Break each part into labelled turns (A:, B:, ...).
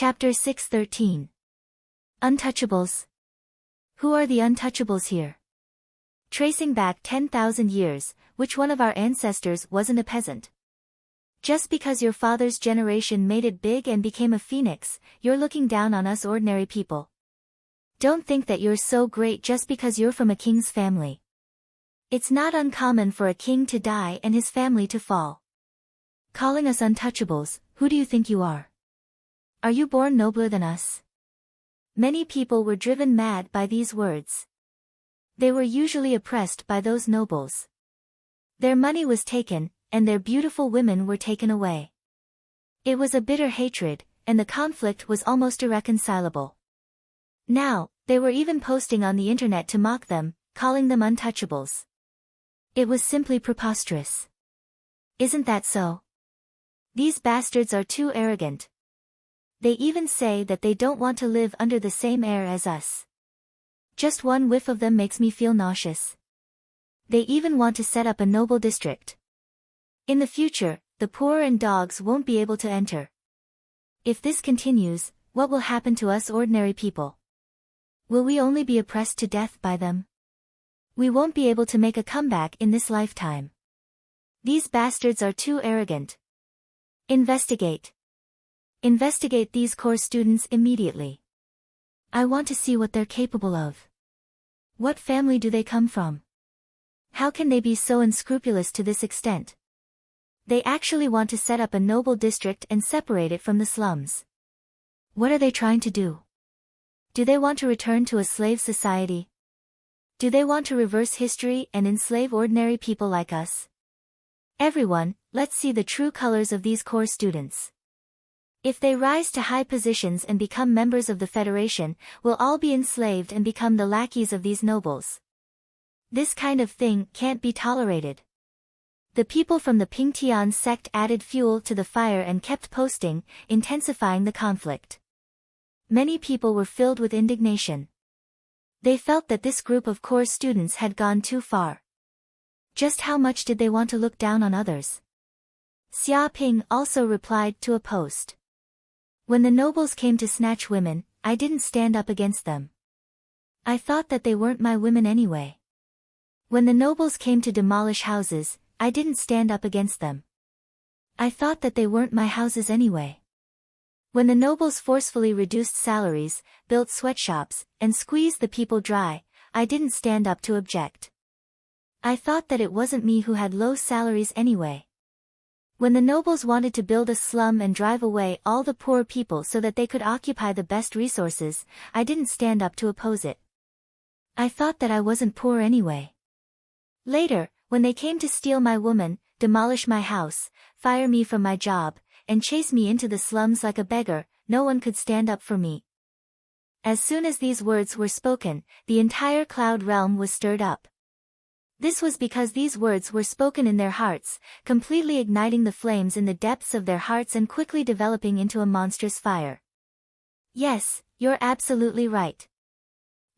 A: Chapter 613. Untouchables. Who are the untouchables here? Tracing back 10,000 years, which one of our ancestors wasn't a peasant? Just because your father's generation made it big and became a phoenix, you're looking down on us ordinary people. Don't think that you're so great just because you're from a king's family. It's not uncommon for a king to die and his family to fall. Calling us untouchables, who do you think you are? Are you born nobler than us? Many people were driven mad by these words. They were usually oppressed by those nobles. Their money was taken, and their beautiful women were taken away. It was a bitter hatred, and the conflict was almost irreconcilable. Now, they were even posting on the internet to mock them, calling them untouchables. It was simply preposterous. Isn't that so? These bastards are too arrogant. They even say that they don't want to live under the same air as us. Just one whiff of them makes me feel nauseous. They even want to set up a noble district. In the future, the poor and dogs won't be able to enter. If this continues, what will happen to us ordinary people? Will we only be oppressed to death by them? We won't be able to make a comeback in this lifetime. These bastards are too arrogant. Investigate. Investigate these course students immediately. I want to see what they're capable of. What family do they come from? How can they be so unscrupulous to this extent? They actually want to set up a noble district and separate it from the slums. What are they trying to do? Do they want to return to a slave society? Do they want to reverse history and enslave ordinary people like us? Everyone, let's see the true colors of these course students. If they rise to high positions and become members of the Federation, we'll all be enslaved and become the lackeys of these nobles. This kind of thing can't be tolerated. The people from the Pingtian sect added fuel to the fire and kept posting, intensifying the conflict. Many people were filled with indignation. They felt that this group of course students had gone too far. Just how much did they want to look down on others? Xia Ping also replied to a post. When the nobles came to snatch women, I didn't stand up against them. I thought that they weren't my women anyway. When the nobles came to demolish houses, I didn't stand up against them. I thought that they weren't my houses anyway. When the nobles forcefully reduced salaries, built sweatshops, and squeezed the people dry, I didn't stand up to object. I thought that it wasn't me who had low salaries anyway. When the nobles wanted to build a slum and drive away all the poor people so that they could occupy the best resources, I didn't stand up to oppose it. I thought that I wasn't poor anyway. Later, when they came to steal my woman, demolish my house, fire me from my job, and chase me into the slums like a beggar, no one could stand up for me. As soon as these words were spoken, the entire cloud realm was stirred up. This was because these words were spoken in their hearts, completely igniting the flames in the depths of their hearts and quickly developing into a monstrous fire. Yes, you're absolutely right.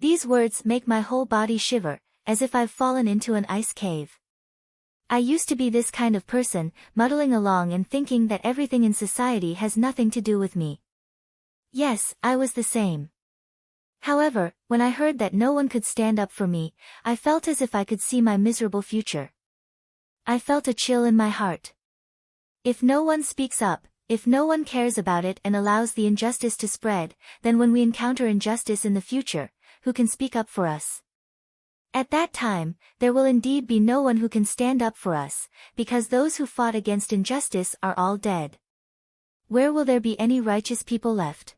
A: These words make my whole body shiver, as if I've fallen into an ice cave. I used to be this kind of person, muddling along and thinking that everything in society has nothing to do with me. Yes, I was the same. However, when I heard that no one could stand up for me, I felt as if I could see my miserable future. I felt a chill in my heart. If no one speaks up, if no one cares about it and allows the injustice to spread, then when we encounter injustice in the future, who can speak up for us? At that time, there will indeed be no one who can stand up for us, because those who fought against injustice are all dead. Where will there be any righteous people left?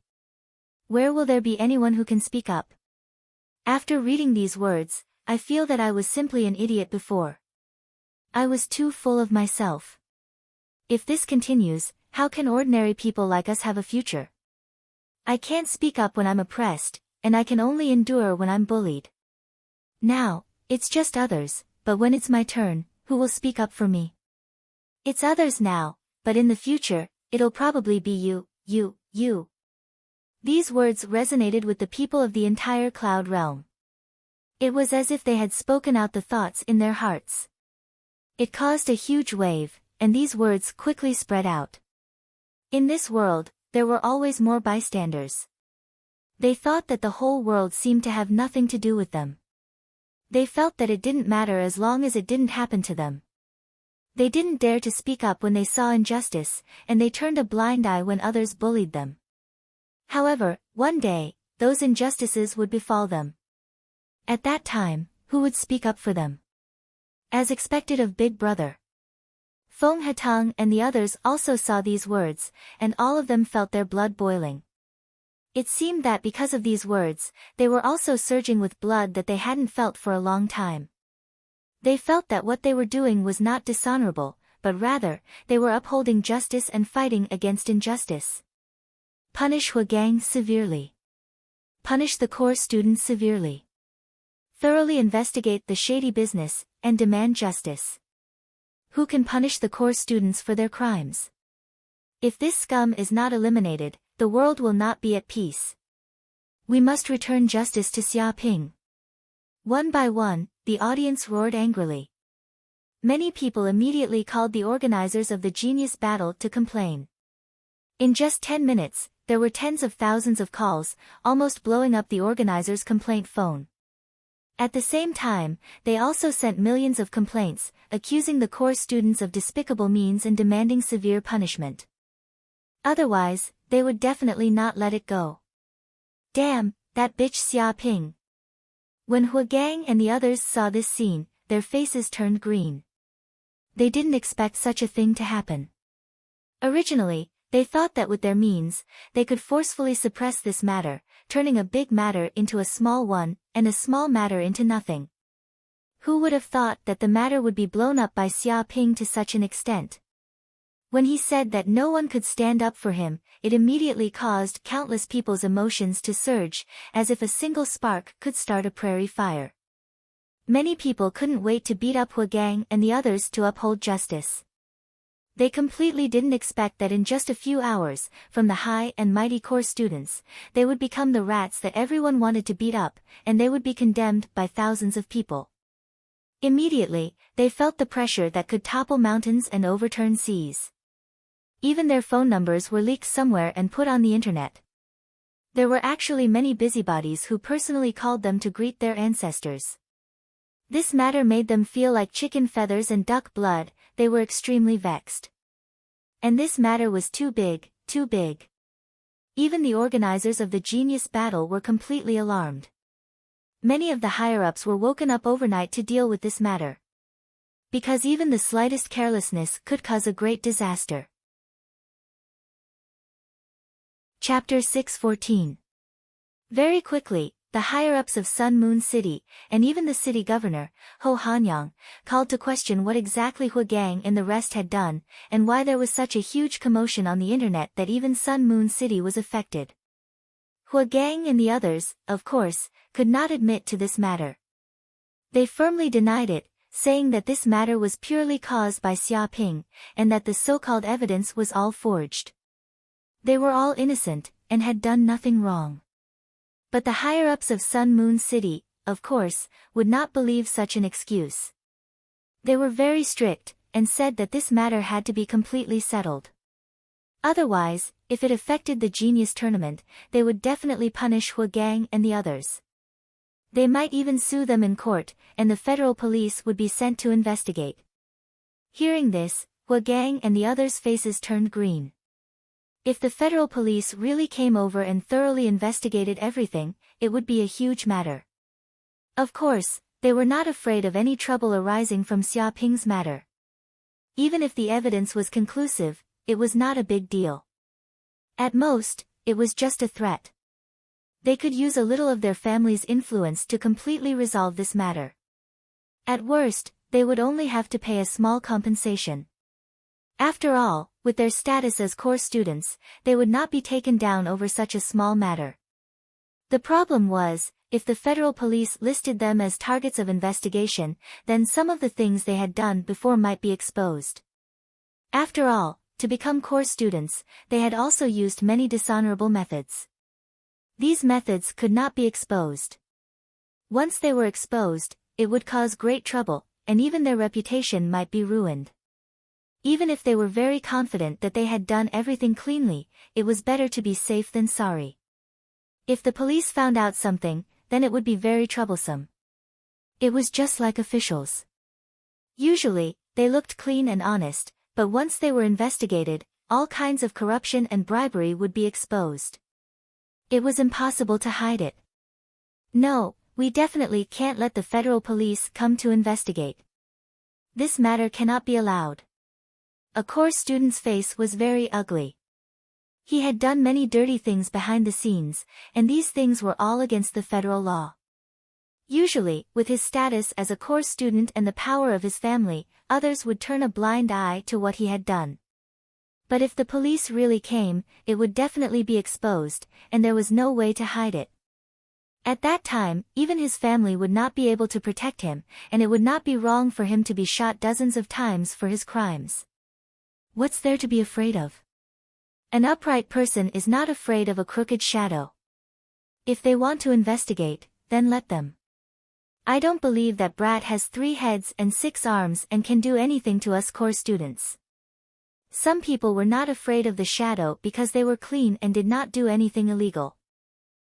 A: Where will there be anyone who can speak up? After reading these words, I feel that I was simply an idiot before. I was too full of myself. If this continues, how can ordinary people like us have a future? I can't speak up when I'm oppressed, and I can only endure when I'm bullied. Now, it's just others, but when it's my turn, who will speak up for me? It's others now, but in the future, it'll probably be you. These words resonated with the people of the entire cloud realm. It was as if they had spoken out the thoughts in their hearts. It caused a huge wave, and these words quickly spread out. In this world, there were always more bystanders. They thought that the whole world seemed to have nothing to do with them. They felt that it didn't matter as long as it didn't happen to them. They didn't dare to speak up when they saw injustice, and they turned a blind eye when others bullied them. However, one day, those injustices would befall them. At that time, who would speak up for them? As expected of Big Brother. Feng Hatang and the others also saw these words, and all of them felt their blood boiling. It seemed that because of these words, they were also surging with blood that they hadn't felt for a long time. They felt that what they were doing was not dishonorable, but rather, they were upholding justice and fighting against injustice. Punish Huagang severely. Punish the core students severely. Thoroughly investigate the shady business, and demand justice. Who can punish the core students for their crimes? If this scum is not eliminated, the world will not be at peace. We must return justice to Xiaoping. One by one, the audience roared angrily. Many people immediately called the organizers of the genius battle to complain. In just 10 minutes, there were tens of thousands of calls, almost blowing up the organizers' complaint phone. At the same time, they also sent millions of complaints, accusing the core students of despicable means and demanding severe punishment. Otherwise, they would definitely not let it go. Damn, that bitch Xiaoping. When Huagang and the others saw this scene, their faces turned green. They didn't expect such a thing to happen. Originally, they thought that with their means, they could forcefully suppress this matter, turning a big matter into a small one, and a small matter into nothing. Who would have thought that the matter would be blown up by Xiaoping to such an extent? When he said that no one could stand up for him, it immediately caused countless people's emotions to surge, as if a single spark could start a prairie fire. Many people couldn't wait to beat up Huagang and the others to uphold justice. They completely didn't expect that in just a few hours, from the high and mighty core students, they would become the rats that everyone wanted to beat up, and they would be condemned by thousands of people. Immediately, they felt the pressure that could topple mountains and overturn seas. Even their phone numbers were leaked somewhere and put on the internet. There were actually many busybodies who personally called them to greet their ancestors. This matter made them feel like chicken feathers and duck blood. They were extremely vexed. And this matter was too big, too big. Even the organizers of the genius battle were completely alarmed. Many of the higher-ups were woken up overnight to deal with this matter. Because even the slightest carelessness could cause a great disaster. Chapter 614. Very quickly, the higher-ups of Sun Moon City, and even the city governor, Ho Hanyang, called to question what exactly Huagang and the rest had done, and why there was such a huge commotion on the internet that even Sun Moon City was affected. Huagang and the others, of course, could not admit to this matter. They firmly denied it, saying that this matter was purely caused by Xiaoping, and that the so-called evidence was all forged. They were all innocent, and had done nothing wrong. But the higher-ups of Sun Moon City, of course, would not believe such an excuse. They were very strict, and said that this matter had to be completely settled. Otherwise, if it affected the genius tournament, they would definitely punish Huagang and the others. They might even sue them in court, and the federal police would be sent to investigate. Hearing this, Huagang and the others' faces turned green. If the federal police really came over and thoroughly investigated everything, it would be a huge matter. Of course, they were not afraid of any trouble arising from Xiaoping's matter. Even if the evidence was conclusive, it was not a big deal. At most, it was just a threat. They could use a little of their family's influence to completely resolve this matter. At worst, they would only have to pay a small compensation. After all, with their status as core students, they would not be taken down over such a small matter. The problem was, if the federal police listed them as targets of investigation, then some of the things they had done before might be exposed. After all, to become core students, they had also used many dishonorable methods. These methods could not be exposed. Once they were exposed, it would cause great trouble, and even their reputation might be ruined. Even if they were very confident that they had done everything cleanly, it was better to be safe than sorry. If the police found out something, then it would be very troublesome. It was just like officials. Usually, they looked clean and honest, but once they were investigated, all kinds of corruption and bribery would be exposed. It was impossible to hide it. No, we definitely can't let the federal police come to investigate. This matter cannot be allowed. A course student's face was very ugly. He had done many dirty things behind the scenes, and these things were all against the federal law. Usually, with his status as a course student and the power of his family, others would turn a blind eye to what he had done. But if the police really came, it would definitely be exposed, and there was no way to hide it. At that time, even his family would not be able to protect him, and it would not be wrong for him to be shot dozens of times for his crimes. What's there to be afraid of? An upright person is not afraid of a crooked shadow. If they want to investigate, then let them. I don't believe that brat has 3 heads and 6 arms and can do anything to us course students. Some people were not afraid of the shadow because they were clean and did not do anything illegal.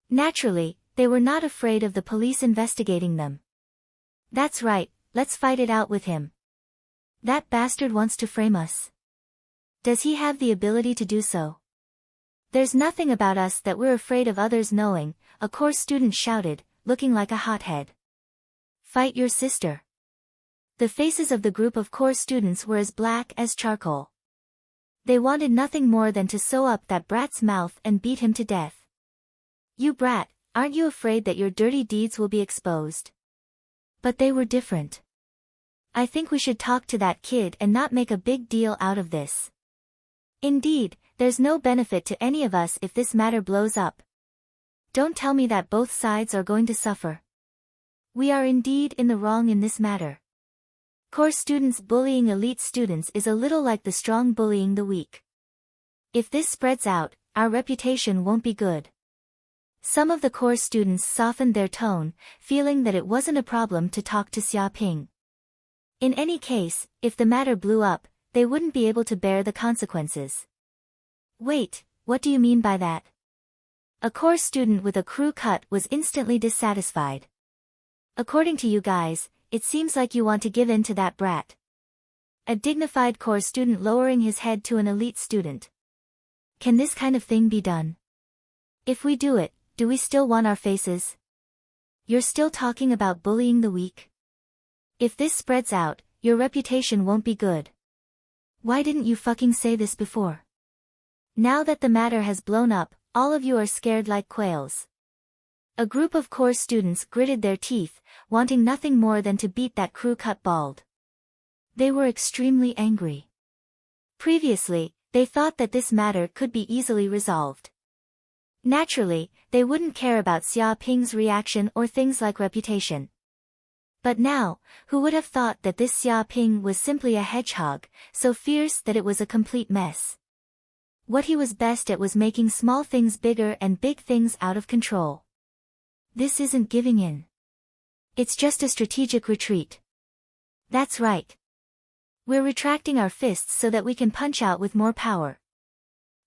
A: Naturally, they were not afraid of the police investigating them. That's right, let's fight it out with him. That bastard wants to frame us. Does he have the ability to do so? There's nothing about us that we're afraid of others knowing, a course student shouted, looking like a hothead. Fight your sister. The faces of the group of course students were as black as charcoal. They wanted nothing more than to sew up that brat's mouth and beat him to death. You brat, aren't you afraid that your dirty deeds will be exposed? But they were different. I think we should talk to that kid and not make a big deal out of this. Indeed, there's no benefit to any of us if this matter blows up. Don't tell me that both sides are going to suffer. We are indeed in the wrong in this matter. Course students bullying elite students is a little like the strong bullying the weak. If this spreads out, our reputation won't be good. Some of the course students softened their tone, feeling that it wasn't a problem to talk to Xiaoping. In any case, if the matter blew up, they wouldn't be able to bear the consequences. Wait, what do you mean by that? A course student with a crew cut was instantly dissatisfied. According to you guys, it seems like you want to give in to that brat. A dignified course student lowering his head to an elite student. Can this kind of thing be done? If we do it, do we still want our faces? You're still talking about bullying the weak? If this spreads out, your reputation won't be good. Why didn't you fucking say this before? Now that the matter has blown up, all of you are scared like quails. A group of course students gritted their teeth, wanting nothing more than to beat that crew cut bald. They were extremely angry. Previously, they thought that this matter could be easily resolved. Naturally, they wouldn't care about Xiaoping's reaction or things like reputation. But now, who would have thought that this Xiaoping was simply a hedgehog, so fierce that it was a complete mess. What he was best at was making small things bigger and big things out of control. This isn't giving in. It's just a strategic retreat. That's right. We're retracting our fists so that we can punch out with more power.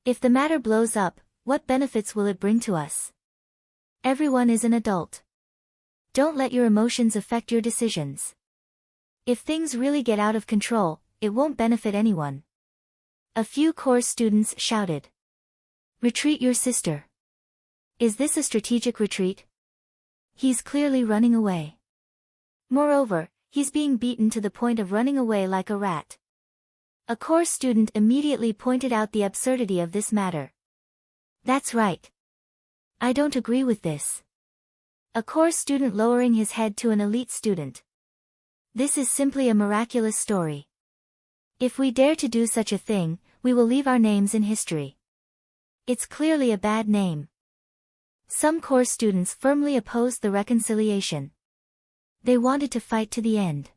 A: If the matter blows up, what benefits will it bring to us? Everyone is an adult. Don't let your emotions affect your decisions. If things really get out of control, it won't benefit anyone. A few course students shouted. Retreat your sister. Is this a strategic retreat? He's clearly running away. Moreover, he's being beaten to the point of running away like a rat. A course student immediately pointed out the absurdity of this matter. That's right. I don't agree with this. A course student lowering his head to an elite student. This is simply a miraculous story. If we dare to do such a thing, we will leave our names in history. It's clearly a bad name. Some course students firmly opposed the reconciliation. They wanted to fight to the end.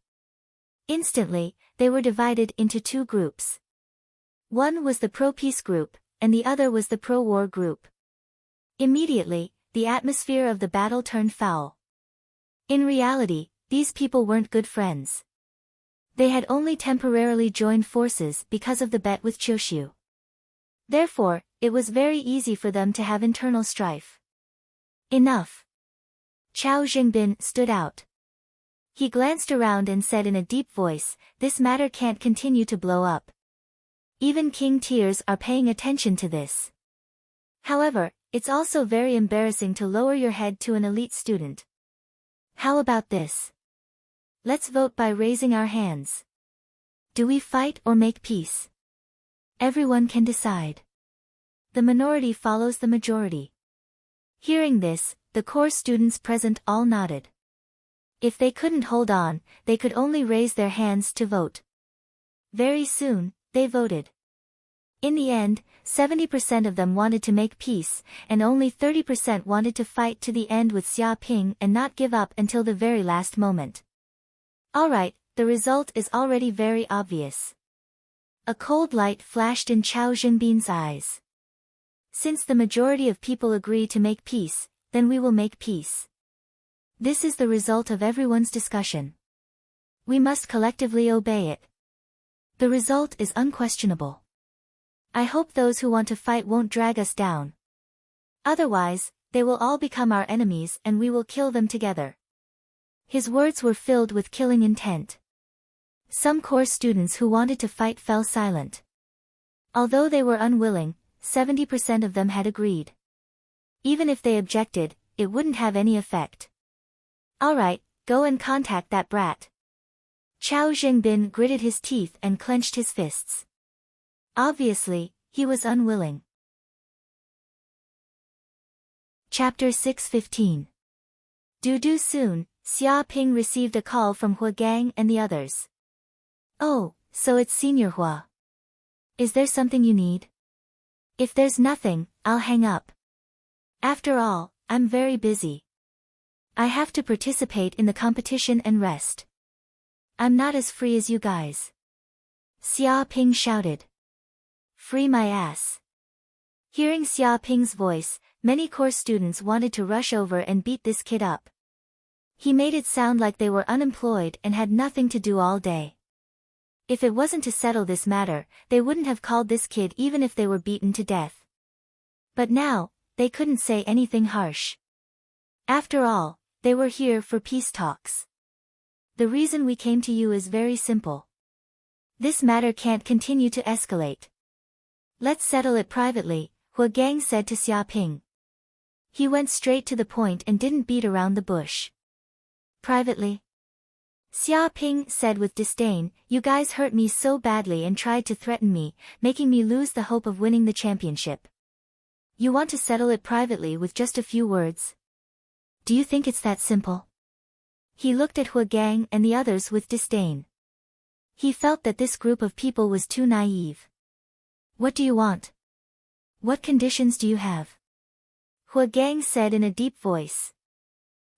A: Instantly, they were divided into 2 groups. One was the pro-peace group, and the other was the pro-war group. Immediately, the atmosphere of the battle turned foul. In reality, these people weren't good friends. They had only temporarily joined forces because of the bet with Choshu. Therefore, it was very easy for them to have internal strife. Enough. Chao Jingbin stood out. He glanced around and said in a deep voice, "This matter can't continue to blow up. Even King Tears are paying attention to this. However, it's also very embarrassing to lower your head to an elite student. How about this? Let's vote by raising our hands. Do we fight or make peace? Everyone can decide." The minority follows the majority. Hearing this, the core students present all nodded. If they couldn't hold on, they could only raise their hands to vote. Very soon, they voted. In the end, 70% of them wanted to make peace, and only 30% wanted to fight to the end with Xia Ping and not give up until the very last moment. Alright, the result is already very obvious. A cold light flashed in Chao Jingbin's eyes. Since the majority of people agree to make peace, then we will make peace. This is the result of everyone's discussion. We must collectively obey it. The result is unquestionable. I hope those who want to fight won't drag us down. Otherwise, they will all become our enemies and we will kill them together. His words were filled with killing intent. Some core students who wanted to fight fell silent. Although they were unwilling, 70% of them had agreed. Even if they objected, it wouldn't have any effect. Alright, go and contact that brat. Chao Jingbin gritted his teeth and clenched his fists. Obviously, he was unwilling. Chapter 6:15. Due soon, Xia Ping received a call from Hua Gang and the others. "Oh, so it's Senior Hua. Is there something you need? If there's nothing, I'll hang up. After all, I'm very busy. I have to participate in the competition and rest. I'm not as free as you guys." Xia Ping shouted. "Free my ass." Hearing Xia Ping's voice, many core students wanted to rush over and beat this kid up. He made it sound like they were unemployed and had nothing to do all day. If it wasn't to settle this matter, they wouldn't have called this kid even if they were beaten to death. But now, they couldn't say anything harsh. After all, they were here for peace talks. The reason we came to you is very simple. This matter can't continue to escalate. Let's settle it privately, Hua Gang said to Xia Ping. He went straight to the point and didn't beat around the bush. Privately? Xia Ping said with disdain, "You guys hurt me so badly and tried to threaten me, making me lose the hope of winning the championship. You want to settle it privately with just a few words? Do you think it's that simple?" He looked at Hua Gang and the others with disdain. He felt that this group of people was too naive. "What do you want? What conditions do you have?" Hua Gang said in a deep voice.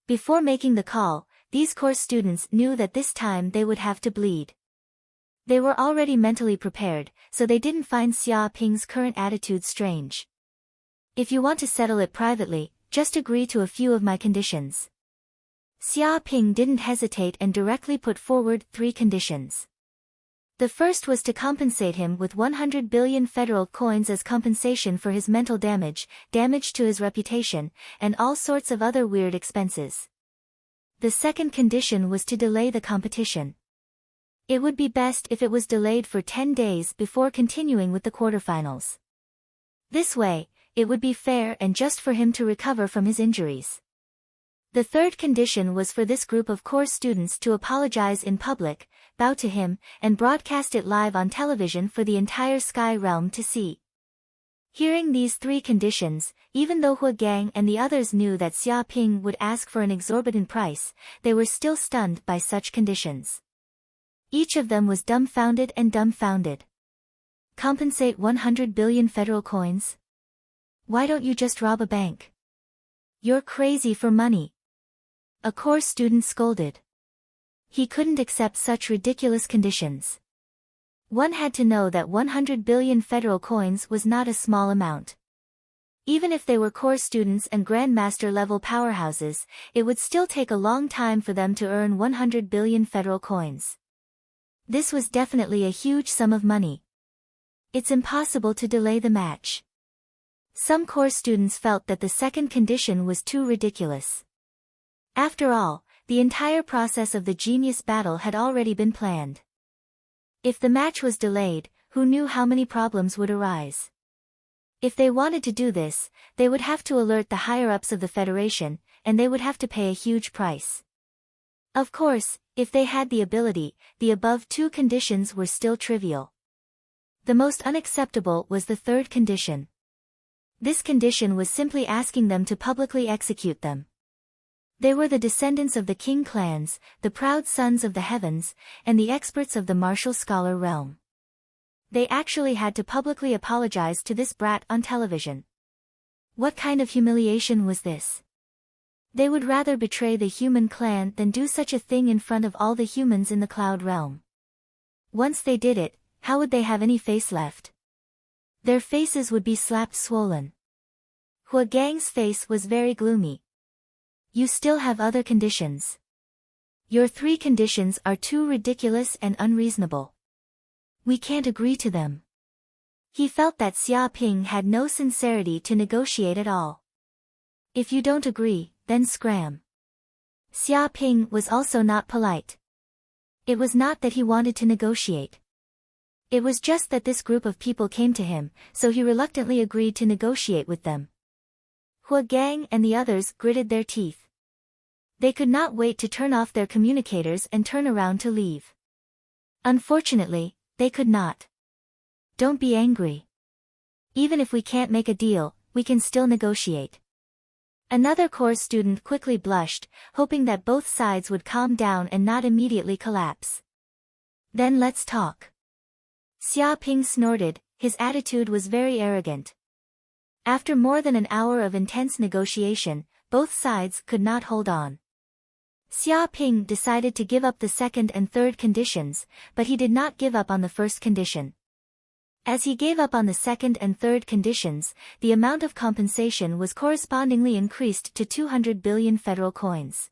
A: Before making the call, these core students knew that this time they would have to bleed. They were already mentally prepared, so they didn't find Xia Ping's current attitude strange. "If you want to settle it privately, just agree to a few of my conditions." Xia Ping didn't hesitate and directly put forward 3 conditions. The first was to compensate him with 100 billion federal coins as compensation for his mental damage, damage to his reputation, and all sorts of other weird expenses. The second condition was to delay the competition. It would be best if it was delayed for 10 days before continuing with the quarterfinals. This way, it would be fair and just for him to recover from his injuries. The third condition was for this group of core students to apologize in public, bow to him, and broadcast it live on television for the entire Sky Realm to see. Hearing these 3 conditions, even though Hua Gang and the others knew that Xia Ping would ask for an exorbitant price, they were still stunned by such conditions. Each of them was dumbfounded and dumbfounded. Compensate 100 billion federal coins? Why don't you just rob a bank? You're crazy for money. A core student scolded. He couldn't accept such ridiculous conditions. One had to know that 100 billion federal coins was not a small amount. Even if they were core students and grandmaster level powerhouses, it would still take a long time for them to earn 100 billion federal coins. This was definitely a huge sum of money. It's impossible to delay the match. Some core students felt that the second condition was too ridiculous. After all, the entire process of the genius battle had already been planned. If the match was delayed, who knew how many problems would arise? If they wanted to do this, they would have to alert the higher-ups of the Federation, and they would have to pay a huge price. Of course, if they had the ability, the above two conditions were still trivial. The most unacceptable was the third condition. This condition was simply asking them to publicly execute them. They were the descendants of the king clans, the proud sons of the heavens, and the experts of the martial scholar realm. They actually had to publicly apologize to this brat on television. What kind of humiliation was this? They would rather betray the human clan than do such a thing in front of all the humans in the cloud realm. Once they did it, how would they have any face left? Their faces would be slapped swollen. Hua Gang's face was very gloomy. You still have other conditions. Your 3 conditions are too ridiculous and unreasonable. We can't agree to them. He felt that Xia Ping had no sincerity to negotiate at all. If you don't agree, then scram. Xia Ping was also not polite. It was not that he wanted to negotiate. It was just that this group of people came to him, so he reluctantly agreed to negotiate with them. Hua Gang and the others gritted their teeth. They could not wait to turn off their communicators and turn around to leave. Unfortunately, they could not. Don't be angry. Even if we can't make a deal, we can still negotiate. Another core student quickly blushed, hoping that both sides would calm down and not immediately collapse. Then let's talk. Xia Ping snorted, his attitude was very arrogant. After more than an hour of intense negotiation, both sides could not hold on. Xia Ping decided to give up the second and third conditions, but he did not give up on the first condition. As he gave up on the second and third conditions, the amount of compensation was correspondingly increased to 200 billion federal coins.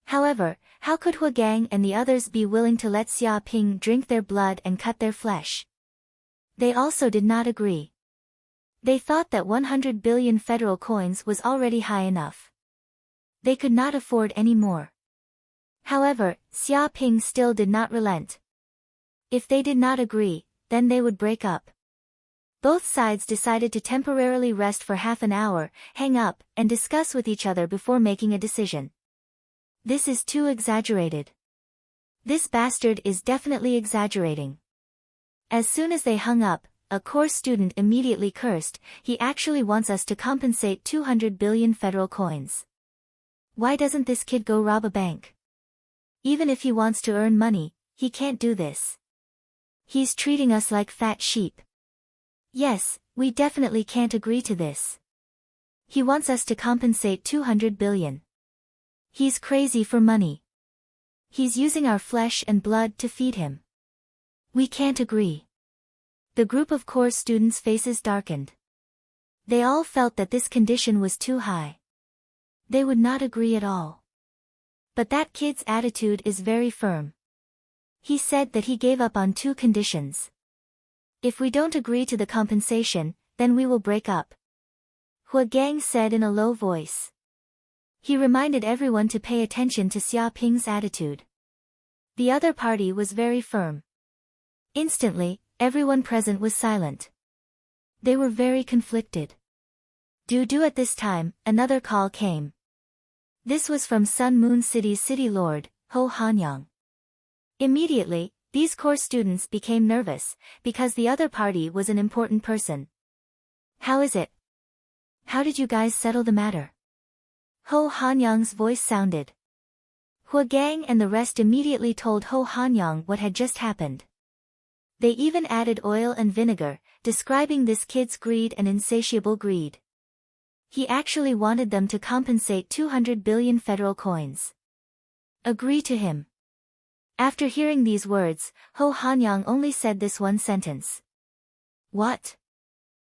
A: However, how could Hua Gang and the others be willing to let Xia Ping drink their blood and cut their flesh? They also did not agree. They thought that 100 billion federal coins was already high enough. They could not afford any more. However, Xia Ping still did not relent. If they did not agree, then they would break up. Both sides decided to temporarily rest for half an hour, hang up, and discuss with each other before making a decision. This is too exaggerated. This bastard is definitely exaggerating. As soon as they hung up, a core student immediately cursed, he actually wants us to compensate 200 billion federal coins. Why doesn't this kid go rob a bank? Even if he wants to earn money, he can't do this. He's treating us like fat sheep. Yes, we definitely can't agree to this. He wants us to compensate 200 billion. He's crazy for money. He's using our flesh and blood to feed him. We can't agree. The group of core students' faces darkened. They all felt that this condition was too high. They would not agree at all. But that kid's attitude is very firm. He said that he gave up on 2 conditions. If we don't agree to the compensation, then we will break up. Hua Gang said in a low voice. He reminded everyone to pay attention to Xia Ping's attitude. The other party was very firm. Instantly, everyone present was silent. They were very conflicted. Due at this time, another call came. This was from Sun Moon City's city lord, Ho Hanyang. Immediately, these core students became nervous, because the other party was an important person. How is it? How did you guys settle the matter? Ho Hanyang's voice sounded. Hua Gang and the rest immediately told Ho Hanyang what had just happened. They even added oil and vinegar, describing this kid's greed and insatiable greed. He actually wanted them to compensate 200 billion federal coins. Agree to him. After hearing these words, Ho Hanyang only said this one sentence. What?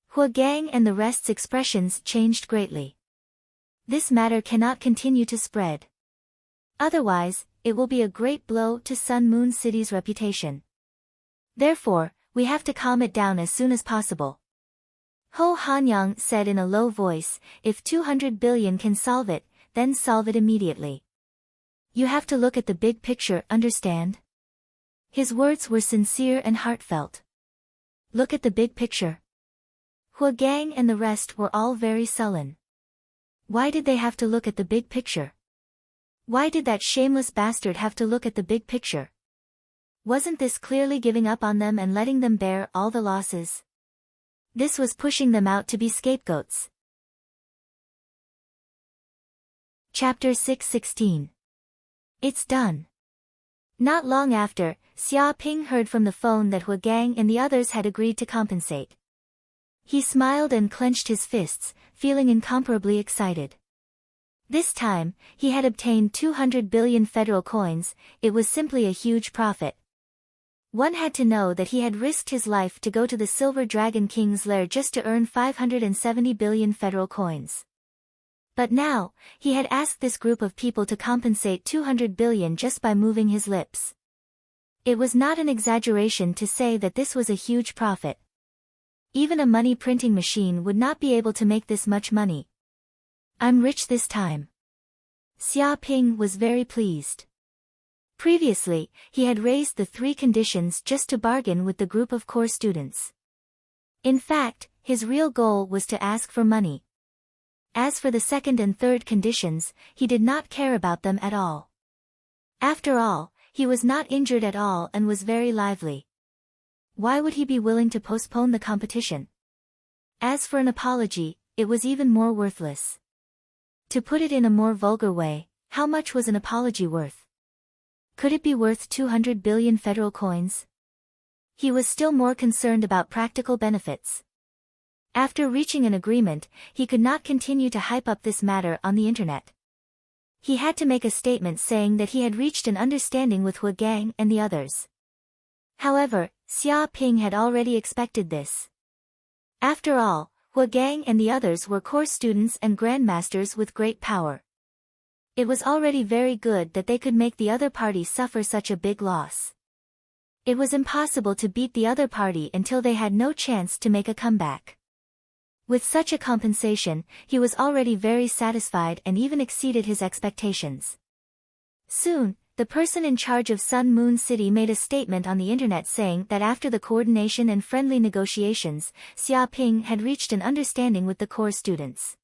A: Hua Gang and the rest's expressions changed greatly. This matter cannot continue to spread. Otherwise, it will be a great blow to Sun Moon City's reputation. Therefore, we have to calm it down as soon as possible. Ho Hanyang said in a low voice, if 200 billion can solve it, then solve it immediately. You have to look at the big picture, understand? His words were sincere and heartfelt. Look at the big picture. Hua Gang and the rest were all very sullen. Why did they have to look at the big picture? Why did that shameless bastard have to look at the big picture? Wasn't this clearly giving up on them and letting them bear all the losses? This was pushing them out to be scapegoats. Chapter 6:16. It's done. Not long after, Xia Ping heard from the phone that Hua Gang and the others had agreed to compensate. He smiled and clenched his fists, feeling incomparably excited. This time, he had obtained 200 billion federal coins. It was simply a huge profit. One had to know that he had risked his life to go to the Silver Dragon King's lair just to earn 570 billion federal coins. But now, he had asked this group of people to compensate 200 billion just by moving his lips. It was not an exaggeration to say that this was a huge profit. Even a money printing machine would not be able to make this much money. I'm rich this time. Xia Ping was very pleased. Previously, he had raised the 3 conditions just to bargain with the group of core students. In fact, his real goal was to ask for money. As for the second and third conditions, he did not care about them at all. After all, he was not injured at all and was very lively. Why would he be willing to postpone the competition? As for an apology, it was even more worthless. To put it in a more vulgar way, how much was an apology worth? Could it be worth 200 billion federal coins? He was still more concerned about practical benefits. After reaching an agreement, he could not continue to hype up this matter on the internet. He had to make a statement saying that he had reached an understanding with Hua Gang and the others. However, Xia Ping had already expected this. After all, Hua Gang and the others were core students and grandmasters with great power. It was already very good that they could make the other party suffer such a big loss. It was impossible to beat the other party until they had no chance to make a comeback. With such a compensation, he was already very satisfied and even exceeded his expectations. Soon, the person in charge of Sun Moon City made a statement on the internet saying that after the coordination and friendly negotiations, Xia Ping had reached an understanding with the core students.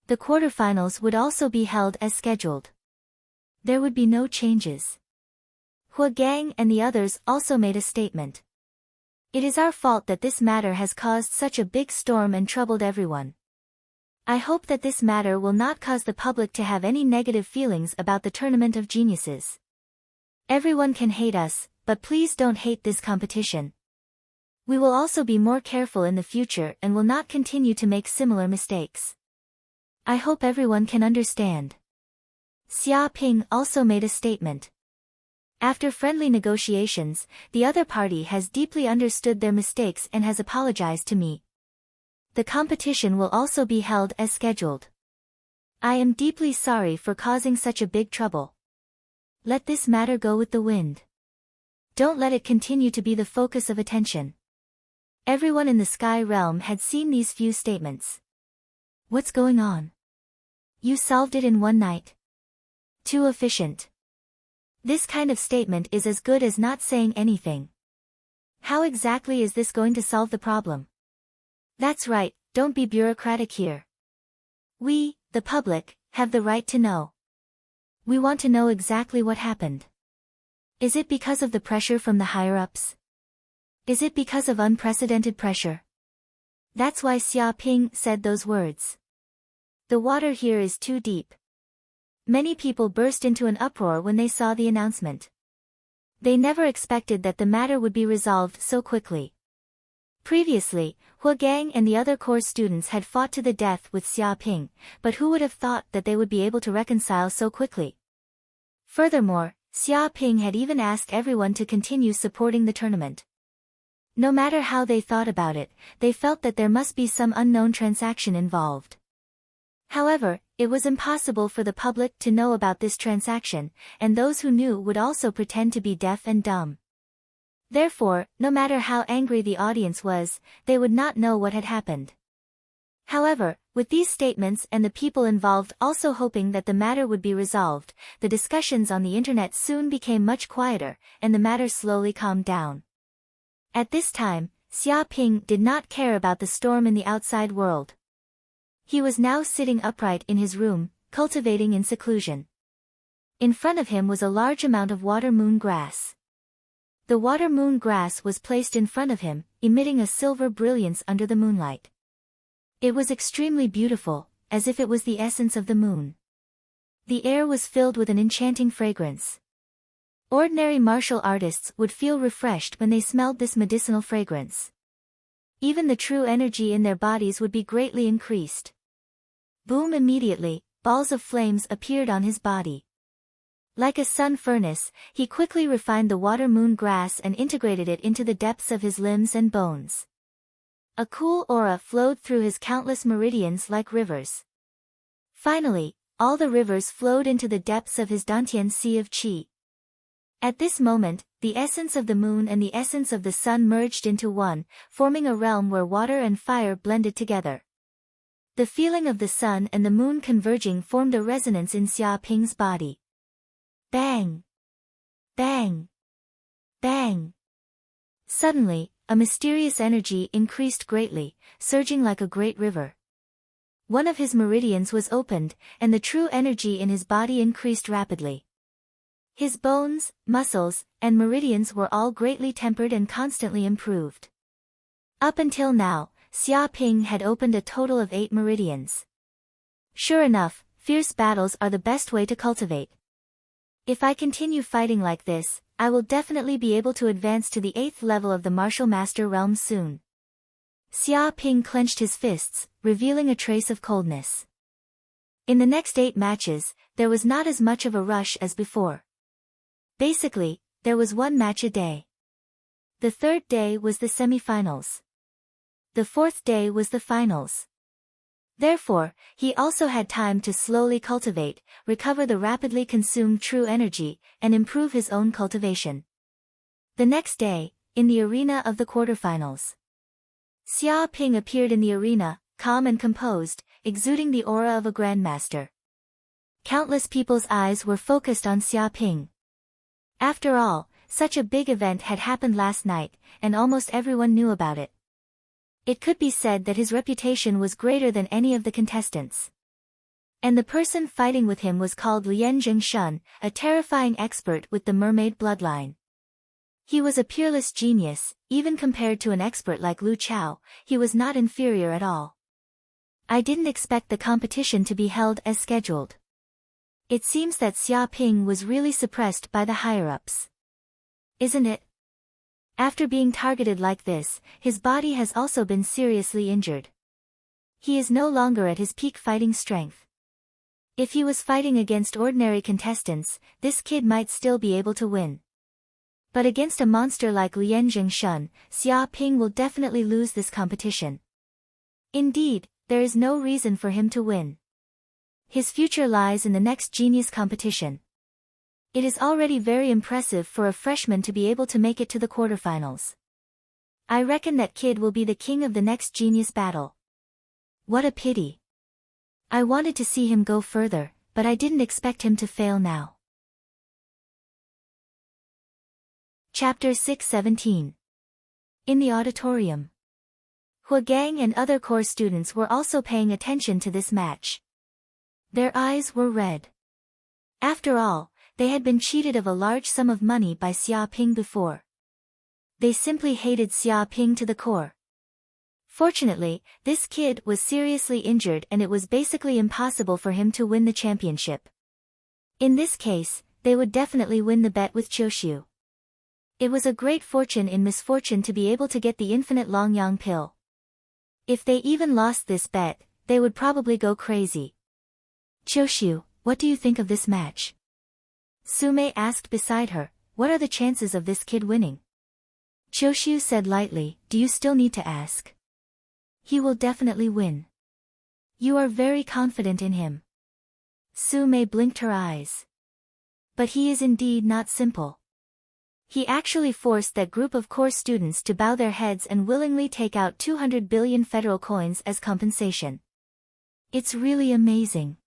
A: The quarterfinals would also be held as scheduled. There would be no changes. Hua Gang and the others also made a statement. It is our fault that this matter has caused such a big storm and troubled everyone. I hope that this matter will not cause the public to have any negative feelings about the Tournament of Geniuses. Everyone can hate us, but please don't hate this competition. We will also be more careful in the future and will not continue to make similar mistakes. I hope everyone can understand. Xia Ping also made a statement. After friendly negotiations, the other party has deeply understood their mistakes and has apologized to me. The competition will also be held as scheduled. I am deeply sorry for causing such a big trouble. Let this matter go with the wind. Don't let it continue to be the focus of attention. Everyone in the Sky Realm had seen these few statements. What's going on? You solved it in one night. Too efficient. This kind of statement is as good as not saying anything. How exactly is this going to solve the problem? That's right, don't be bureaucratic here. We, the public, have the right to know. We want to know exactly what happened. Is it because of the pressure from the higher-ups? Is it because of unprecedented pressure? That's why Xia Ping said those words. The water here is too deep. Many people burst into an uproar when they saw the announcement. They never expected that the matter would be resolved so quickly. Previously, Hua Gang and the other core students had fought to the death with Xia Ping, but who would have thought that they would be able to reconcile so quickly? Furthermore, Xia Ping had even asked everyone to continue supporting the tournament. No matter how they thought about it, they felt that there must be some unknown transaction involved. However, it was impossible for the public to know about this transaction, and those who knew would also pretend to be deaf and dumb. Therefore, no matter how angry the audience was, they would not know what had happened. However, with these statements and the people involved also hoping that the matter would be resolved, the discussions on the internet soon became much quieter, and the matter slowly calmed down. At this time, Xia Ping did not care about the storm in the outside world. He was now sitting upright in his room, cultivating in seclusion. In front of him was a large amount of water moon grass. The water moon grass was placed in front of him, emitting a silver brilliance under the moonlight. It was extremely beautiful, as if it was the essence of the moon. The air was filled with an enchanting fragrance. Ordinary martial artists would feel refreshed when they smelled this medicinal fragrance. Even the true energy in their bodies would be greatly increased. Boom! Immediately, balls of flames appeared on his body. Like a sun furnace, he quickly refined the water moon grass and integrated it into the depths of his limbs and bones. A cool aura flowed through his countless meridians like rivers. Finally, all the rivers flowed into the depths of his Dantian Sea of Qi. At this moment, the essence of the moon and the essence of the sun merged into one, forming a realm where water and fire blended together. The feeling of the sun and the moon converging formed a resonance in Xia Ping's body. Bang! Bang! Bang! Suddenly, a mysterious energy increased greatly, surging like a great river. One of his meridians was opened, and the true energy in his body increased rapidly. His bones, muscles, and meridians were all greatly tempered and constantly improved. Up until now, Xia Ping had opened a total of 8 meridians. Sure enough, fierce battles are the best way to cultivate. If I continue fighting like this, I will definitely be able to advance to the 8th level of the martial master realm soon. Xia Ping clenched his fists, revealing a trace of coldness. In the next 8 matches, there was not as much of a rush as before. Basically, there was 1 match a day. The 3rd day was the semi-finals. The 4th day was the finals. Therefore, he also had time to slowly cultivate, recover the rapidly consumed true energy, and improve his own cultivation. The next day, in the arena of the quarterfinals, Xia Ping appeared in the arena, calm and composed, exuding the aura of a grandmaster. Countless people's eyes were focused on Xia Ping. After all, such a big event had happened last night, and almost everyone knew about it. It could be said that his reputation was greater than any of the contestants. And the person fighting with him was called Lian Zhengshun, a terrifying expert with the mermaid bloodline. He was a peerless genius, even compared to an expert like Lu Chao, he was not inferior at all. I didn't expect the competition to be held as scheduled. It seems that Xia Ping was really suppressed by the higher-ups. Isn't it? After being targeted like this, his body has also been seriously injured. He is no longer at his peak fighting strength. If he was fighting against ordinary contestants, this kid might still be able to win. But against a monster like Lian Zhengshun, Xia Ping will definitely lose this competition. Indeed, there is no reason for him to win. His future lies in the next genius competition. It is already very impressive for a freshman to be able to make it to the quarterfinals. I reckon that kid will be the king of the next genius battle. What a pity. I wanted to see him go further, but I didn't expect him to fail now. Chapter 617. In the auditorium. Huagang and other core students were also paying attention to this match. Their eyes were red. After all, they had been cheated of a large sum of money by Xia Ping before. They simply hated Xia Ping to the core. Fortunately, this kid was seriously injured and it was basically impossible for him to win the championship. In this case, they would definitely win the bet with Qiuxiu. It was a great fortune in misfortune to be able to get the infinite Longyang pill. If they even lost this bet, they would probably go crazy. Qiuxiu, what do you think of this match? Sume asked beside her, what are the chances of this kid winning? Qiuxiu said lightly, do you still need to ask? He will definitely win. You are very confident in him. Su Mei blinked her eyes. But he is indeed not simple. He actually forced that group of course students to bow their heads and willingly take out 200 billion federal coins as compensation. It's really amazing.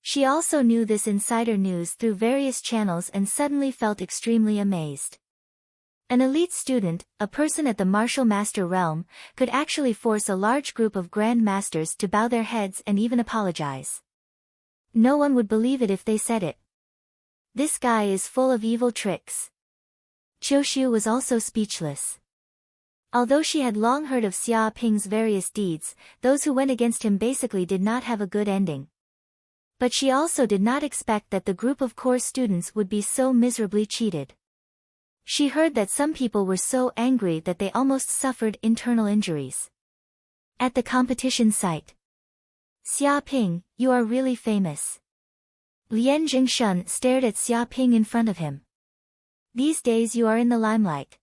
A: She also knew this insider news through various channels and suddenly felt extremely amazed. An elite student, a person at the martial master realm, could actually force a large group of grand masters to bow their heads and even apologize. No one would believe it if they said it. This guy is full of evil tricks. Qiuxiu was also speechless. Although she had long heard of Xia Ping's various deeds, those who went against him basically did not have a good ending. But she also did not expect that the group of course students would be so miserably cheated. She heard that some people were so angry that they almost suffered internal injuries. At the competition site. Xia Ping, you are really famous. Lian Jingshun stared at Xia Ping in front of him. These days you are in the limelight.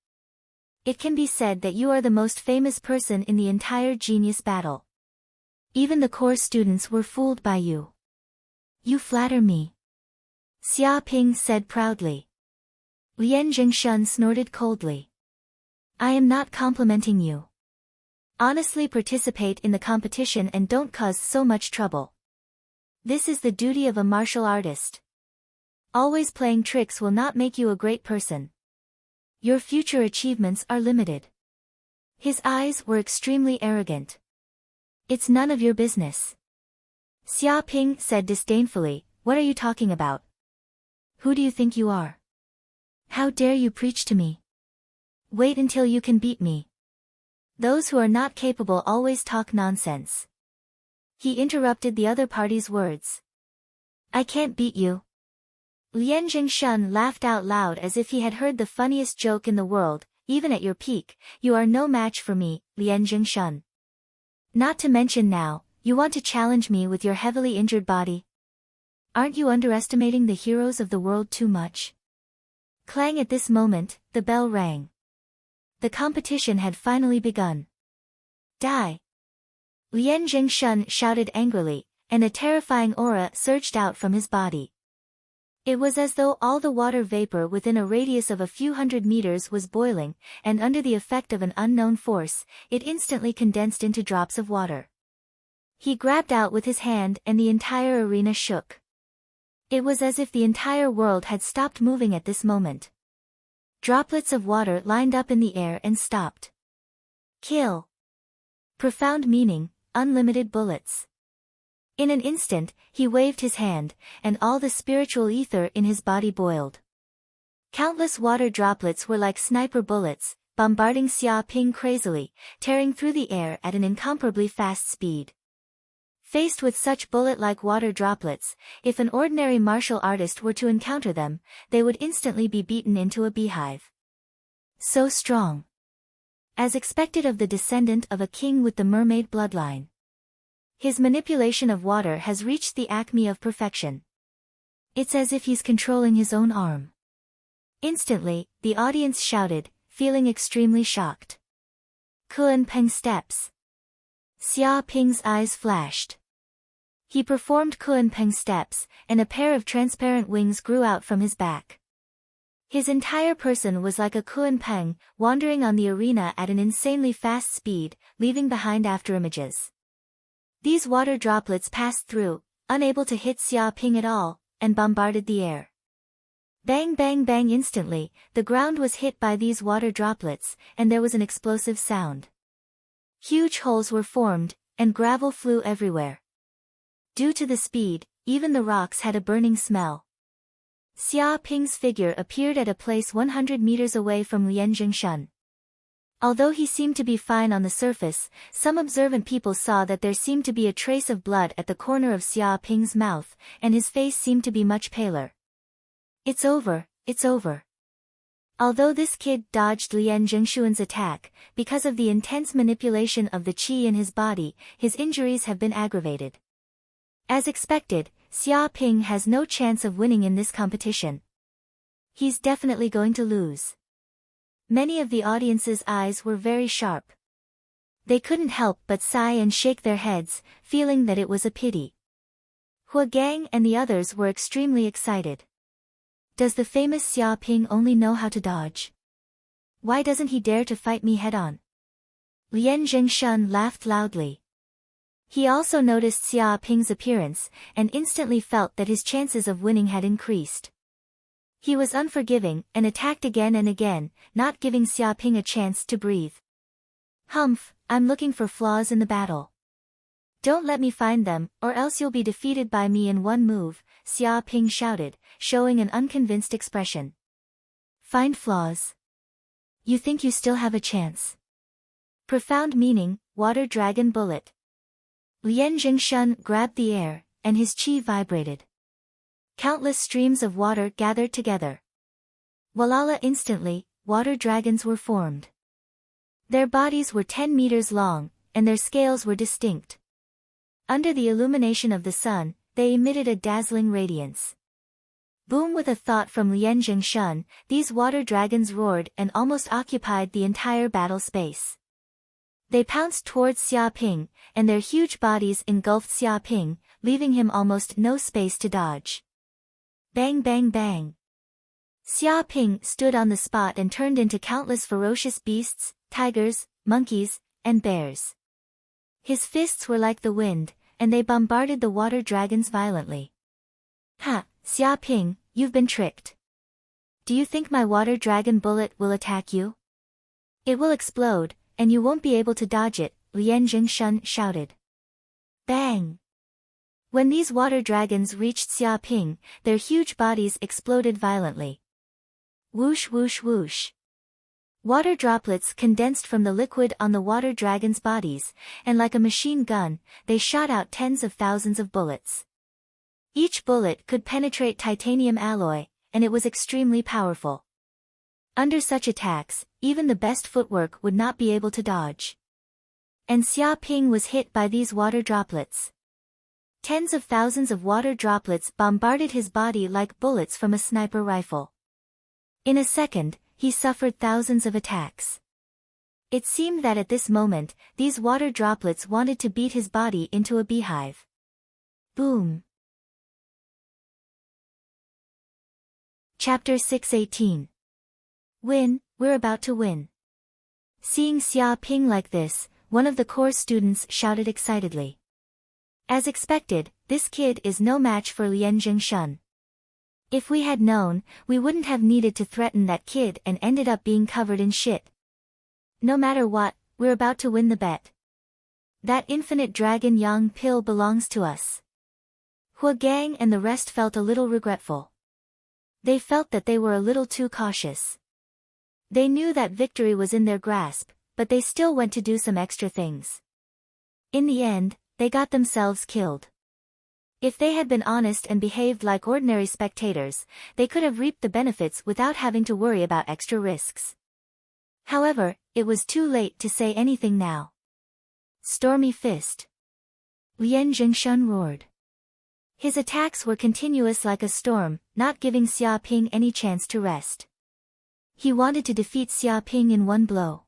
A: It can be said that you are the most famous person in the entire genius battle. Even the course students were fooled by you. You flatter me. Xia Ping said proudly. Lian Jingshun snorted coldly. I am not complimenting you. Honestly participate in the competition and don't cause so much trouble. This is the duty of a martial artist. Always playing tricks will not make you a great person. Your future achievements are limited. His eyes were extremely arrogant. It's none of your business. Xia Ping said disdainfully, what are you talking about? Who do you think you are? How dare you preach to me? Wait until you can beat me. Those who are not capable always talk nonsense. He interrupted the other party's words. I can't beat you. Lian Jingshun laughed out loud as if he had heard the funniest joke in the world. Even at your peak, you are no match for me, Lian Jingshun. Not to mention now, you want to challenge me with your heavily injured body? Aren't you underestimating the heroes of the world too much? Clang at this moment, the bell rang. The competition had finally begun. Die! Lian Jingshun shouted angrily, and a terrifying aura surged out from his body. It was as though all the water vapor within a radius of a few hundred meters was boiling, and under the effect of an unknown force, it instantly condensed into drops of water. He grabbed out with his hand and the entire arena shook. It was as if the entire world had stopped moving at this moment. Droplets of water lined up in the air and stopped. Kill. Profound meaning, unlimited bullets. In an instant, he waved his hand, and all the spiritual ether in his body boiled. Countless water droplets were like sniper bullets, bombarding Xia Ping crazily, tearing through the air at an incomparably fast speed. Faced with such bullet-like water droplets, if an ordinary martial artist were to encounter them, they would instantly be beaten into a beehive. So strong. As expected of the descendant of a king with the mermaid bloodline. His manipulation of water has reached the acme of perfection. It's as if he's controlling his own arm. Instantly, the audience shouted, feeling extremely shocked. Kuan Peng steps. Xia Ping's eyes flashed. He performed Kuan Peng steps, and a pair of transparent wings grew out from his back. His entire person was like a Kuan Peng, wandering on the arena at an insanely fast speed, leaving behind afterimages. These water droplets passed through, unable to hit Xia Ping at all, and bombarded the air. Bang bang bang instantly, the ground was hit by these water droplets, and there was an explosive sound. Huge holes were formed, and gravel flew everywhere. Due to the speed, even the rocks had a burning smell. Xia Ping's figure appeared at a place 100 meters away from Lian Jingshun. Although he seemed to be fine on the surface, some observant people saw that there seemed to be a trace of blood at the corner of Xia Ping's mouth, and his face seemed to be much paler. It's over, it's over. Although this kid dodged Lian Jingshun's attack, because of the intense manipulation of the qi in his body, his injuries have been aggravated. As expected, Xia Ping has no chance of winning in this competition. He's definitely going to lose. Many of the audience's eyes were very sharp. They couldn't help but sigh and shake their heads, feeling that it was a pity. Hua Gang and the others were extremely excited. Does the famous Xia Ping only know how to dodge? Why doesn't he dare to fight me head-on? Lian Zhengshun laughed loudly. He also noticed Xia Ping's appearance, and instantly felt that his chances of winning had increased. He was unforgiving, and attacked again and again, not giving Xia Ping a chance to breathe. Humph, I'm looking for flaws in the battle. Don't let me find them, or else you'll be defeated by me in one move, Xia Ping shouted, showing an unconvinced expression. Find flaws? You think you still have a chance? Profound meaning, Water Dragon Bullet. Lian Zhengshun grabbed the air, and his qi vibrated. Countless streams of water gathered together. Walala instantly, water dragons were formed. Their bodies were 10 meters long, and their scales were distinct. Under the illumination of the sun, they emitted a dazzling radiance. Boom! With a thought from Lian Zhengshun, these water dragons roared and almost occupied the entire battle space. They pounced towards Xia Ping, and their huge bodies engulfed Xia Ping, leaving him almost no space to dodge. Bang bang bang. Xia Ping stood on the spot and turned into countless ferocious beasts, tigers, monkeys, and bears. His fists were like the wind, and they bombarded the water dragons violently. Ha, Xia Ping, you've been tricked. Do you think my water dragon bullet will attack you? It will explode, and you won't be able to dodge it, Lian Zhengshun shouted. Bang! When these water dragons reached Xia Ping, their huge bodies exploded violently. Whoosh whoosh whoosh. Water droplets condensed from the liquid on the water dragons' bodies, and like a machine gun, they shot out tens of thousands of bullets. Each bullet could penetrate titanium alloy, and it was extremely powerful. Under such attacks, even the best footwork would not be able to dodge. And Xia Ping was hit by these water droplets. Tens of thousands of water droplets bombarded his body like bullets from a sniper rifle. In a second, he suffered thousands of attacks. It seemed that at this moment, these water droplets wanted to beat his body into a beehive. Boom! Chapter 618. Win, we're about to win. Seeing Xia Ping like this, one of the course students shouted excitedly. As expected, this kid is no match for Lian Zhengshun. If we had known, we wouldn't have needed to threaten that kid and ended up being covered in shit. No matter what, we're about to win the bet. That infinite dragon yang pill belongs to us. Hua Gang and the rest felt a little regretful. They felt that they were a little too cautious. They knew that victory was in their grasp, but they still went to do some extra things. In the end, they got themselves killed. If they had been honest and behaved like ordinary spectators, they could have reaped the benefits without having to worry about extra risks. However, it was too late to say anything now. Stormy Fist. Lian Zhengshun roared. His attacks were continuous like a storm, not giving Xia Ping any chance to rest. He wanted to defeat Xia Ping in one blow.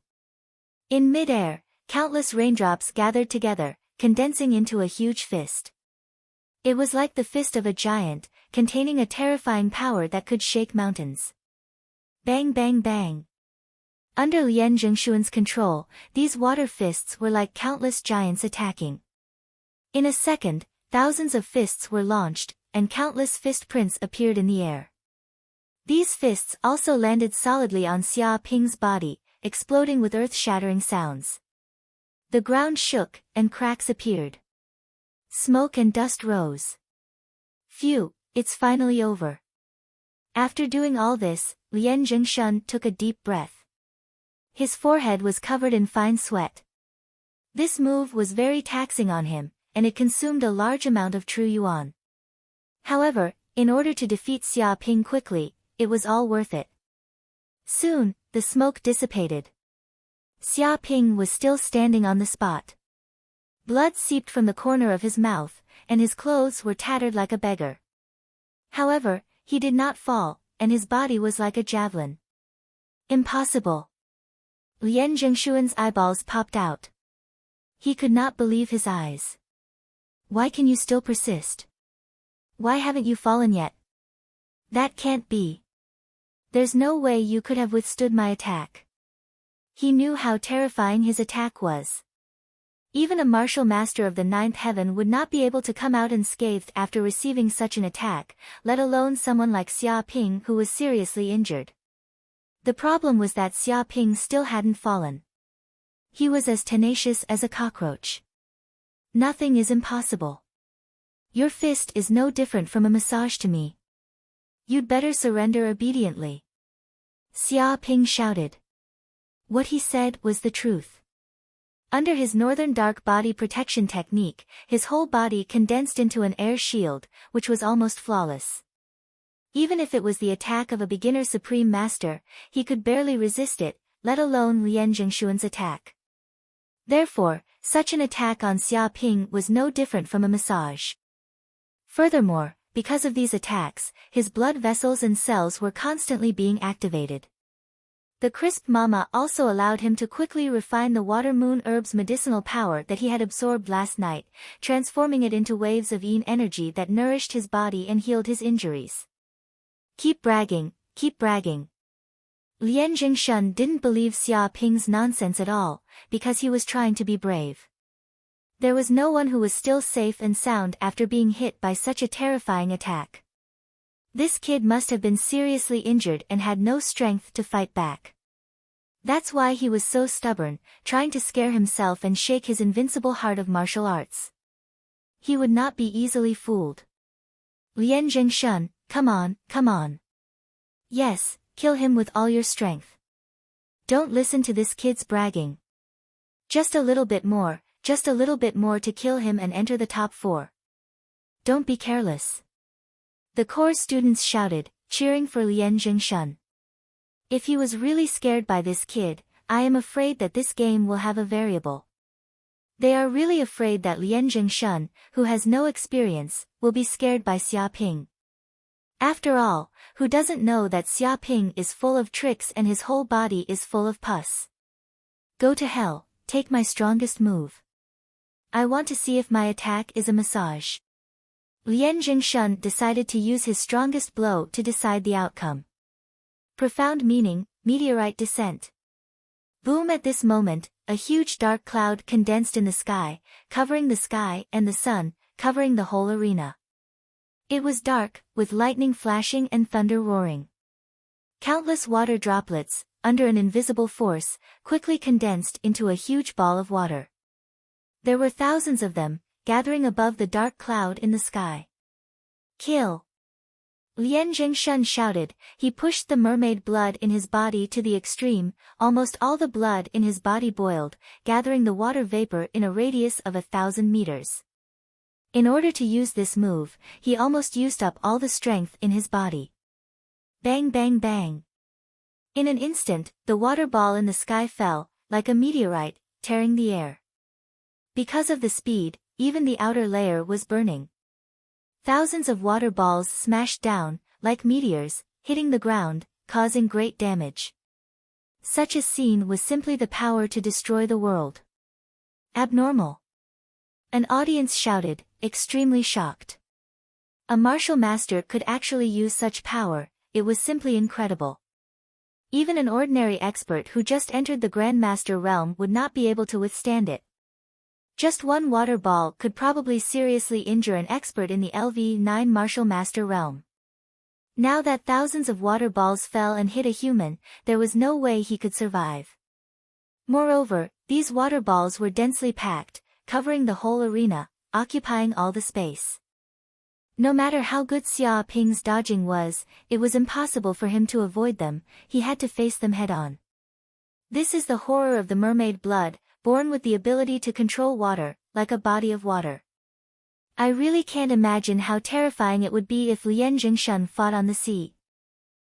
A: In mid-air, countless raindrops gathered together, condensing into a huge fist. It was like the fist of a giant, containing a terrifying power that could shake mountains. Bang bang bang. Under Lian Zhengshun's control, these water fists were like countless giants attacking. In a second, thousands of fists were launched, and countless fist prints appeared in the air. These fists also landed solidly on Xia Ping's body, exploding with earth-shattering sounds. The ground shook, and cracks appeared. Smoke and dust rose. Phew, it's finally over. After doing all this, Lian Zhengshun took a deep breath. His forehead was covered in fine sweat. This move was very taxing on him, and it consumed a large amount of true yuan. However, in order to defeat Xia Ping quickly, it was all worth it. Soon, the smoke dissipated. Xia Ping was still standing on the spot. Blood seeped from the corner of his mouth, and his clothes were tattered like a beggar. However, he did not fall, and his body was like a javelin. Impossible. Lian Zhengshun's eyeballs popped out. He could not believe his eyes. Why can you still persist? Why haven't you fallen yet? That can't be. There's no way you could have withstood my attack. He knew how terrifying his attack was. Even a martial master of the ninth heaven would not be able to come out unscathed after receiving such an attack, let alone someone like Xia Ping who was seriously injured. The problem was that Xia Ping still hadn't fallen. He was as tenacious as a cockroach. Nothing is impossible. Your fist is no different from a massage to me. You'd better surrender obediently. Xia Ping shouted. What he said was the truth. Under his northern dark body protection technique, his whole body condensed into an air shield, which was almost flawless. Even if it was the attack of a beginner supreme master, he could barely resist it, let alone Lian Jingshuan's attack. Therefore, such an attack on Xia Ping was no different from a massage. Furthermore, because of these attacks, his blood vessels and cells were constantly being activated. The crisp mama also allowed him to quickly refine the water moon herb's medicinal power that he had absorbed last night, transforming it into waves of yin energy that nourished his body and healed his injuries. Keep bragging, keep bragging. Lian Jingshun didn't believe Xia Ping's nonsense at all, because he was trying to be brave. There was no one who was still safe and sound after being hit by such a terrifying attack. This kid must have been seriously injured and had no strength to fight back. That's why he was so stubborn, trying to scare himself and shake his invincible heart of martial arts. He would not be easily fooled. Lian Jingshun, come on, come on. Yes, kill him with all your strength. Don't listen to this kid's bragging. Just a little bit more to kill him and enter the top 4. Don't be careless. The course students shouted, cheering for Lian Jingshun. If he was really scared by this kid, I am afraid that this game will have a variable. They are really afraid that Lian Jingshun, who has no experience, will be scared by Xia Ping. After all, who doesn't know that Xia Ping is full of tricks and his whole body is full of pus? Go to hell, take my strongest move. I want to see if my attack is a massage. Lian Jingshun decided to use his strongest blow to decide the outcome. Profound meaning, meteorite descent. Boom! At this moment, a huge dark cloud condensed in the sky, covering the sky and the sun, covering the whole arena. It was dark, with lightning flashing and thunder roaring. Countless water droplets, under an invisible force, quickly condensed into a huge ball of water. There were thousands of them, gathering above the dark cloud in the sky. Kill! Lian Jingshun shouted. He pushed the mermaid blood in his body to the extreme, almost all the blood in his body boiled, gathering the water vapor in a radius of 1,000 meters. In order to use this move, he almost used up all the strength in his body. Bang bang bang! In an instant, the water ball in the sky fell, like a meteorite, tearing the air. Because of the speed, even the outer layer was burning. Thousands of water balls smashed down, like meteors, hitting the ground, causing great damage. Such a scene was simply the power to destroy the world. Abnormal. An audience shouted, extremely shocked. A martial master could actually use such power, it was simply incredible. Even an ordinary expert who just entered the Grandmaster realm would not be able to withstand it. Just one water ball could probably seriously injure an expert in the LV9 martial master realm. Now that thousands of water balls fell and hit a human, there was no way he could survive. Moreover, these water balls were densely packed, covering the whole arena, occupying all the space. No matter how good Xia Ping's dodging was, it was impossible for him to avoid them, he had to face them head-on. This is the horror of the mermaid blood, born with the ability to control water, like a body of water. I really can't imagine how terrifying it would be if Lian Jingshun fought on the sea.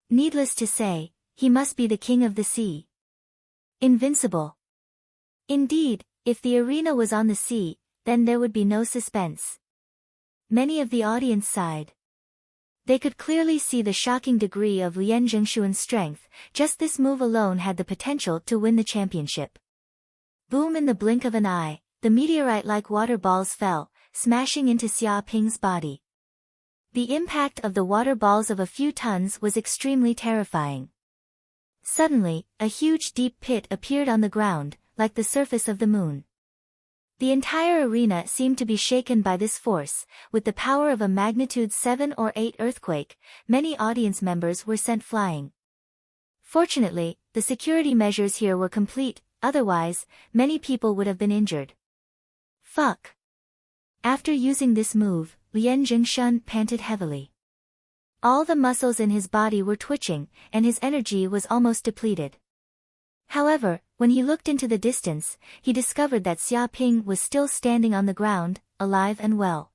A: Needless to say, he must be the king of the sea. Invincible. Indeed, if the arena was on the sea, then there would be no suspense. Many of the audience sighed. They could clearly see the shocking degree of Lian Jingshuan's strength, just this move alone had the potential to win the championship. Boom! In the blink of an eye, the meteorite-like water balls fell, smashing into Xia Ping's body. The impact of the water balls of a few tons was extremely terrifying. Suddenly, a huge deep pit appeared on the ground, like the surface of the moon. The entire arena seemed to be shaken by this force. With the power of a magnitude 7 or 8 earthquake, many audience members were sent flying. Fortunately, the security measures here were complete, otherwise, many people would have been injured. Fuck. After using this move, Lian Jingshun panted heavily. All the muscles in his body were twitching, and his energy was almost depleted. However, when he looked into the distance, he discovered that Xia Ping was still standing on the ground, alive and well.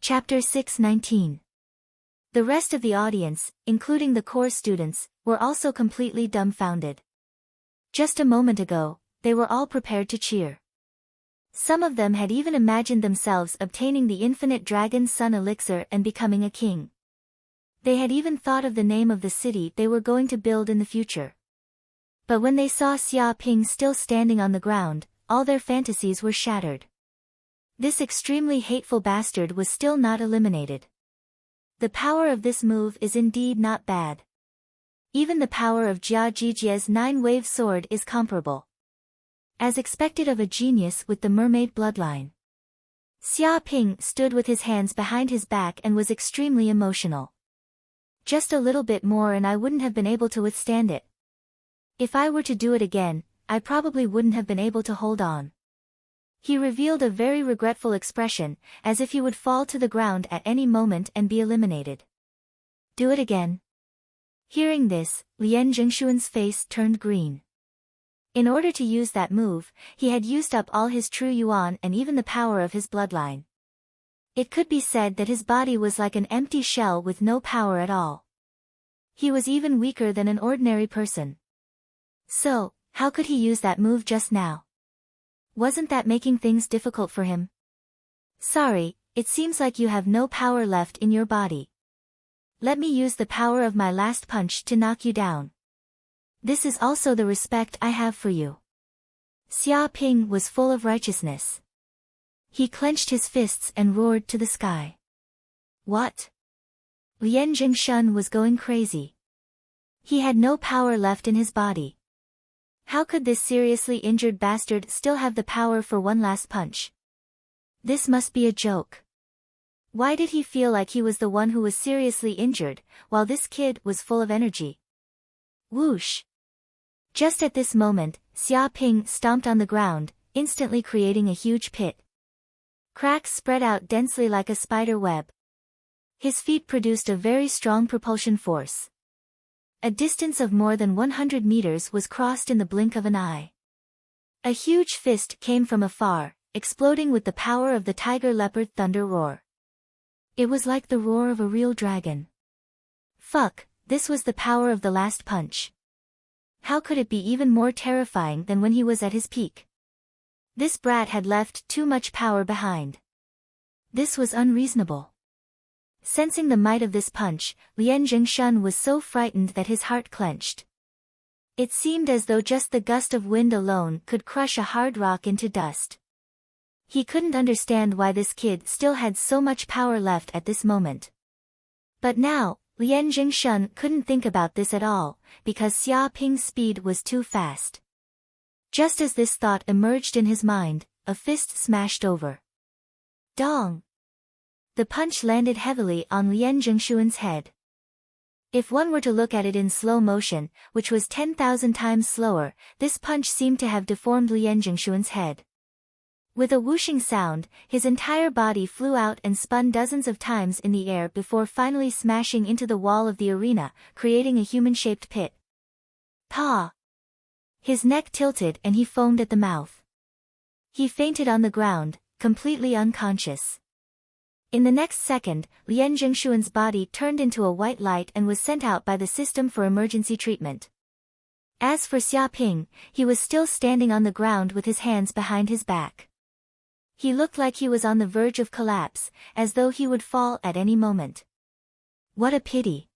A: Chapter 6:19. The rest of the audience, including the core students, were also completely dumbfounded. Just a moment ago, they were all prepared to cheer. Some of them had even imagined themselves obtaining the infinite dragon sun elixir and becoming a king. They had even thought of the name of the city they were going to build in the future. But when they saw Xia Ping still standing on the ground, all their fantasies were shattered. This extremely hateful bastard was still not eliminated. The power of this move is indeed not bad. Even the power of Jia Jijie's 9-wave sword is comparable. As expected of a genius with the mermaid bloodline. Xia Ping stood with his hands behind his back and was extremely emotional. Just a little bit more and I wouldn't have been able to withstand it. If I were to do it again, I probably wouldn't have been able to hold on. He revealed a very regretful expression, as if he would fall to the ground at any moment and be eliminated. Do it again. Hearing this, Lian Jingxuan's face turned green. In order to use that move, he had used up all his true yuan and even the power of his bloodline. It could be said that his body was like an empty shell with no power at all. He was even weaker than an ordinary person. So, how could he use that move just now? Wasn't that making things difficult for him? Sorry, it seems like you have no power left in your body. Let me use the power of my last punch to knock you down. This is also the respect I have for you. Xia Ping was full of righteousness. He clenched his fists and roared to the sky. What? Lian Jingshun was going crazy. He had no power left in his body. How could this seriously injured bastard still have the power for one last punch? This must be a joke. Why did he feel like he was the one who was seriously injured, while this kid was full of energy? Whoosh! Just at this moment, Xia Ping stomped on the ground, instantly creating a huge pit. Cracks spread out densely like a spider web. His feet produced a very strong propulsion force. A distance of more than 100 meters was crossed in the blink of an eye. A huge fist came from afar, exploding with the power of the tiger leopard thunder roar. It was like the roar of a real dragon. Fuck, this was the power of the last punch. How could it be even more terrifying than when he was at his peak? This brat had left too much power behind. This was unreasonable. Sensing the might of this punch, Lian Jingshun was so frightened that his heart clenched. It seemed as though just the gust of wind alone could crush a hard rock into dust. He couldn't understand why this kid still had so much power left at this moment. But now, Lian Jingshun couldn't think about this at all, because Xia Ping's speed was too fast. Just as this thought emerged in his mind, a fist smashed over. Dong! The punch landed heavily on Lian Jingxuan's head. If one were to look at it in slow motion, which was 10,000 times slower, this punch seemed to have deformed Lian Jingxuan's head. With a whooshing sound, his entire body flew out and spun dozens of times in the air before finally smashing into the wall of the arena, creating a human-shaped pit. Pa! His neck tilted and he foamed at the mouth. He fainted on the ground, completely unconscious. In the next second, Lian Jingxuan's body turned into a white light and was sent out by the system for emergency treatment. As for Xia Ping, he was still standing on the ground with his hands behind his back. He looked like he was on the verge of collapse, as though he would fall at any moment. What a pity.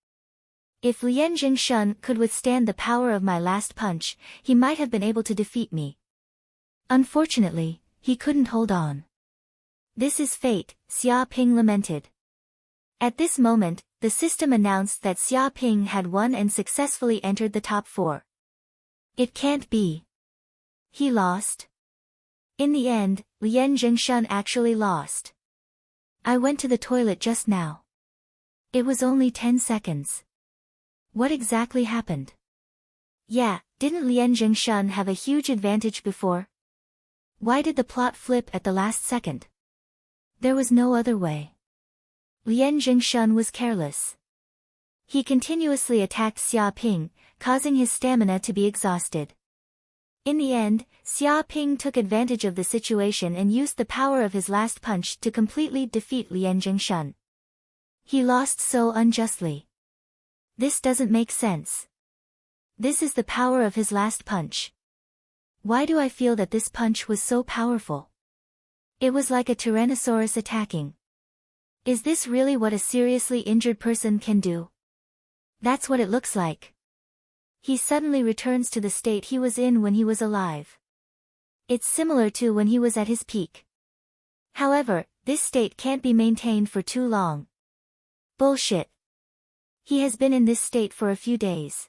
A: If Lian Jingshun could withstand the power of my last punch, he might have been able to defeat me. Unfortunately, he couldn't hold on. This is fate, Xia Ping lamented. At this moment, the system announced that Xia Ping had won and successfully entered the top 4. It can't be. He lost? In the end, Lian Jingshun actually lost. I went to the toilet just now. It was only 10 seconds. What exactly happened? Yeah, didn't Lian Jingshun have a huge advantage before? Why did the plot flip at the last second? There was no other way. Lian Jingshun was careless. He continuously attacked Xia Ping, causing his stamina to be exhausted. In the end, Xia Ping took advantage of the situation and used the power of his last punch to completely defeat Lian Jingshun. He lost so unjustly. This doesn't make sense. This is the power of his last punch. Why do I feel that this punch was so powerful? It was like a Tyrannosaurus attacking. Is this really what a seriously injured person can do? That's what it looks like. He suddenly returns to the state he was in when he was alive. It's similar to when he was at his peak. However, this state can't be maintained for too long. Bullshit. He has been in this state for a few days.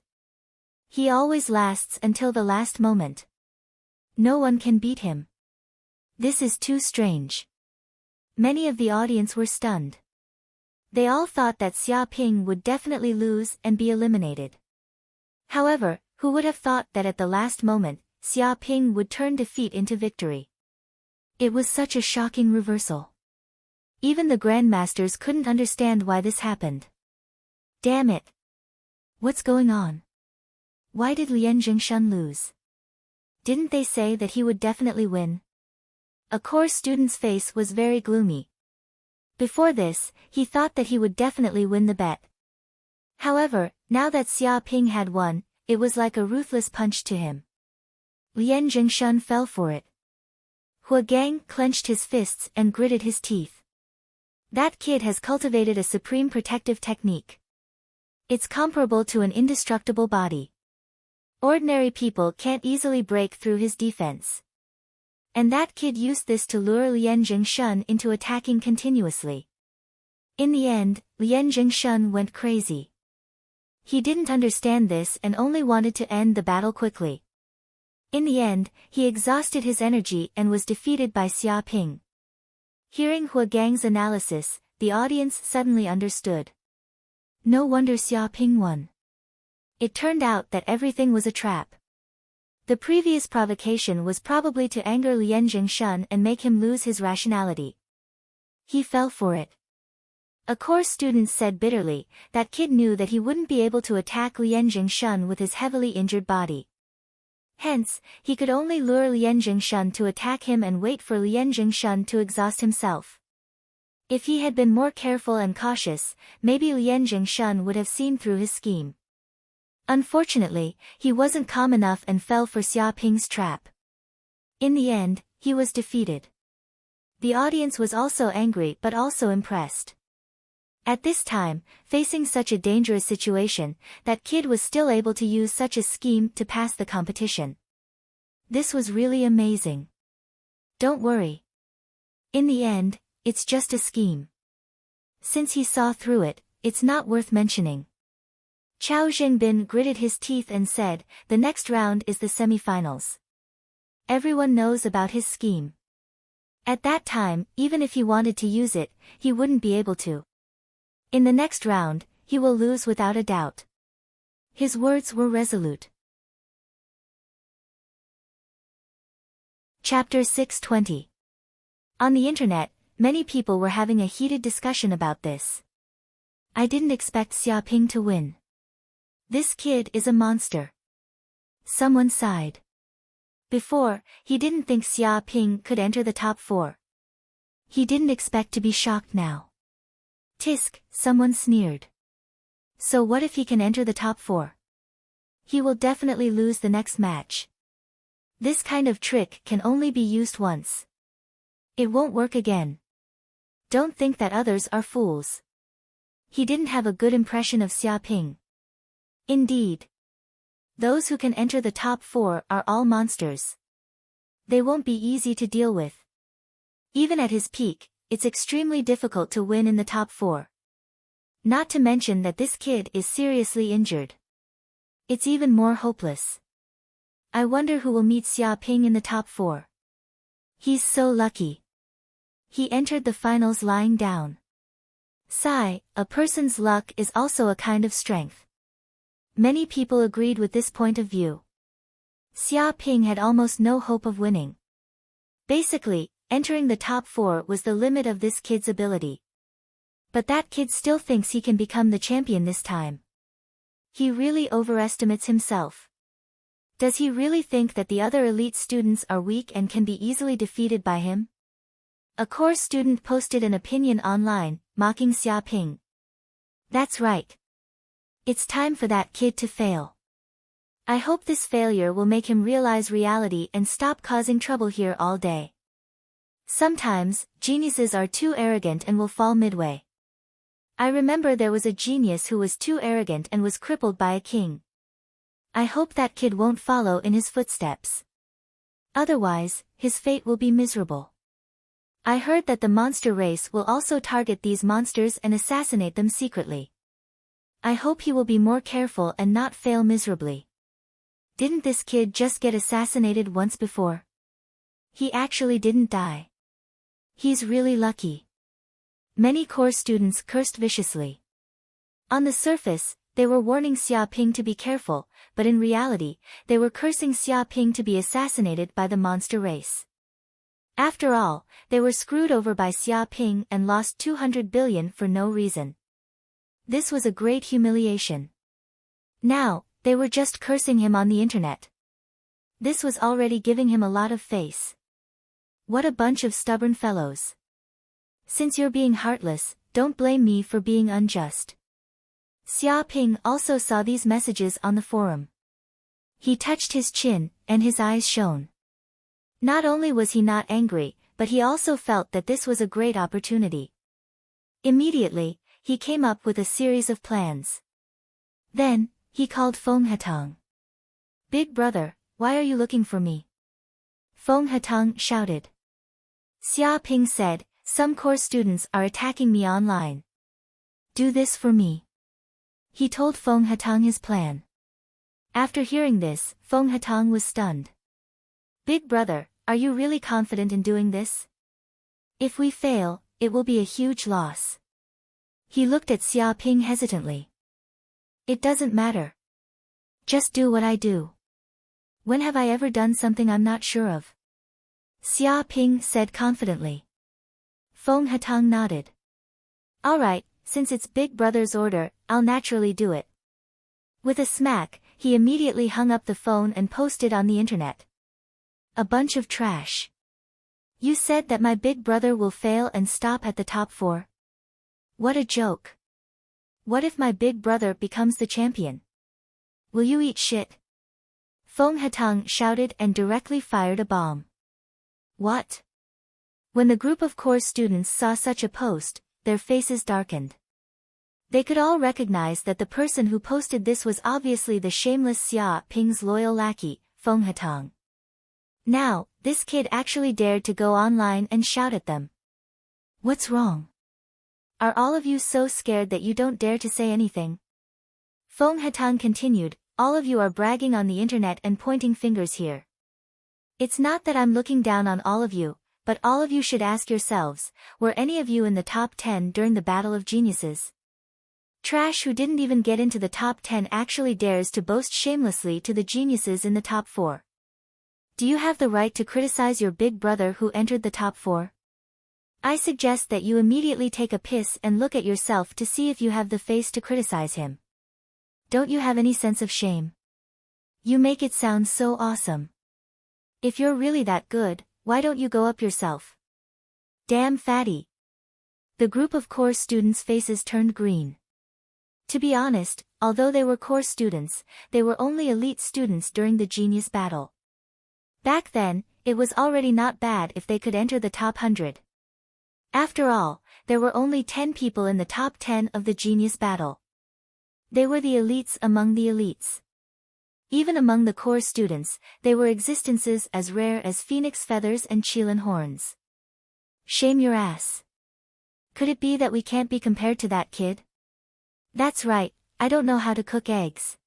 A: He always lasts until the last moment. No one can beat him. This is too strange. Many of the audience were stunned. They all thought that Xia Ping would definitely lose and be eliminated. However, who would have thought that at the last moment, Xia Ping would turn defeat into victory? It was such a shocking reversal. Even the grandmasters couldn't understand why this happened. Damn it! What's going on? Why did Lian Jingshun lose? Didn't they say that he would definitely win? A core student's face was very gloomy. Before this, he thought that he would definitely win the bet. However, now that Xia Ping had won, it was like a ruthless punch to him. Lian Jingshun fell for it. Hua Gang clenched his fists and gritted his teeth. That kid has cultivated a supreme protective technique. It's comparable to an indestructible body. Ordinary people can't easily break through his defense. And that kid used this to lure Lian Jingshun into attacking continuously. In the end, Lian Jingshun went crazy. He didn't understand this and only wanted to end the battle quickly. In the end, he exhausted his energy and was defeated by Xia Ping. Hearing Hua Gang's analysis, the audience suddenly understood. No wonder Xia Ping won. It turned out that everything was a trap. The previous provocation was probably to anger Lian Jingshun and make him lose his rationality. He fell for it. A core student said bitterly, that kid knew that he wouldn't be able to attack Lian Jingshun with his heavily injured body. Hence, he could only lure Lian Jingshun to attack him and wait for Lian Jingshun to exhaust himself. If he had been more careful and cautious, maybe Lian Jingshun would have seen through his scheme. Unfortunately, he wasn't calm enough and fell for Xia Ping's trap. In the end, he was defeated. The audience was also angry but also impressed. At this time, facing such a dangerous situation, that kid was still able to use such a scheme to pass the competition. This was really amazing. Don't worry. In the end, it's just a scheme. Since he saw through it, it's not worth mentioning. Chao Jingbin gritted his teeth and said, the next round is the semifinals. Everyone knows about his scheme. At that time, even if he wanted to use it, he wouldn't be able to. In the next round, he will lose without a doubt. His words were resolute. Chapter 620. On the internet, many people were having a heated discussion about this. I didn't expect Xia Ping to win. This kid is a monster. Someone sighed. Before, he didn't think Xia Ping could enter the top 4. He didn't expect to be shocked now. Tisk, someone sneered. So what if he can enter the top 4? He will definitely lose the next match. This kind of trick can only be used once. It won't work again. Don't think that others are fools. He didn't have a good impression of Xia Ping. Indeed. Those who can enter the top 4 are all monsters. They won't be easy to deal with. Even at his peak, it's extremely difficult to win in the top 4. Not to mention that this kid is seriously injured. It's even more hopeless. I wonder who will meet Xia Ping in the top 4. He's so lucky. He entered the finals lying down. Sigh, a person's luck is also a kind of strength. Many people agreed with this point of view. Xia Ping had almost no hope of winning. Basically, entering the top 4 was the limit of this kid's ability. But that kid still thinks he can become the champion this time. He really overestimates himself. Does he really think that the other elite students are weak and can be easily defeated by him? A course student posted an opinion online, mocking Xia Ping. That's right. It's time for that kid to fail. I hope this failure will make him realize reality and stop causing trouble here all day. Sometimes, geniuses are too arrogant and will fall midway. I remember there was a genius who was too arrogant and was crippled by a king. I hope that kid won't follow in his footsteps. Otherwise, his fate will be miserable. I heard that the monster race will also target these monsters and assassinate them secretly. I hope he will be more careful and not fail miserably. Didn't this kid just get assassinated once before? He actually didn't die. He's really lucky. Many course students cursed viciously. On the surface, they were warning Xia Ping to be careful, but in reality, they were cursing Xia Ping to be assassinated by the monster race. After all, they were screwed over by Xia Ping and lost 200 billion for no reason. This was a great humiliation. Now, they were just cursing him on the internet. This was already giving him a lot of face. What a bunch of stubborn fellows. Since you're being heartless, don't blame me for being unjust. Xia Ping also saw these messages on the forum. He touched his chin, and his eyes shone. Not only was he not angry, but he also felt that this was a great opportunity. Immediately, he came up with a series of plans. Then, he called Feng Hetang. Big brother, why are you looking for me? Feng Hetang shouted. Xia Ping said, some course students are attacking me online. Do this for me. He told Feng Hetang his plan. After hearing this, Feng Hetang was stunned. Big brother, are you really confident in doing this? If we fail, it will be a huge loss. He looked at Xia Ping hesitantly. It doesn't matter. Just do what I do. When have I ever done something I'm not sure of? Xia Ping said confidently. Feng Hetang nodded. Alright, since it's Big Brother's order, I'll naturally do it. With a smack, he immediately hung up the phone and posted on the internet. A bunch of trash. You said that my big brother will fail and stop at the top 4. What a joke. What if my big brother becomes the champion? Will you eat shit? Feng Hetang shouted and directly fired a bomb. What? When the group of course students saw such a post, their faces darkened. They could all recognize that the person who posted this was obviously the shameless Xia Ping's loyal lackey, Feng Hetang. Now, this kid actually dared to go online and shout at them. What's wrong? Are all of you so scared that you don't dare to say anything? Feng Hetang continued, all of you are bragging on the internet and pointing fingers here. It's not that I'm looking down on all of you, but all of you should ask yourselves, were any of you in the top 10 during the Battle of Geniuses? Trash who didn't even get into the top 10 actually dares to boast shamelessly to the geniuses in the top 4. Do you have the right to criticize your big brother who entered the top 4? I suggest that you immediately take a piss and look at yourself to see if you have the face to criticize him. Don't you have any sense of shame? You make it sound so awesome. If you're really that good, why don't you go up yourself? Damn fatty. The group of course students' faces turned green. To be honest, although they were course students, they were only elite students during the genius battle. Back then, it was already not bad if they could enter the top 100. After all, there were only 10 people in the top 10 of the genius battle. They were the elites among the elites. Even among the core students, they were existences as rare as phoenix feathers and Chilean horns. Shame your ass. Could it be that we can't be compared to that kid? That's right, I don't know how to cook eggs.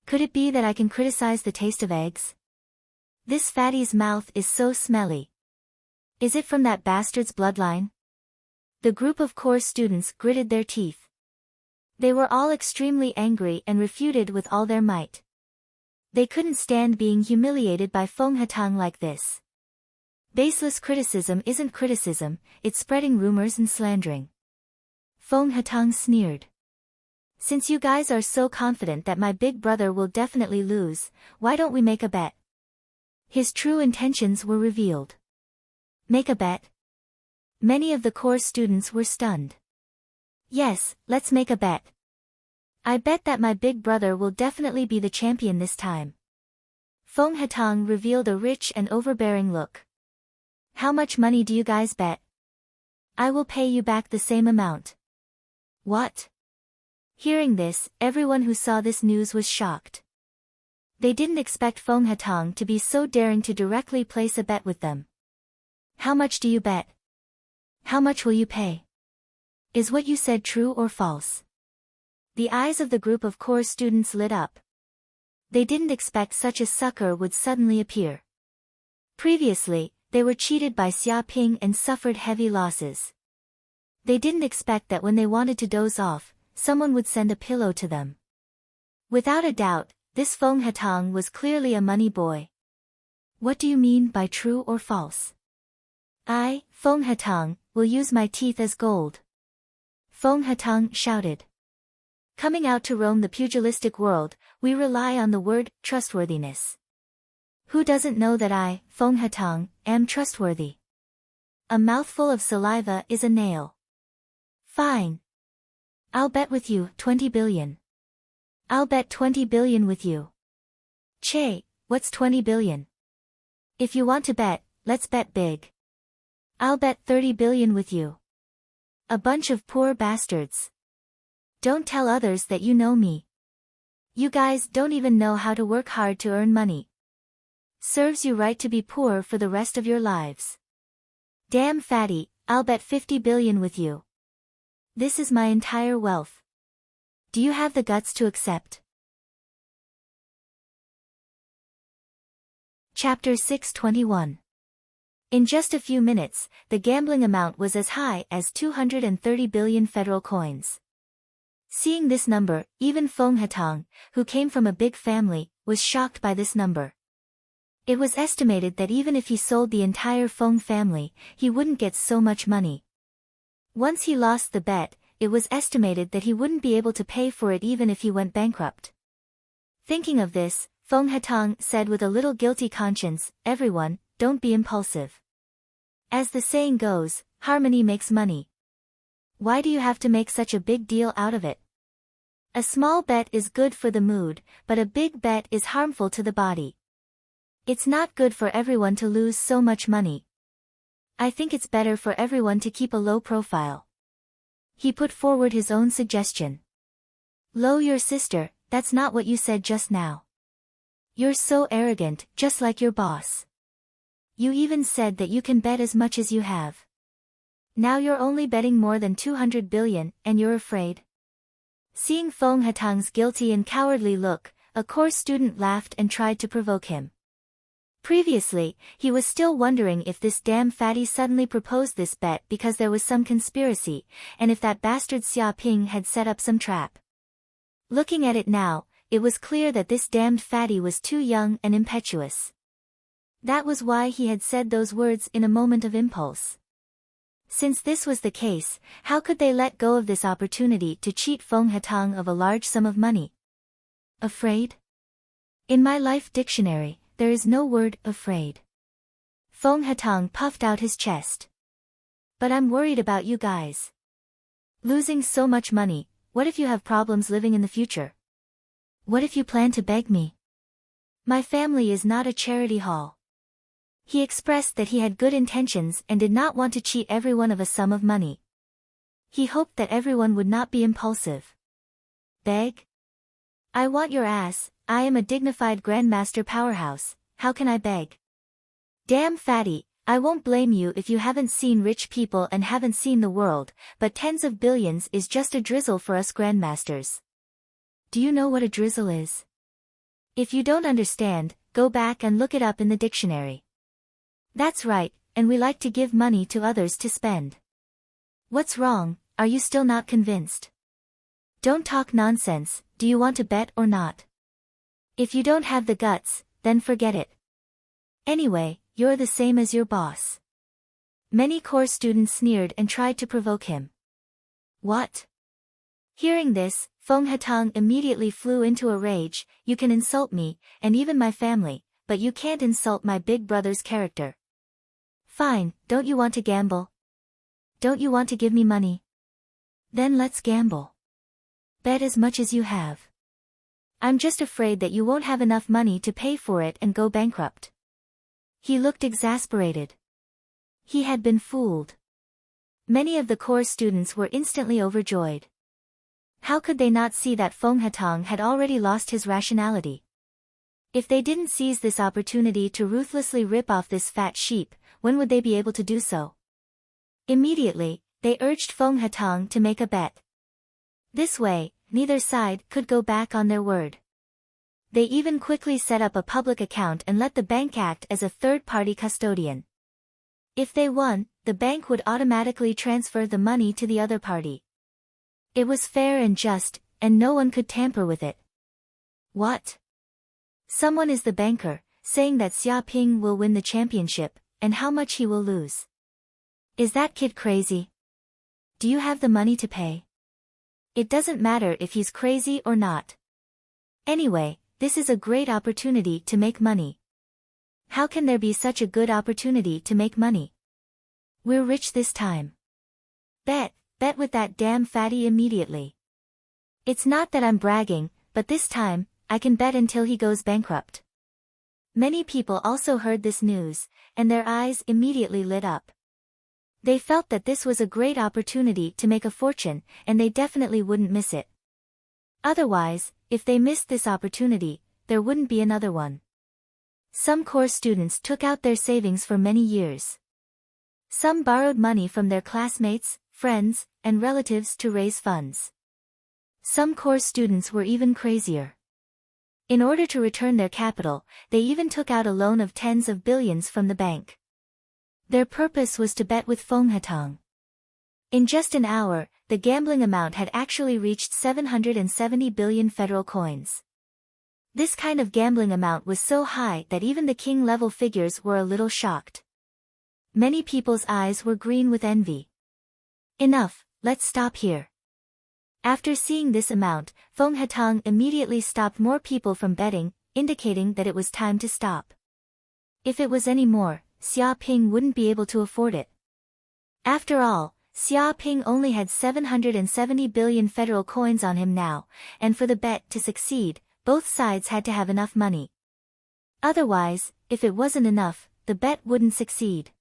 A: Could it be that I can criticize the taste of eggs? This fatty's mouth is so smelly. Is it from that bastard's bloodline? The group of core students gritted their teeth. They were all extremely angry and refuted with all their might. They couldn't stand being humiliated by Feng Hatang like this. Baseless criticism isn't criticism, it's spreading rumors and slandering. Feng Hatang sneered. Since you guys are so confident that my big brother will definitely lose, why don't we make a bet? His true intentions were revealed. Make a bet? Many of the core students were stunned. Yes, let's make a bet. I bet that my big brother will definitely be the champion this time. Feng Hatang revealed a rich and overbearing look. How much money do you guys bet? I will pay you back the same amount. What? Hearing this, everyone who saw this news was shocked. They didn't expect Feng Hatang to be so daring to directly place a bet with them. How much do you bet? How much will you pay? Is what you said true or false? The eyes of the group of core students lit up. They didn't expect such a sucker would suddenly appear. Previously, they were cheated by Xia Ping and suffered heavy losses. They didn't expect that when they wanted to doze off, someone would send a pillow to them. Without a doubt, this Feng Hatang was clearly a money boy. What do you mean by true or false? I, Feng Hatang, will use my teeth as gold. Feng Hatang shouted. Coming out to roam the pugilistic world, we rely on the word trustworthiness. Who doesn't know that I, Feng Hatang, am trustworthy? A mouthful of saliva is a nail. Fine. I'll bet with you 20 billion. I'll bet 20 billion with you. Che, what's 20 billion? If you want to bet, let's bet big. I'll bet 30 billion with you. A bunch of poor bastards. Don't tell others that you know me. You guys don't even know how to work hard to earn money. Serves you right to be poor for the rest of your lives. Damn fatty, I'll bet 50 billion with you. This is my entire wealth. Do you have the guts to accept? Chapter 621. In just a few minutes, the gambling amount was as high as 230 billion federal coins. Seeing this number, even Feng Hatang, who came from a big family, was shocked by this number. It was estimated that even if he sold the entire Feng family, he wouldn't get so much money. Once he lost the bet, it was estimated that he wouldn't be able to pay for it even if he went bankrupt. Thinking of this, Feng Hatang said with a little guilty conscience, everyone, don't be impulsive. As the saying goes, harmony makes money. Why do you have to make such a big deal out of it? A small bet is good for the mood, but a big bet is harmful to the body. It's not good for everyone to lose so much money. I think it's better for everyone to keep a low profile. He put forward his own suggestion. Lo, your sister, that's not what you said just now. You're so arrogant, just like your boss. You even said that you can bet as much as you have. Now you're only betting more than 200 billion, and you're afraid? Seeing Feng Hatang's guilty and cowardly look, a core student laughed and tried to provoke him. Previously, he was still wondering if this damn fatty suddenly proposed this bet because there was some conspiracy, and if that bastard Xia Ping had set up some trap. Looking at it now, it was clear that this damned fatty was too young and impetuous. That was why he had said those words in a moment of impulse. Since this was the case, how could they let go of this opportunity to cheat Feng Hatang of a large sum of money? Afraid? In my life dictionary, there is no word afraid. Feng Hatang puffed out his chest. But I'm worried about you guys. Losing so much money, what if you have problems living in the future? What if you plan to beg me? My family is not a charity hall. He expressed that he had good intentions and did not want to cheat everyone of a sum of money. He hoped that everyone would not be impulsive. Beg? I want your ass. I am a dignified grandmaster powerhouse. How can I beg? Damn fatty, I won't blame you if you haven't seen rich people and haven't seen the world, but tens of billions is just a drizzle for us grandmasters. Do you know what a drizzle is? If you don't understand, go back and look it up in the dictionary. That's right, and we like to give money to others to spend. What's wrong? Are you still not convinced? Don't talk nonsense. Do you want to bet or not? If you don't have the guts, then forget it. Anyway, you're the same as your boss. Many course students sneered and tried to provoke him. What? Hearing this, Feng Hatang immediately flew into a rage. You can insult me, and even my family, but you can't insult my big brother's character. Fine, don't you want to gamble? Don't you want to give me money? Then let's gamble. Bet as much as you have. I'm just afraid that you won't have enough money to pay for it and go bankrupt. He looked exasperated. He had been fooled. Many of the course students were instantly overjoyed. How could they not see that Feng Hatang had already lost his rationality? If they didn't seize this opportunity to ruthlessly rip off this fat sheep, when would they be able to do so? Immediately, they urged Feng Hatang to make a bet. This way, neither side could go back on their word. They even quickly set up a public account and let the bank act as a third-party custodian. If they won, the bank would automatically transfer the money to the other party. It was fair and just, and no one could tamper with it. What? Someone is the banker, saying that Xia Ping will win the championship, and how much he will lose. Is that kid crazy? Do you have the money to pay? It doesn't matter if he's crazy or not. Anyway, this is a great opportunity to make money. How can there be such a good opportunity to make money? We're rich this time. Bet with that damn fatty immediately. It's not that I'm bragging, but this time, I can bet until he goes bankrupt. Many people also heard this news, and their eyes immediately lit up. They felt that this was a great opportunity to make a fortune, and they definitely wouldn't miss it. Otherwise, if they missed this opportunity, there wouldn't be another one. Some course students took out their savings for many years. Some borrowed money from their classmates, friends, and relatives to raise funds. Some course students were even crazier. In order to return their capital, they even took out a loan of tens of billions from the bank. Their purpose was to bet with Feng Hatang. In just an hour, the gambling amount had actually reached 770 billion federal coins. This kind of gambling amount was so high that even the king-level figures were a little shocked. Many people's eyes were green with envy. Enough, let's stop here. After seeing this amount, Feng Hatang immediately stopped more people from betting, indicating that it was time to stop. If it was any more, Xia Ping wouldn't be able to afford it. After all, Xia Ping only had 770 billion federal coins on him now, and for the bet to succeed, both sides had to have enough money. Otherwise, if it wasn't enough, the bet wouldn't succeed.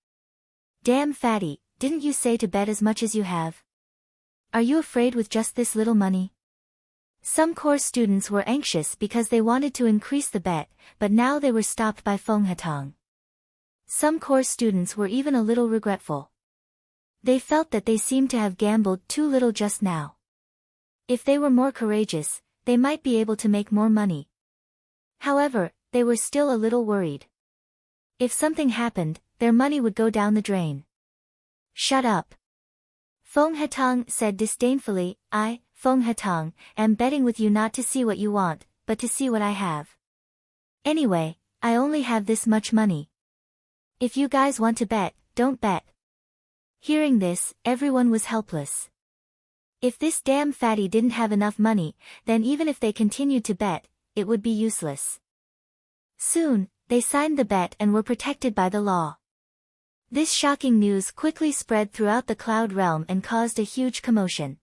A: Damn fatty, didn't you say to bet as much as you have? Are you afraid with just this little money? Some course students were anxious because they wanted to increase the bet, but now they were stopped by Feng Hatang. Some course students were even a little regretful. They felt that they seemed to have gambled too little just now. If they were more courageous, they might be able to make more money. However, they were still a little worried. If something happened, their money would go down the drain. Shut up. Feng Hatang said disdainfully, I, Feng Hatang, am betting with you not to see what you want, but to see what I have. Anyway, I only have this much money. If you guys want to bet, don't bet. Hearing this, everyone was helpless. If this damn fatty didn't have enough money, then even if they continued to bet, it would be useless. Soon, they signed the bet and were protected by the law. This shocking news quickly spread throughout the cloud realm and caused a huge commotion.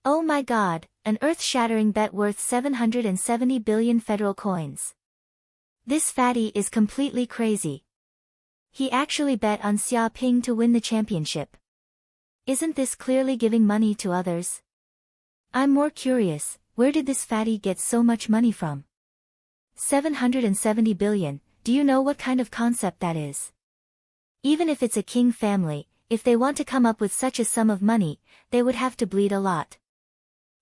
A: Oh my god, an earth-shattering bet worth 770 billion federal coins. This fatty is completely crazy. He actually bet on Xia Ping to win the championship. Isn't this clearly giving money to others? I'm more curious, where did this fatty get so much money from? 770 billion, do you know what kind of concept that is? Even if it's a king family, if they want to come up with such a sum of money, they would have to bleed a lot.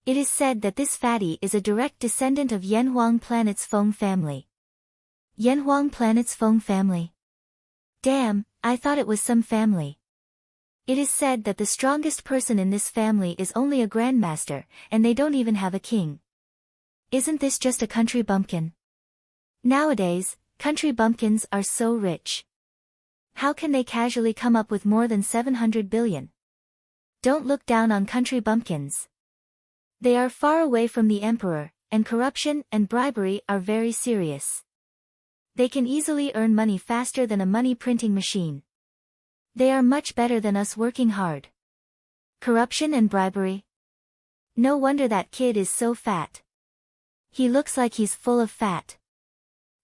A: It is said that this fatty is a direct descendant of Yanhuang planet's Feng family. Yanhuang planet's Feng family? Damn, I thought it was some family. It is said that the strongest person in this family is only a grandmaster, and they don't even have a king. Isn't this just a country bumpkin? Nowadays, country bumpkins are so rich. How can they casually come up with more than 700 billion? Don't look down on country bumpkins. They are far away from the emperor, and corruption and bribery are very serious. They can easily earn money faster than a money printing machine. They are much better than us working hard. Corruption and bribery? No wonder that kid is so fat. He looks like he's full of fat.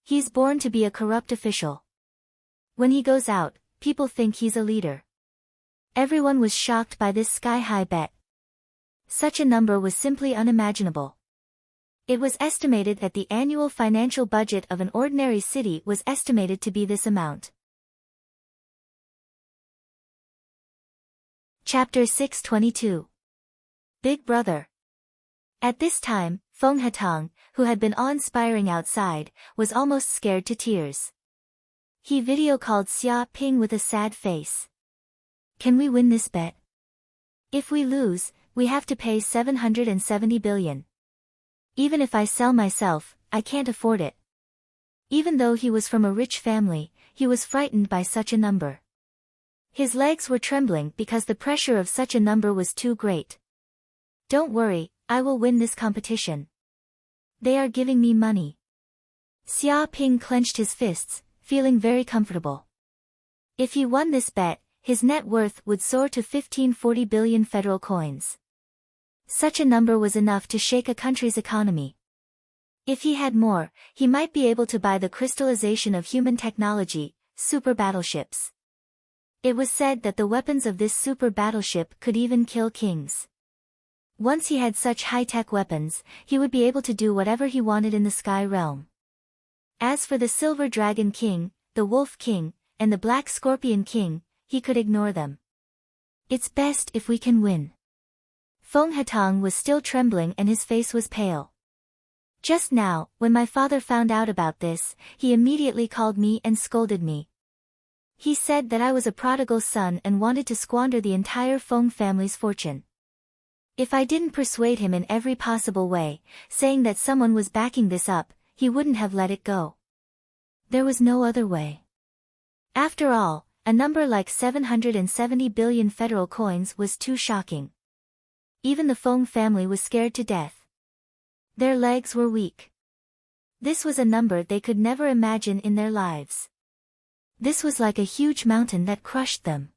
A: He's born to be a corrupt official. When he goes out, people think he's a leader. Everyone was shocked by this sky-high bet. Such a number was simply unimaginable. It was estimated that the annual financial budget of an ordinary city was estimated to be this amount. Chapter 622. Big Brother. At this time, Feng Hatang, who had been awe-inspiring outside, was almost scared to tears. He video-called Xia Ping with a sad face. Can we win this bet? If we lose, we have to pay 770 billion. Even if I sell myself, I can't afford it. Even though he was from a rich family, he was frightened by such a number. His legs were trembling because the pressure of such a number was too great. Don't worry, I will win this competition. They are giving me money. Xia Ping clenched his fists, feeling very comfortable. If he won this bet, his net worth would soar to 1540 billion federal coins. Such a number was enough to shake a country's economy. If he had more, he might be able to buy the crystallization of human technology, super battleships. It was said that the weapons of this super battleship could even kill kings. Once he had such high-tech weapons, he would be able to do whatever he wanted in the sky realm. As for the Silver Dragon King, the Wolf King, and the Black Scorpion King, he could ignore them. It's best if we can win. Feng Hatang was still trembling and his face was pale. Just now, when my father found out about this, he immediately called me and scolded me. He said that I was a prodigal son and wanted to squander the entire Feng family's fortune. If I didn't persuade him in every possible way, saying that someone was backing this up, he wouldn't have let it go. There was no other way. After all, a number like 770 billion federal coins was too shocking. Even the Feng family was scared to death. Their legs were weak. This was a number they could never imagine in their lives. This was like a huge mountain that crushed them.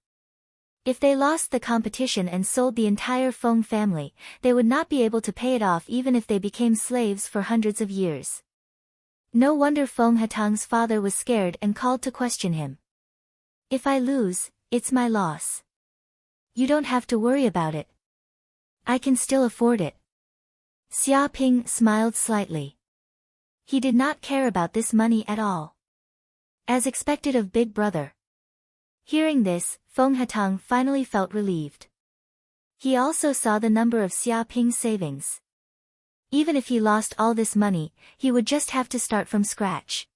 A: If they lost the competition and sold the entire Feng family, they would not be able to pay it off even if they became slaves for hundreds of years. No wonder Feng Hatang's father was scared and called to question him. If I lose, it's my loss. You don't have to worry about it. I can still afford it. Xia Ping smiled slightly. He did not care about this money at all. As expected of Big Brother. Hearing this, Feng Hatang finally felt relieved. He also saw the number of Xia Ping's savings. Even if he lost all this money, he would just have to start from scratch.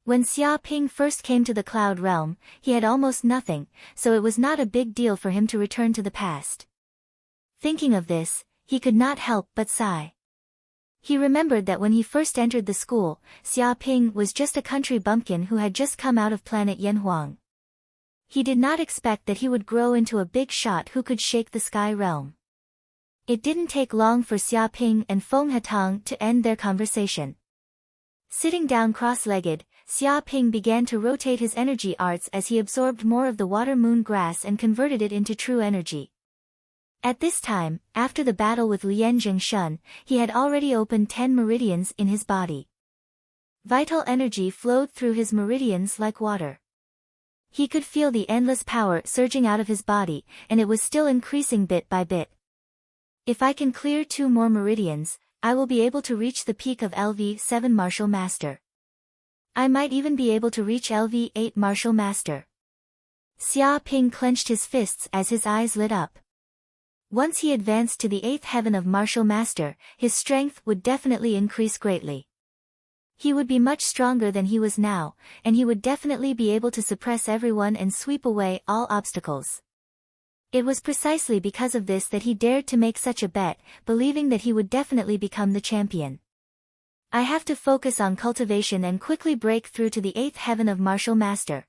A: When Xia Ping first came to the Cloud Realm, he had almost nothing, so it was not a big deal for him to return to the past. Thinking of this, he could not help but sigh. He remembered that when he first entered the school, Xia Ping was just a country bumpkin who had just come out of planet Yanhuang. He did not expect that he would grow into a big shot who could shake the sky realm. It didn't take long for Xia Ping and Feng Hatang to end their conversation. Sitting down cross-legged, Xia Ping began to rotate his energy arts as he absorbed more of the water-moon grass and converted it into true energy. At this time, after the battle with Lian Zhengshun, he had already opened 10 meridians in his body. Vital energy flowed through his meridians like water. He could feel the endless power surging out of his body, and it was still increasing bit by bit. If I can clear 2 more meridians, I will be able to reach the peak of LV7 Martial Master. I might even be able to reach LV8 Martial Master. Xia Ping clenched his fists as his eyes lit up. Once he advanced to the 8th heaven of Martial Master, his strength would definitely increase greatly. He would be much stronger than he was now, and he would definitely be able to suppress everyone and sweep away all obstacles. It was precisely because of this that he dared to make such a bet, believing that he would definitely become the champion. I have to focus on cultivation and quickly break through to the 8th heaven of Martial Master.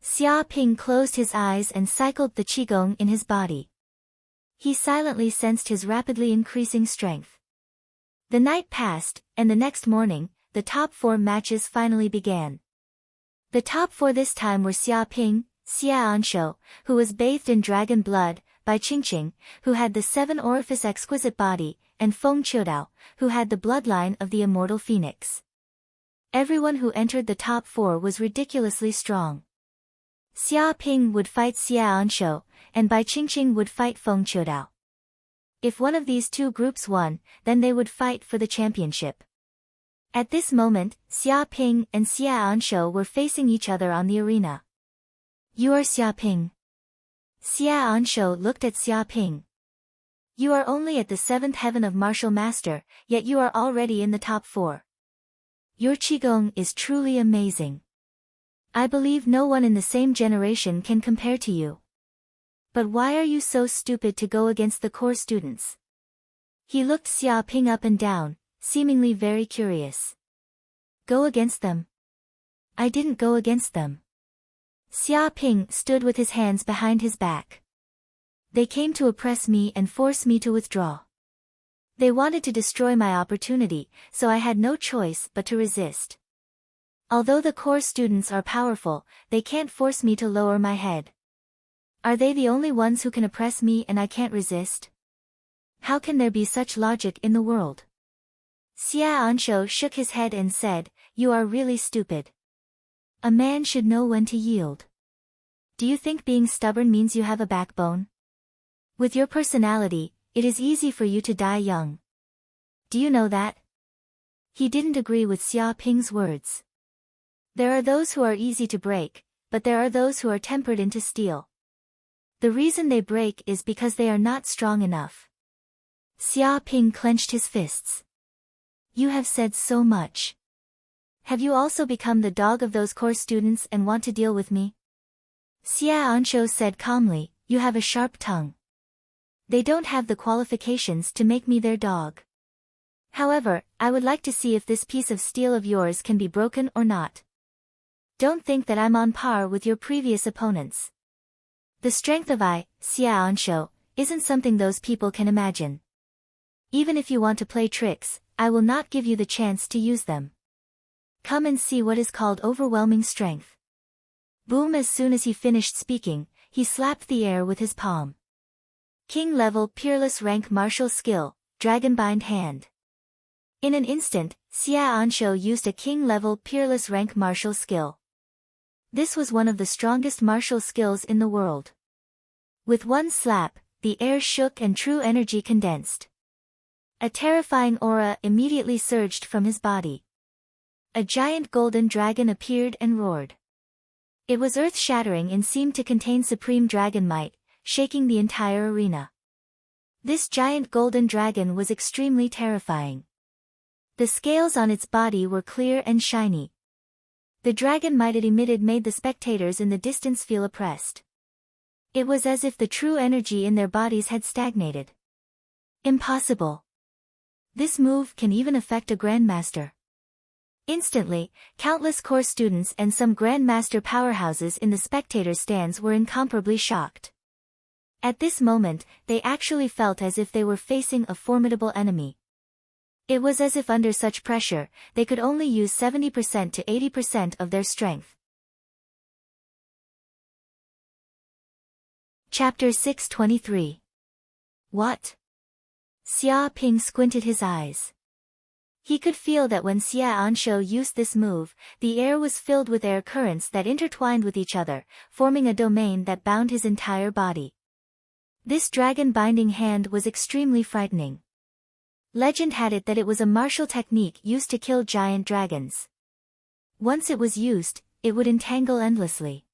A: Xia Ping closed his eyes and cycled the qigong in his body. He silently sensed his rapidly increasing strength. The night passed, and the next morning, the top 4 matches finally began. The top 4 this time were Xia Ping, Xia Ansho, who was bathed in dragon blood, Bai Qingqing, who had the 7-orifice exquisite body, and Feng Qiudao, who had the bloodline of the immortal phoenix. Everyone who entered the top 4 was ridiculously strong. Xia Ping would fight Xia Ansho, and Bai Qingqing would fight Feng Qiudao. If one of these 2 groups won, then they would fight for the championship. At this moment, Xia Ping and Xia Ansho were facing each other on the arena. You are Xia Ping. Xia Ansho looked at Xia Ping. You are only at the 7th heaven of Martial Master, yet you are already in the top 4. Your qigong is truly amazing. I believe no one in the same generation can compare to you. But why are you so stupid to go against the core students? He looked Xia Ping up and down, seemingly very curious. Go against them? I didn't go against them. Xia Ping stood with his hands behind his back. They came to oppress me and force me to withdraw. They wanted to destroy my opportunity, so I had no choice but to resist. Although the core students are powerful, they can't force me to lower my head. Are they the only ones who can oppress me and I can't resist? How can there be such logic in the world? Xia Ansho shook his head and said, You are really stupid. A man should know when to yield. Do you think being stubborn means you have a backbone? With your personality, it is easy for you to die young. Do you know that? He didn't agree with Xia Ping's words. There are those who are easy to break, but there are those who are tempered into steel. The reason they break is because they are not strong enough. Xia Ping clenched his fists. You have said so much. Have you also become the dog of those core students and want to deal with me? Xia Ansho said calmly, You have a sharp tongue. They don't have the qualifications to make me their dog. However, I would like to see if this piece of steel of yours can be broken or not. Don't think that I'm on par with your previous opponents. The strength of Xia Ansho isn't something those people can imagine. Even if you want to play tricks, I will not give you the chance to use them. Come and see what is called overwhelming strength. Boom! As soon as he finished speaking, he slapped the air with his palm. King level peerless rank martial skill, Dragonbind Hand. In an instant, Xia Ansho used a king level peerless rank martial skill. This was one of the strongest martial skills in the world. With one slap, the air shook and true energy condensed. A terrifying aura immediately surged from his body. A giant golden dragon appeared and roared. It was earth-shattering and seemed to contain supreme dragon might, shaking the entire arena. This giant golden dragon was extremely terrifying. The scales on its body were clear and shiny. The dragon might it emitted made the spectators in the distance feel oppressed. It was as if the true energy in their bodies had stagnated. Impossible. This move can even affect a grandmaster. Instantly, countless core students and some grandmaster powerhouses in the spectator stands were incomparably shocked. At this moment, they actually felt as if they were facing a formidable enemy. It was as if under such pressure, they could only use 70% to 80% of their strength. Chapter 623. What? Xia Ping squinted his eyes. He could feel that when Xia Ansho used this move, the air was filled with air currents that intertwined with each other, forming a domain that bound his entire body. This dragon binding hand was extremely frightening. Legend had it that it was a martial technique used to kill giant dragons. Once it was used, it would entangle endlessly.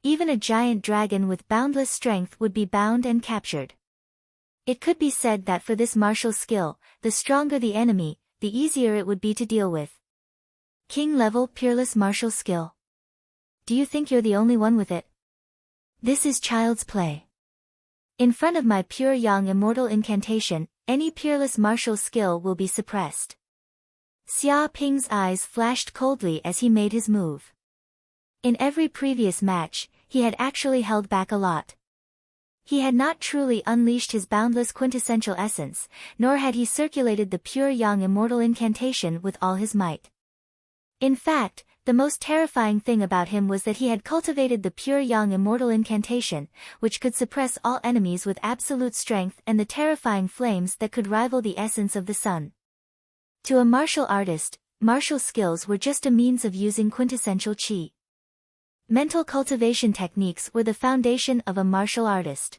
A: Even a giant dragon with boundless strength would be bound and captured. It could be said that for this martial skill, the stronger the enemy, the easier it would be to deal with. King-level peerless martial skill. Do you think you're the only one with it? This is child's play. In front of my pure young immortal incantation, any peerless martial skill will be suppressed. Xia Ping's eyes flashed coldly as he made his move. In every previous match, he had actually held back a lot. He had not truly unleashed his boundless quintessential essence, nor had he circulated the pure young immortal incantation with all his might. In fact, the most terrifying thing about him was that he had cultivated the pure young immortal incantation, which could suppress all enemies with absolute strength and the terrifying flames that could rival the essence of the sun. To a martial artist, martial skills were just a means of using quintessential qi. Mental cultivation techniques were the foundation of a martial artist.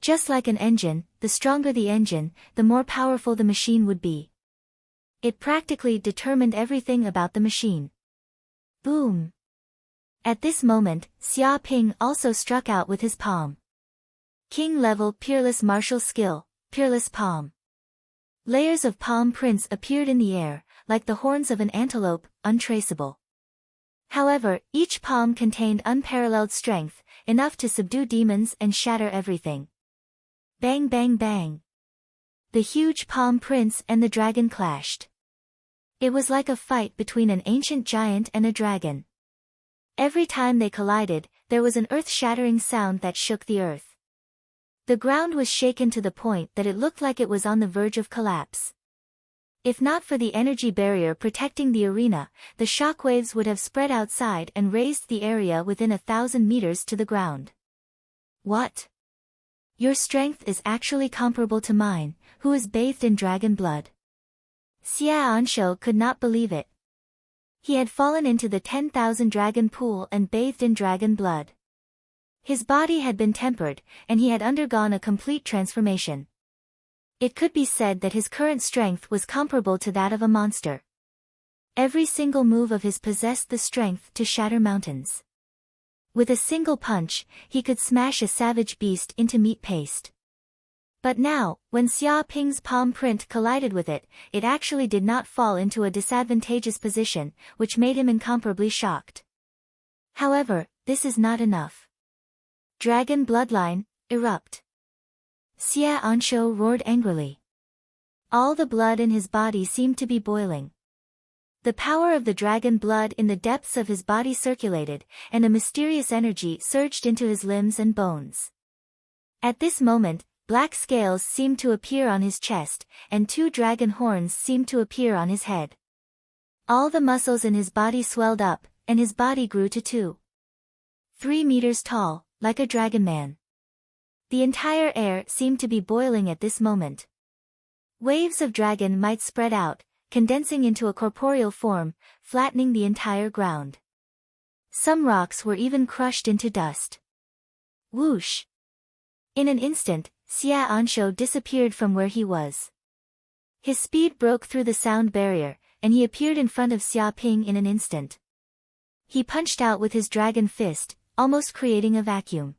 A: Just like an engine, the stronger the engine, the more powerful the machine would be. It practically determined everything about the machine. Boom! At this moment, Xia Ping also struck out with his palm. King-level peerless martial skill, peerless palm. Layers of palm prints appeared in the air, like the horns of an antelope, untraceable. However, each palm contained unparalleled strength, enough to subdue demons and shatter everything. Bang bang bang. The huge palm prints and the dragon clashed. It was like a fight between an ancient giant and a dragon. Every time they collided, there was an earth-shattering sound that shook the earth. The ground was shaken to the point that it looked like it was on the verge of collapse. If not for the energy barrier protecting the arena, the shockwaves would have spread outside and raised the area within 1,000 meters to the ground. What? Your strength is actually comparable to mine, who is bathed in dragon blood. Xia Ansho could not believe it. He had fallen into the 10,000 dragon pool and bathed in dragon blood. His body had been tempered, and he had undergone a complete transformation. It could be said that his current strength was comparable to that of a monster. Every single move of his possessed the strength to shatter mountains. With a single punch, he could smash a savage beast into meat paste. But now, when Xia Ping's palm print collided with it, it actually did not fall into a disadvantageous position, which made him incomparably shocked. However, this is not enough. Dragon bloodline, erupt. Xia Ansho roared angrily. All the blood in his body seemed to be boiling. The power of the dragon blood in the depths of his body circulated, and a mysterious energy surged into his limbs and bones. At this moment, black scales seemed to appear on his chest, and 2 dragon horns seemed to appear on his head. All the muscles in his body swelled up, and his body grew to 3 meters tall, like a dragon man. The entire air seemed to be boiling at this moment. Waves of dragon might spread out, condensing into a corporeal form, flattening the entire ground. Some rocks were even crushed into dust. Whoosh! In an instant, Xia Ansho disappeared from where he was. His speed broke through the sound barrier, and he appeared in front of Xia Ping in an instant. He punched out with his dragon fist, almost creating a vacuum.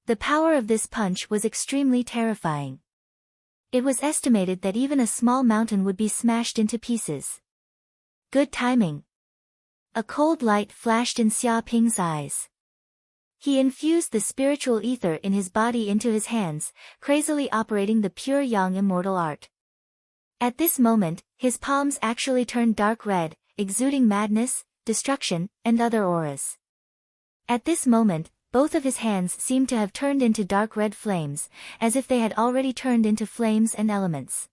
A: The power of this punch was extremely terrifying. It was estimated that even a small mountain would be smashed into pieces. Good timing. A cold light flashed in Xia Ping's eyes. He infused the spiritual ether in his body into his hands, crazily operating the pure young immortal art. At this moment, his palms actually turned dark red, exuding madness, destruction, and other auras. At this moment, both of his hands seemed to have turned into dark red flames, as if they had already turned into flames and elements.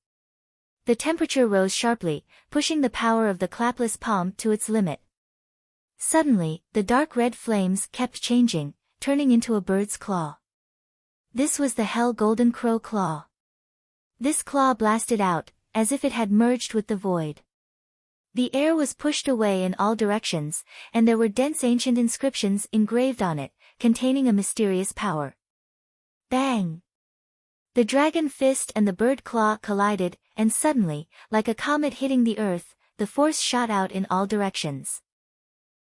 A: The temperature rose sharply, pushing the power of the clapless palm to its limit. Suddenly, the dark red flames kept changing, turning into a bird's claw. This was the Hell Golden Crow Claw. This claw blasted out, as if it had merged with the void. The air was pushed away in all directions, and there were dense ancient inscriptions engraved on it, containing a mysterious power. Bang! The dragon fist and the bird claw collided, and suddenly, like a comet hitting the earth, the force shot out in all directions.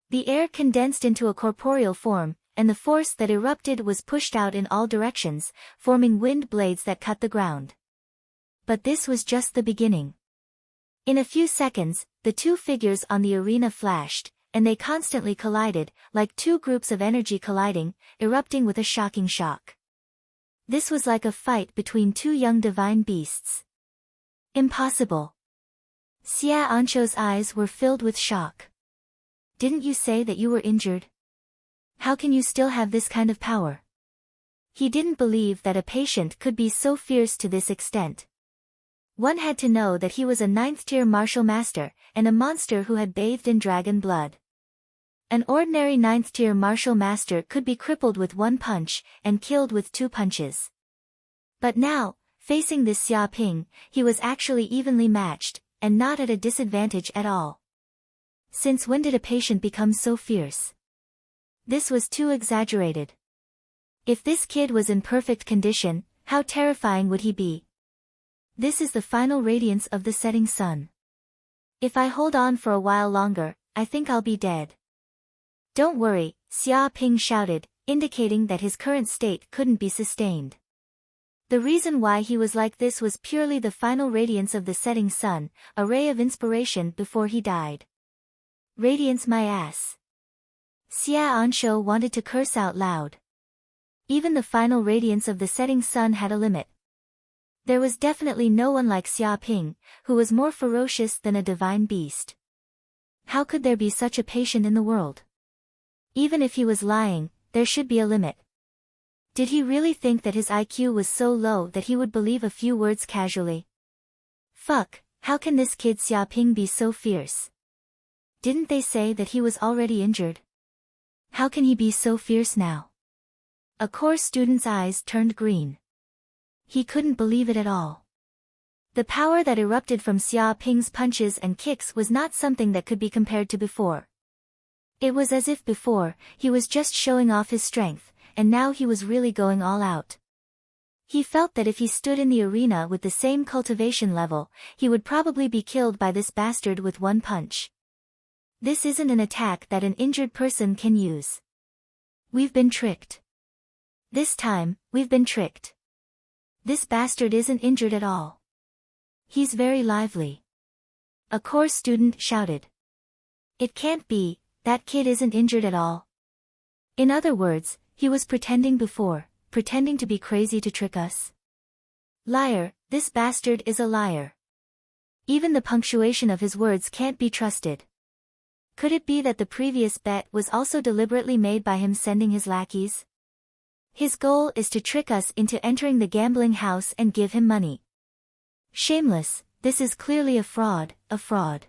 A: The air condensed into a corporeal form, and the force that erupted was pushed out in all directions, forming wind blades that cut the ground. But this was just the beginning. In a few seconds, the two figures on the arena flashed, and they constantly collided, like two groups of energy colliding, erupting with a shocking shock. This was like a fight between two young divine beasts. Impossible. Xia Ansho's eyes were filled with shock. Didn't you say that you were injured? How can you still have this kind of power? He didn't believe that a patient could be so fierce to this extent. One had to know that he was a 9th-tier martial master, and a monster who had bathed in dragon blood. An ordinary 9th-tier martial master could be crippled with one punch, and killed with 2 punches. But now, facing this Xia Ping, he was actually evenly matched, and not at a disadvantage at all. Since when did a patient become so fierce? This was too exaggerated. If this kid was in perfect condition, how terrifying would he be? This is the final radiance of the setting sun. If I hold on for a while longer, I think I'll be dead. Don't worry, Xia Ping shouted, indicating that his current state couldn't be sustained. The reason why he was like this was purely the final radiance of the setting sun, a ray of inspiration before he died. Radiance my ass. Xia Ansho wanted to curse out loud. Even the final radiance of the setting sun had a limit. There was definitely no one like Xia Ping, who was more ferocious than a divine beast. How could there be such a patient in the world? Even if he was lying, there should be a limit. Did he really think that his IQ was so low that he would believe a few words casually? Fuck, how can this kid Xia Ping be so fierce? Didn't they say that he was already injured? How can he be so fierce now? A core student's eyes turned green. He couldn't believe it at all. The power that erupted from Xia Ping's punches and kicks was not something that could be compared to before. It was as if before, he was just showing off his strength, and now he was really going all out. He felt that if he stood in the arena with the same cultivation level, he would probably be killed by this bastard with one punch. This isn't an attack that an injured person can use. We've been tricked. This time, we've been tricked. This bastard isn't injured at all. He's very lively. A core student shouted. It can't be, that kid isn't injured at all. In other words, he was pretending before, pretending to be crazy to trick us. Liar, this bastard is a liar. Even the punctuation of his words can't be trusted. Could it be that the previous bet was also deliberately made by him sending his lackeys? His goal is to trick us into entering the gambling house and give him money. Shameless, this is clearly a fraud, a fraud.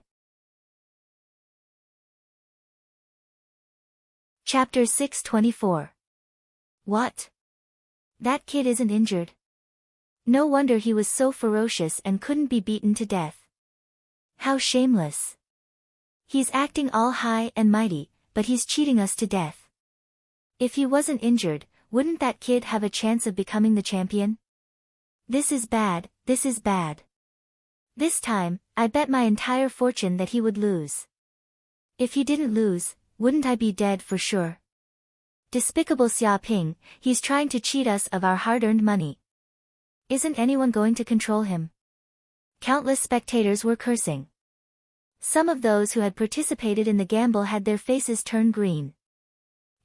A: Chapter 624. What? That kid isn't injured. No wonder he was so ferocious and couldn't be beaten to death. How shameless. He's acting all high and mighty, but he's cheating us to death. If he wasn't injured, wouldn't that kid have a chance of becoming the champion? This is bad, this is bad. This time, I bet my entire fortune that he would lose. If he didn't lose, wouldn't I be dead for sure? Despicable Xia Ping, he's trying to cheat us of our hard-earned money. Isn't anyone going to control him? Countless spectators were cursing. Some of those who had participated in the gamble had their faces turn green.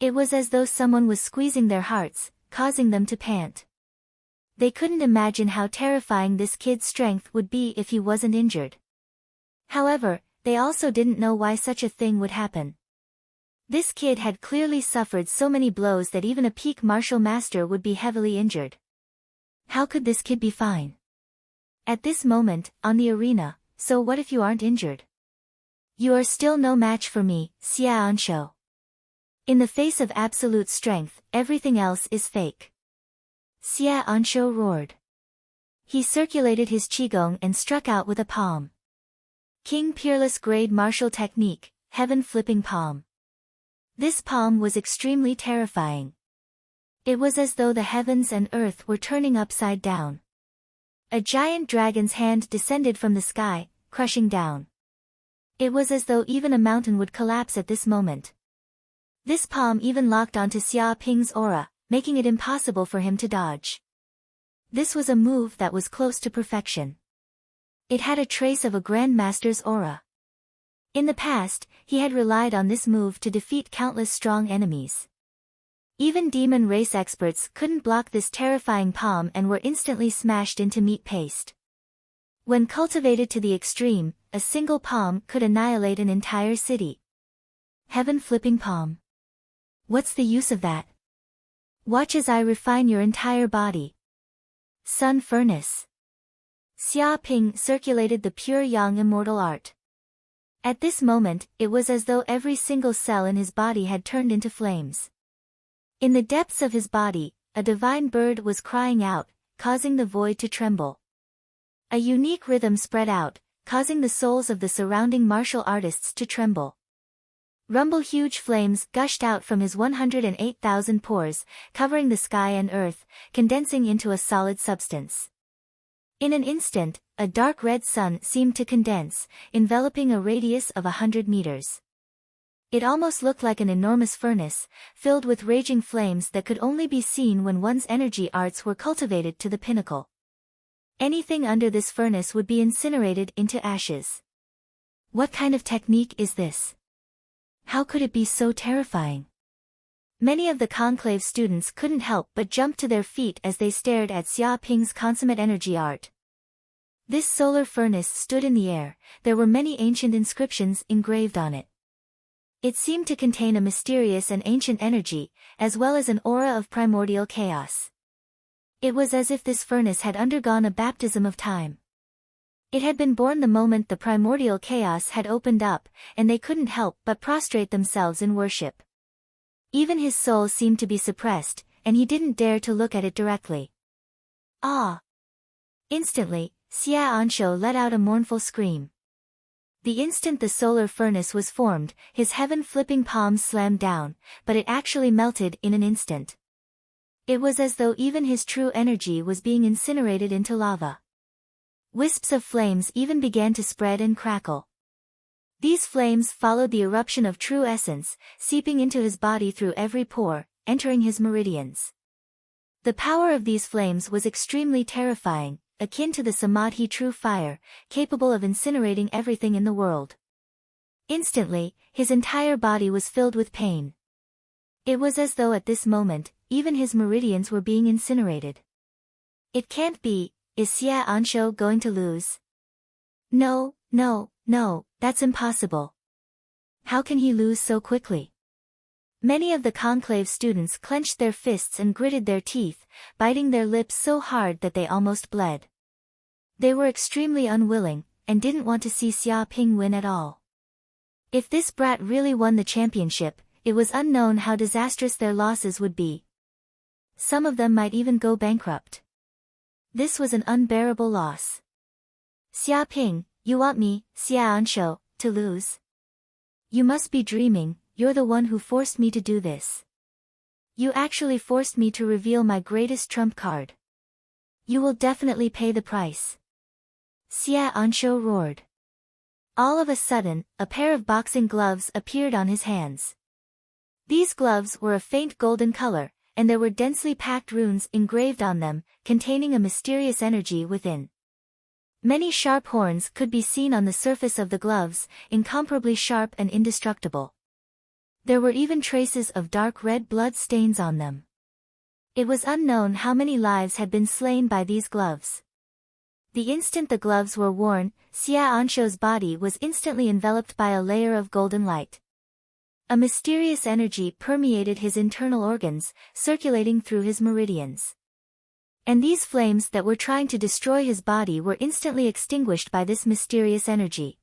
A: It was as though someone was squeezing their hearts, causing them to pant. They couldn't imagine how terrifying this kid's strength would be if he wasn't injured. However, they also didn't know why such a thing would happen. This kid had clearly suffered so many blows that even a peak martial master would be heavily injured. How could this kid be fine? At this moment, on the arena, so what if you aren't injured? You are still no match for me, Xia Ansho. In the face of absolute strength, everything else is fake. Xia Ansho roared. He circulated his qigong and struck out with a palm. King Peerless Grade Martial Technique, Heaven Flipping Palm. This palm was extremely terrifying. It was as though the heavens and earth were turning upside down. A giant dragon's hand descended from the sky, crushing down. It was as though even a mountain would collapse at this moment. This palm even locked onto Xia Ping's aura, making it impossible for him to dodge. This was a move that was close to perfection. It had a trace of a grandmaster's aura. In the past, he had relied on this move to defeat countless strong enemies. Even demon race experts couldn't block this terrifying palm and were instantly smashed into meat paste. When cultivated to the extreme, a single palm could annihilate an entire city. Heaven-flipping palm. What's the use of that? Watch as I refine your entire body. Sun furnace. Xia Ping circulated the pure yang immortal art. At this moment, it was as though every single cell in his body had turned into flames. In the depths of his body, a divine bird was crying out, causing the void to tremble. A unique rhythm spread out, causing the souls of the surrounding martial artists to tremble. Rumble huge flames gushed out from his 108,000 pores, covering the sky and earth, condensing into a solid substance. In an instant, a dark red sun seemed to condense, enveloping a radius of 100 meters. It almost looked like an enormous furnace, filled with raging flames that could only be seen when one's energy arts were cultivated to the pinnacle. Anything under this furnace would be incinerated into ashes. What kind of technique is this? How could it be so terrifying? Many of the conclave students couldn't help but jump to their feet as they stared at Xia Ping's consummate energy art. This solar furnace stood in the air, there were many ancient inscriptions engraved on it. It seemed to contain a mysterious and ancient energy, as well as an aura of primordial chaos. It was as if this furnace had undergone a baptism of time. It had been born the moment the primordial chaos had opened up, and they couldn't help but prostrate themselves in worship. Even his soul seemed to be suppressed, and he didn't dare to look at it directly. Ah! Instantly, Xia Ansho let out a mournful scream. The instant the solar furnace was formed, his heaven-flipping palms slammed down, but it actually melted in an instant. It was as though even his true energy was being incinerated into lava. Wisps of flames even began to spread and crackle. These flames followed the eruption of true essence, seeping into his body through every pore, entering his meridians. The power of these flames was extremely terrifying, akin to the Samadhi true fire, capable of incinerating everything in the world. Instantly, his entire body was filled with pain. It was as though at this moment, even his meridians were being incinerated. It can't be, is Xia Ansho going to lose? No, that's impossible. How can he lose so quickly? Many of the conclave students clenched their fists and gritted their teeth, biting their lips so hard that they almost bled. They were extremely unwilling, and didn't want to see Xia Ping win at all. If this brat really won the championship, it was unknown how disastrous their losses would be. Some of them might even go bankrupt. This was an unbearable loss. Xia Ping, you want me, Xia Ansho, to lose? You must be dreaming, you're the one who forced me to do this. You actually forced me to reveal my greatest trump card. You will definitely pay the price. Xia Ansho roared. All of a sudden, a pair of boxing gloves appeared on his hands. These gloves were a faint golden color, and there were densely packed runes engraved on them, containing a mysterious energy within. Many sharp horns could be seen on the surface of the gloves, incomparably sharp and indestructible. There were even traces of dark red blood stains on them. It was unknown how many lives had been slain by these gloves. The instant the gloves were worn, Xia Ansho's body was instantly enveloped by a layer of golden light. A mysterious energy permeated his internal organs, circulating through his meridians. And these flames that were trying to destroy his body were instantly extinguished by this mysterious energy.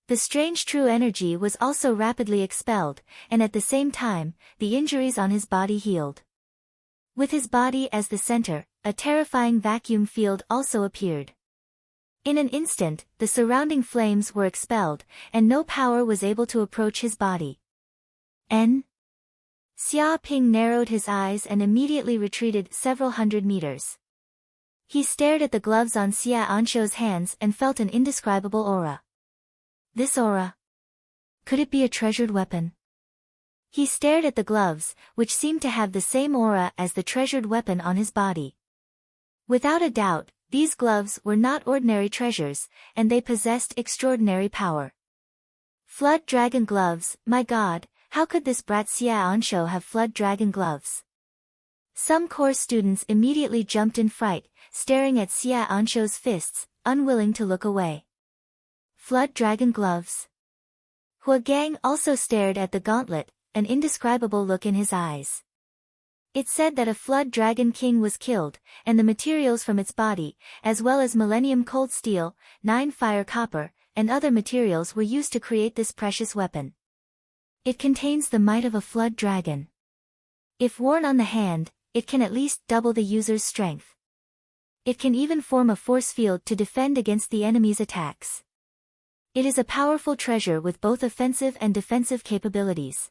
A: The strange true energy was also rapidly expelled, and at the same time, the injuries on his body healed. With his body as the center, a terrifying vacuum field also appeared. In an instant, the surrounding flames were expelled, and no power was able to approach his body. Xia Ping narrowed his eyes and immediately retreated several hundred meters. He stared at the gloves on Xia Ansho's hands and felt an indescribable aura. This aura. Could it be a treasured weapon? He stared at the gloves, which seemed to have the same aura as the treasured weapon on his body. Without a doubt, these gloves were not ordinary treasures, and they possessed extraordinary power. Flood dragon gloves, my god, how could this brat Xia Ansho have flood dragon gloves? Some course students immediately jumped in fright, staring at Xia Ansho's fists, unwilling to look away. Flood dragon gloves. Hua Gang also stared at the gauntlet, an indescribable look in his eyes. It said that a flood dragon king was killed, and the materials from its body, as well as millennium cold steel, 9 fire copper, and other materials were used to create this precious weapon. It contains the might of a flood dragon. If worn on the hand, it can at least double the user's strength. It can even form a force field to defend against the enemy's attacks. It is a powerful treasure with both offensive and defensive capabilities.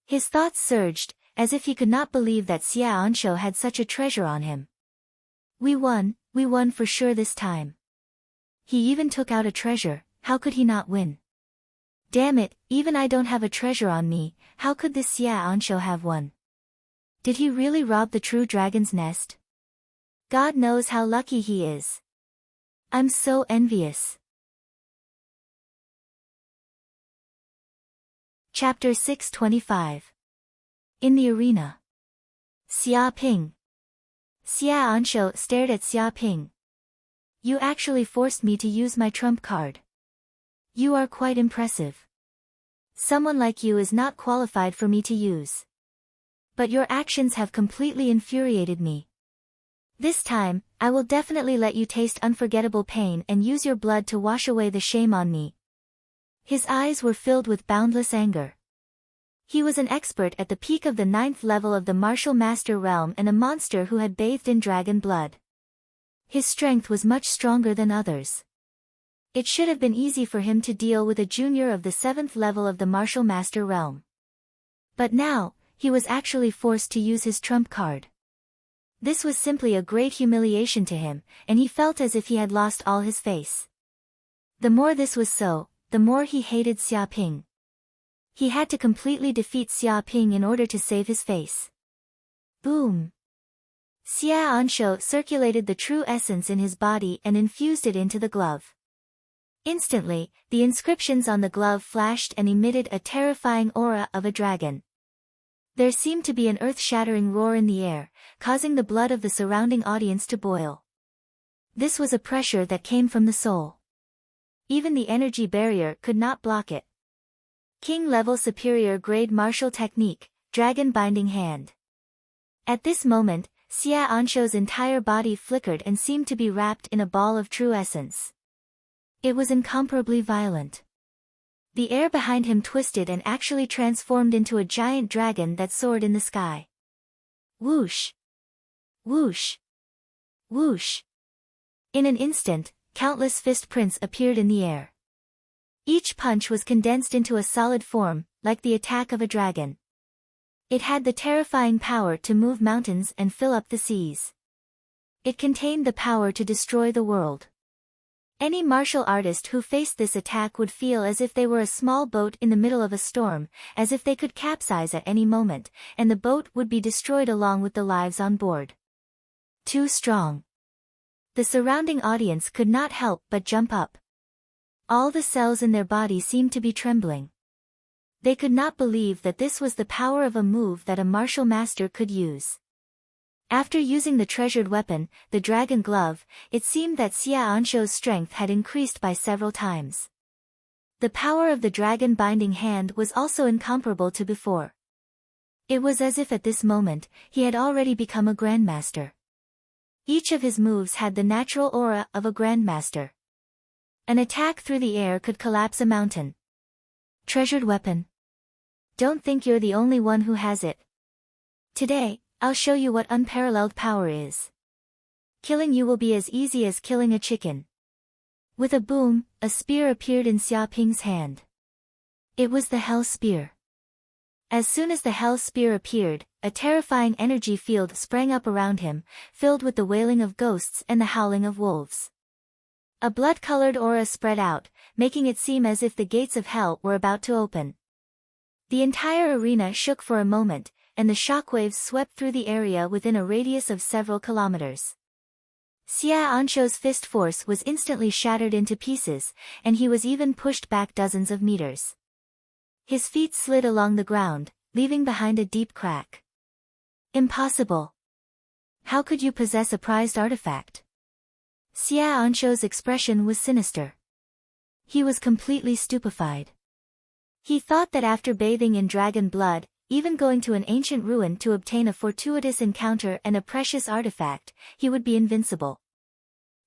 A: His thoughts surged, as if he could not believe that Xia Ansho had such a treasure on him. We won for sure this time. He even took out a treasure, how could he not win? Damn it, even I don't have a treasure on me, how could this Xia Ansho have one? Did he really rob the true dragon's nest? God knows how lucky he is. I'm so envious. Chapter 625. In the arena. Xia Ping. Xia Ansho stared at Xia Ping. You actually forced me to use my trump card. You are quite impressive. Someone like you is not qualified for me to use. But your actions have completely infuriated me. This time, I will definitely let you taste unforgettable pain and use your blood to wash away the shame on me. His eyes were filled with boundless anger. He was an expert at the peak of the 9th level of the martial master realm and a monster who had bathed in dragon blood. His strength was much stronger than others. It should have been easy for him to deal with a junior of the 7th level of the martial master realm. But now, he was actually forced to use his trump card. This was simply a great humiliation to him, and he felt as if he had lost all his face. The more this was so, the more he hated Xia Ping. He had to completely defeat Xia Ping in order to save his face. Boom! Xia Ansho circulated the true essence in his body and infused it into the glove. Instantly, the inscriptions on the glove flashed and emitted a terrifying aura of a dragon. There seemed to be an earth-shattering roar in the air, causing the blood of the surrounding audience to boil. This was a pressure that came from the soul. Even the energy barrier could not block it. King-level superior grade martial technique, Dragon Binding Hand. At this moment, Xia Ansho's entire body flickered and seemed to be wrapped in a ball of true essence. It was incomparably violent. The air behind him twisted and actually transformed into a giant dragon that soared in the sky. Whoosh! Whoosh! Whoosh! In an instant, countless fist prints appeared in the air. Each punch was condensed into a solid form, like the attack of a dragon. It had the terrifying power to move mountains and fill up the seas. It contained the power to destroy the world. Any martial artist who faced this attack would feel as if they were a small boat in the middle of a storm, as if they could capsize at any moment, and the boat would be destroyed along with the lives on board. Too strong. The surrounding audience could not help but jump up. All the cells in their body seemed to be trembling. They could not believe that this was the power of a move that a martial master could use. After using the treasured weapon, the dragon glove, it seemed that Xia Ansho's strength had increased by several times. The power of the dragon binding hand was also incomparable to before. It was as if at this moment, he had already become a grandmaster. Each of his moves had the natural aura of a grandmaster. An attack through the air could collapse a mountain. Treasured weapon. Don't think you're the only one who has it. Today, I'll show you what unparalleled power is. Killing you will be as easy as killing a chicken. With a boom, a spear appeared in Xia Ping's hand. It was the Hell Spear. As soon as the hell spear appeared, a terrifying energy field sprang up around him, filled with the wailing of ghosts and the howling of wolves. A blood-colored aura spread out, making it seem as if the gates of hell were about to open. The entire arena shook for a moment, and the shockwaves swept through the area within a radius of several kilometers. Xia Ansho's fist force was instantly shattered into pieces, and he was even pushed back dozens of meters. His feet slid along the ground, leaving behind a deep crack. Impossible. How could you possess a prized artifact? Xia Ansho's expression was sinister. He was completely stupefied. He thought that after bathing in dragon blood, even going to an ancient ruin to obtain a fortuitous encounter and a precious artifact, he would be invincible.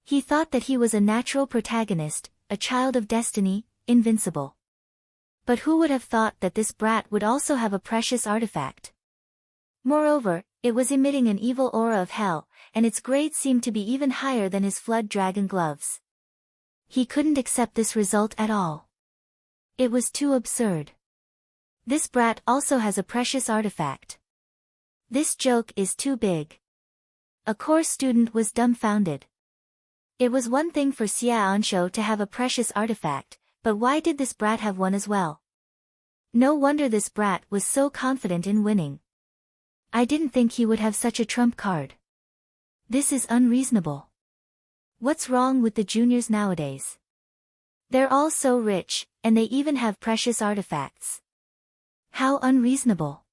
A: He thought that he was a natural protagonist, a child of destiny, invincible. But who would have thought that this brat would also have a precious artifact? Moreover, it was emitting an evil aura of hell, and its grade seemed to be even higher than his flood dragon gloves. He couldn't accept this result at all. It was too absurd. This brat also has a precious artifact. This joke is too big. A course student was dumbfounded. It was one thing for Xia Ansho to have a precious artifact, but why did this brat have one as well? No wonder this brat was so confident in winning. I didn't think he would have such a trump card. This is unreasonable. What's wrong with the juniors nowadays? They're all so rich, and they even have precious artifacts. How unreasonable.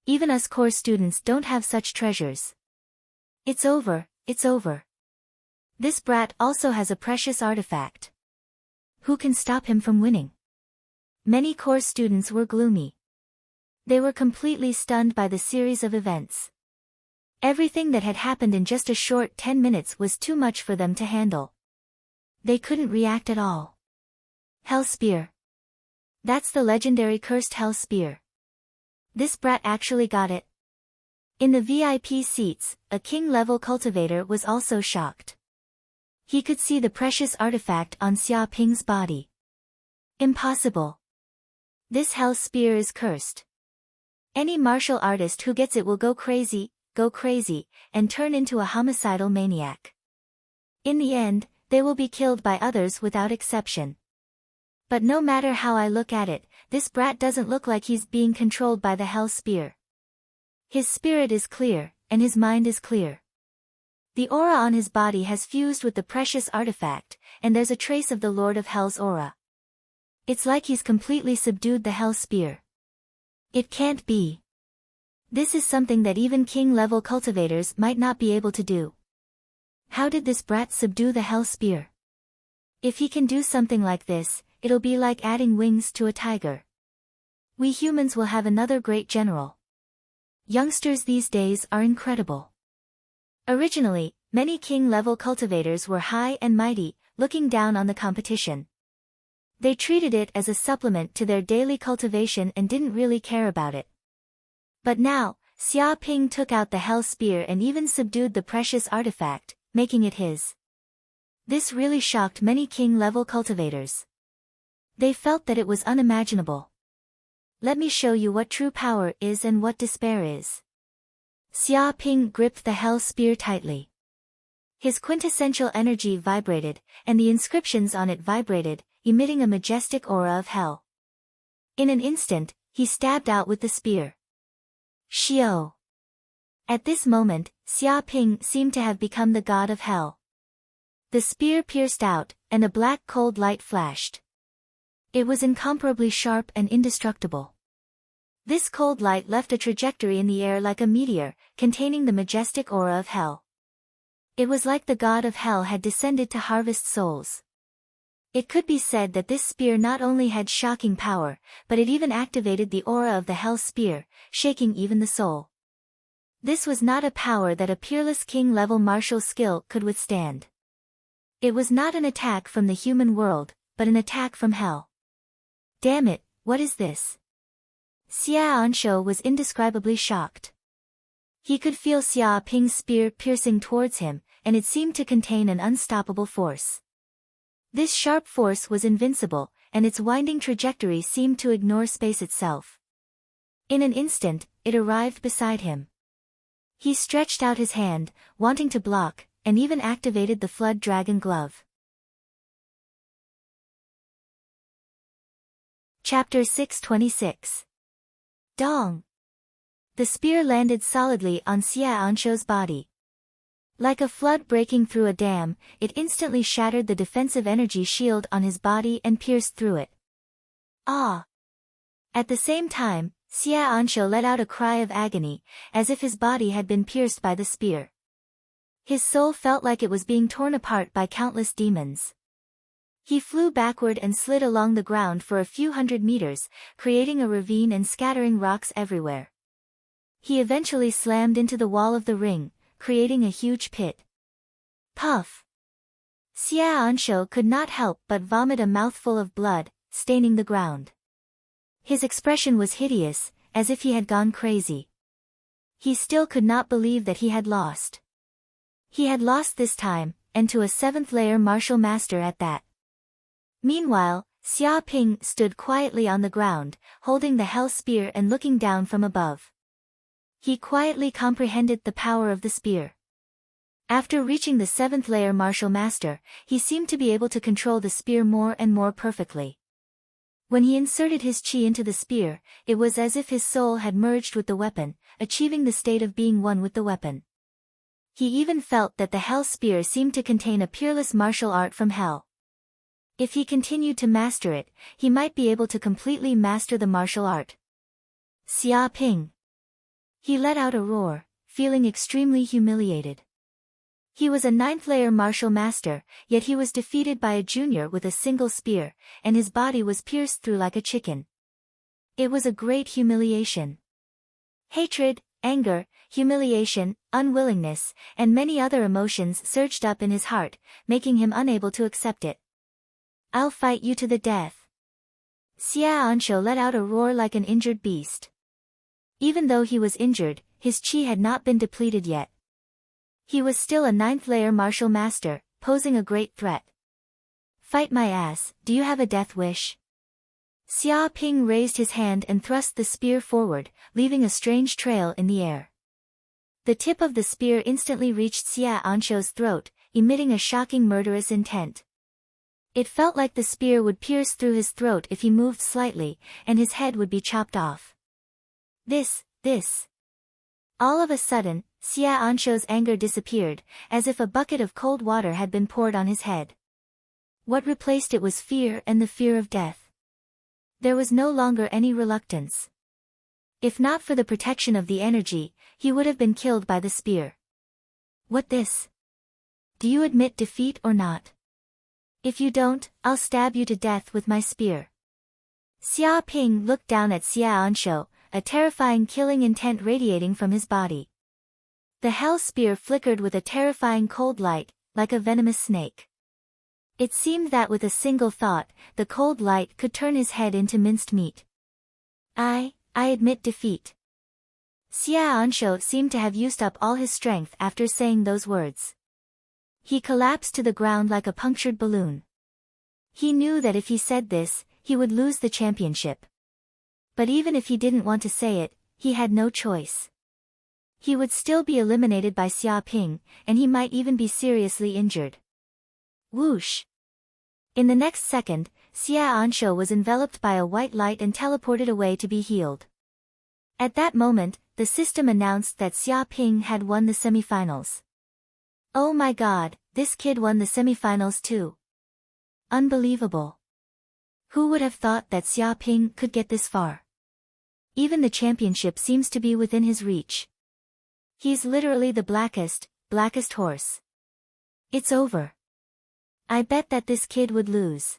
A: Even us core students don't have such treasures. It's over, it's over. This brat also has a precious artifact. Who can stop him from winning? Many core students were gloomy. They were completely stunned by the series of events. Everything that had happened in just a short 10 minutes was too much for them to handle. They couldn't react at all. Hell Spear. That's the legendary cursed Hell Spear. This brat actually got it. In the VIP seats, a king-level cultivator was also shocked. He could see the precious artifact on Xia Ping's body. Impossible. This Hell Spear is cursed. Any martial artist who gets it will go crazy, and turn into a homicidal maniac. In the end, they will be killed by others without exception. But no matter how I look at it, this brat doesn't look like he's being controlled by the Hell Spear. His spirit is clear, and his mind is clear. The aura on his body has fused with the precious artifact, and there's a trace of the Lord of Hell's aura. It's like he's completely subdued the Hell Spear. It can't be. This is something that even king-level cultivators might not be able to do. How did this brat subdue the Hell Spear? If he can do something like this, it'll be like adding wings to a tiger. We humans will have another great general. Youngsters these days are incredible. Originally, many king-level cultivators were high and mighty, looking down on the competition. They treated it as a supplement to their daily cultivation and didn't really care about it. But now, Xia Ping took out the Hell Spear and even subdued the precious artifact, making it his. This really shocked many king-level cultivators. They felt that it was unimaginable. Let me show you what true power is and what despair is. Xia Ping gripped the Hell Spear tightly. His quintessential energy vibrated, and the inscriptions on it vibrated, emitting a majestic aura of hell. In an instant, he stabbed out with the spear. Xiao. At this moment, Xia Ping seemed to have become the god of hell. The spear pierced out, and a black cold light flashed. It was incomparably sharp and indestructible. This cold light left a trajectory in the air like a meteor, containing the majestic aura of hell. It was like the god of hell had descended to harvest souls. It could be said that this spear not only had shocking power, but it even activated the aura of the Hell Spear, shaking even the soul. This was not a power that a peerless king-level martial skill could withstand. It was not an attack from the human world, but an attack from hell. Damn it, what is this? Xia Ansho was indescribably shocked. He could feel Xia Ping's spear piercing towards him, and it seemed to contain an unstoppable force. This sharp force was invincible, and its winding trajectory seemed to ignore space itself. In an instant, it arrived beside him. He stretched out his hand, wanting to block, and even activated the Flood Dragon Glove. Chapter 626. Dong! The spear landed solidly on Xia Ansho's body. Like a flood breaking through a dam, it instantly shattered the defensive energy shield on his body and pierced through it. Ah! At the same time, Xia Ansho let out a cry of agony, as if his body had been pierced by the spear. His soul felt like it was being torn apart by countless demons. He flew backward and slid along the ground for a few hundred meters, creating a ravine and scattering rocks everywhere. He eventually slammed into the wall of the ring, creating a huge pit. Puff! Xia Ansho could not help but vomit a mouthful of blood, staining the ground. His expression was hideous, as if he had gone crazy. He still could not believe that he had lost. He had lost this time, and to a 7th-layer martial master at that. Meanwhile, Xia Ping stood quietly on the ground, holding the hell spear and looking down from above. He quietly comprehended the power of the spear. After reaching the 7th-layer martial master, he seemed to be able to control the spear more and more perfectly. When he inserted his chi into the spear, it was as if his soul had merged with the weapon, achieving the state of being one with the weapon. He even felt that the hell spear seemed to contain a peerless martial art from hell. If he continued to master it, he might be able to completely master the martial art. Xia Ping! He let out a roar, feeling extremely humiliated. He was a 9th-layer martial master, yet he was defeated by a junior with a single spear, and his body was pierced through like a chicken. It was a great humiliation. Hatred, anger, humiliation, unwillingness, and many other emotions surged up in his heart, making him unable to accept it. I'll fight you to the death. Xia Ansho let out a roar like an injured beast. Even though he was injured, his chi had not been depleted yet. He was still a 9th-layer martial master, posing a great threat. Fight my ass, do you have a death wish? Xia Ping raised his hand and thrust the spear forward, leaving a strange trail in the air. The tip of the spear instantly reached Xia Ansho's throat, emitting a shocking murderous intent. It felt like the spear would pierce through his throat if he moved slightly, and his head would be chopped off. This. All of a sudden, Xia Ansho's anger disappeared, as if a bucket of cold water had been poured on his head. What replaced it was fear and the fear of death. There was no longer any reluctance. If not for the protection of the energy, he would have been killed by the spear. What this? Do you admit defeat or not? If you don't, I'll stab you to death with my spear. Xia Ping looked down at Xia Ansho, a terrifying killing intent radiating from his body. The hell spear flickered with a terrifying cold light, like a venomous snake. It seemed that with a single thought, the cold light could turn his head into minced meat. I admit defeat. Xia Ansho seemed to have used up all his strength after saying those words. He collapsed to the ground like a punctured balloon. He knew that if he said this, he would lose the championship. But even if he didn't want to say it, he had no choice. He would still be eliminated by Xia Ping, and he might even be seriously injured. Whoosh! In the next second, Xia Ansho was enveloped by a white light and teleported away to be healed. At that moment, the system announced that Xia Ping had won the semifinals. Oh my god, this kid won the semifinals too. Unbelievable. Who would have thought that Xia Ping could get this far? Even the championship seems to be within his reach. He's literally the blackest horse. It's over. I bet that this kid would lose.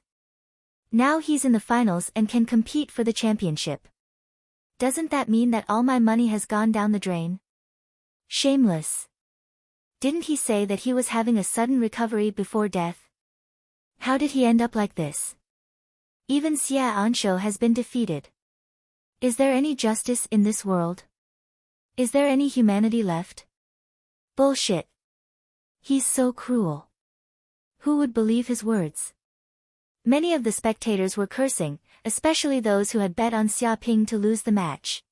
A: Now he's in the finals and can compete for the championship. Doesn't that mean that all my money has gone down the drain? Shameless. Didn't he say that he was having a sudden recovery before death? How did he end up like this? Even Xia Ansho has been defeated. Is there any justice in this world? Is there any humanity left? Bullshit. He's so cruel. Who would believe his words? Many of the spectators were cursing, especially those who had bet on Xia Ping to lose the match.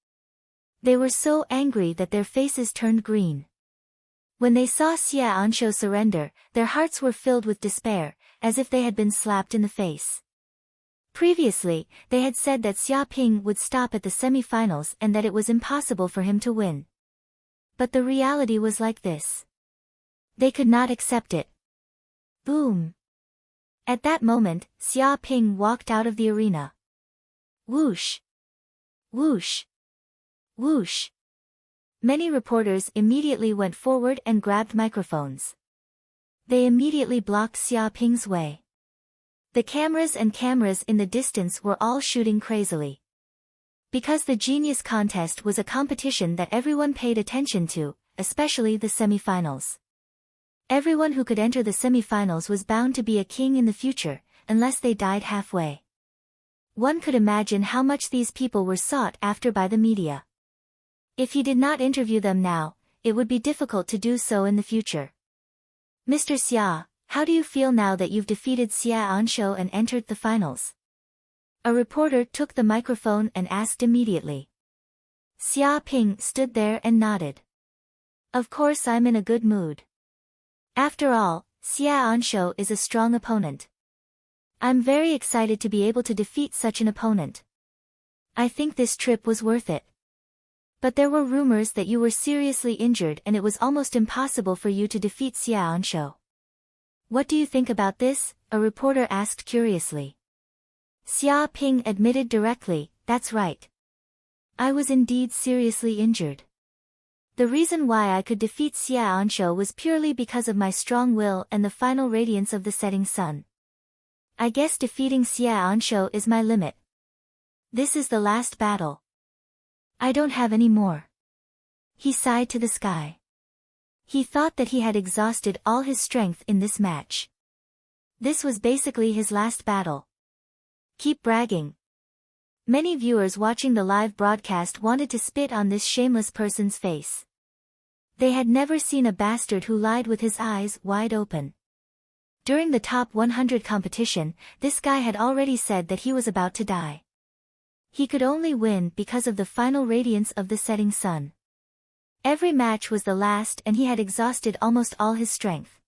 A: They were so angry that their faces turned green. When they saw Xia Ansho surrender, their hearts were filled with despair, as if they had been slapped in the face. Previously, they had said that Xia Ping would stop at the semi-finals and that it was impossible for him to win. But the reality was like this. They could not accept it. Boom! At that moment, Xia Ping walked out of the arena. Whoosh! Whoosh! Whoosh! Many reporters immediately went forward and grabbed microphones. They immediately blocked Xia Ping's way. The cameras in the distance were all shooting crazily. Because the Genius Contest was a competition that everyone paid attention to, especially the semi-finals. Everyone who could enter the semi-finals was bound to be a king in the future, unless they died halfway. One could imagine how much these people were sought after by the media. If he did not interview them now, it would be difficult to do so in the future. Mr. Xia, how do you feel now that you've defeated Xia Ansho and entered the finals? A reporter took the microphone and asked immediately. Xia Ping stood there and nodded. Of course I'm in a good mood. After all, Xia Ansho is a strong opponent. I'm very excited to be able to defeat such an opponent. I think this trip was worth it. But there were rumors that you were seriously injured and it was almost impossible for you to defeat Xia Ansho. What do you think about this? A reporter asked curiously. Xia Ping admitted directly, that's right. I was indeed seriously injured. The reason why I could defeat Xia Ansho was purely because of my strong will and the final radiance of the setting sun. I guess defeating Xia Ansho is my limit. This is the last battle. I don't have any more. He sighed to the sky. He thought that he had exhausted all his strength in this match. This was basically his last battle. Keep bragging. Many viewers watching the live broadcast wanted to spit on this shameless person's face. They had never seen a bastard who lied with his eyes wide open. During the top 100 competition, this guy had already said that he was about to die. He could only win because of the final radiance of the setting sun. Every match was the last and he had exhausted almost all his strength.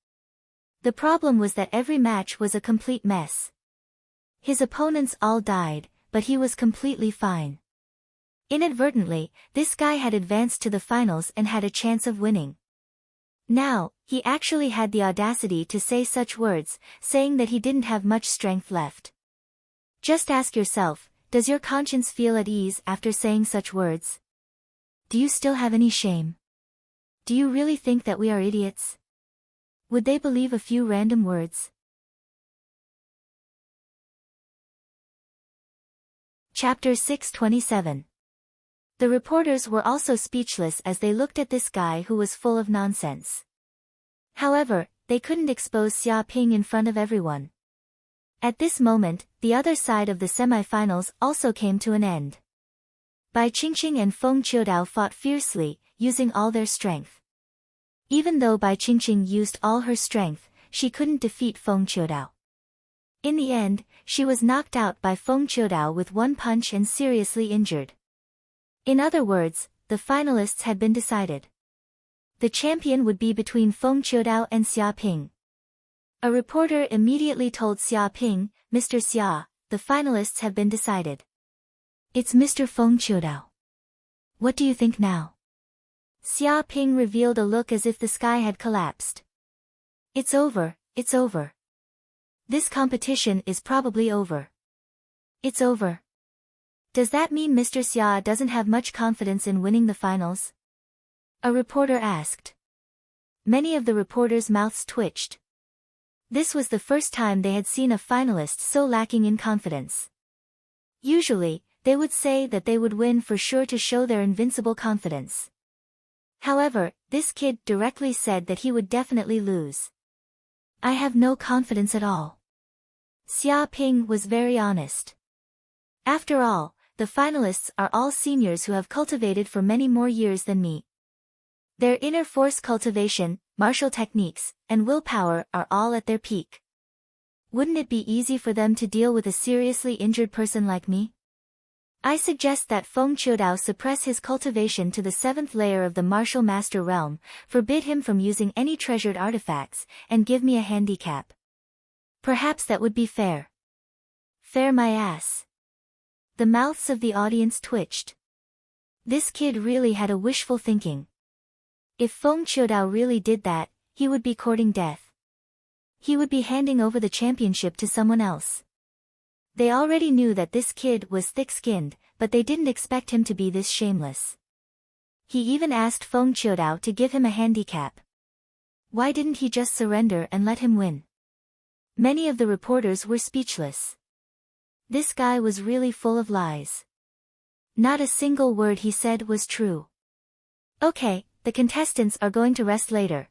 A: The problem was that every match was a complete mess. His opponents all died, but he was completely fine. Inadvertently, this guy had advanced to the finals and had a chance of winning. Now, he actually had the audacity to say such words, saying that he didn't have much strength left. Just ask yourself, does your conscience feel at ease after saying such words? Do you still have any shame? Do you really think that we are idiots? Would they believe a few random words? Chapter 627. The reporters were also speechless as they looked at this guy who was full of nonsense. However, they couldn't expose Xia Ping in front of everyone. At this moment, the other side of the semi-finals also came to an end. Bai Qingqing and Feng Qiudao fought fiercely, using all their strength. Even though Bai Qingqing used all her strength, she couldn't defeat Feng Qiudao. In the end, she was knocked out by Feng Qiudao with one punch and seriously injured. In other words, the finalists had been decided. The champion would be between Feng Qiudao and Xia Ping. A reporter immediately told Xia Ping, Mr. Xia, the finalists have been decided. It's Mr. Feng Qiudao. What do you think now? Xia Ping revealed a look as if the sky had collapsed. It's over, it's over. This competition is probably over. It's over. Does that mean Mr. Xia doesn't have much confidence in winning the finals? A reporter asked. Many of the reporters' mouths twitched. This was the first time they had seen a finalist so lacking in confidence. Usually, they would say that they would win for sure to show their invincible confidence. However, this kid directly said that he would definitely lose. I have no confidence at all. Xia Ping was very honest. After all, the finalists are all seniors who have cultivated for many more years than me. Their inner force cultivation, martial techniques, and willpower are all at their peak. Wouldn't it be easy for them to deal with a seriously injured person like me? I suggest that Feng Qiudao suppress his cultivation to the 7th layer of the martial master realm, forbid him from using any treasured artifacts, and give me a handicap. Perhaps that would be fair. Fair my ass. The mouths of the audience twitched. This kid really had a wishful thinking. If Feng Qiudao really did that, he would be courting death. He would be handing over the championship to someone else. They already knew that this kid was thick-skinned, but they didn't expect him to be this shameless. He even asked Feng Qiudao to give him a handicap. Why didn't he just surrender and let him win? Many of the reporters were speechless. This guy was really full of lies. Not a single word he said was true. Okay, the contestants are going to rest later.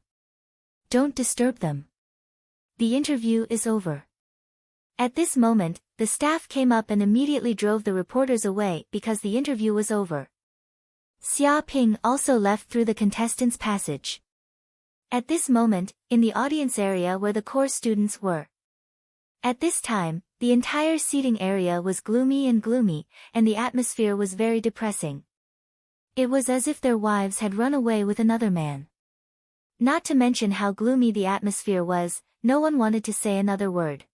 A: Don't disturb them. The interview is over. At this moment, the staff came up and immediately drove the reporters away because the interview was over. Xia Ping also left through the contestants' passage. At this moment, in the audience area where the course students were. At this time, the entire seating area was gloomy, and the atmosphere was very depressing. It was as if their wives had run away with another man. Not to mention how gloomy the atmosphere was, no one wanted to say another word.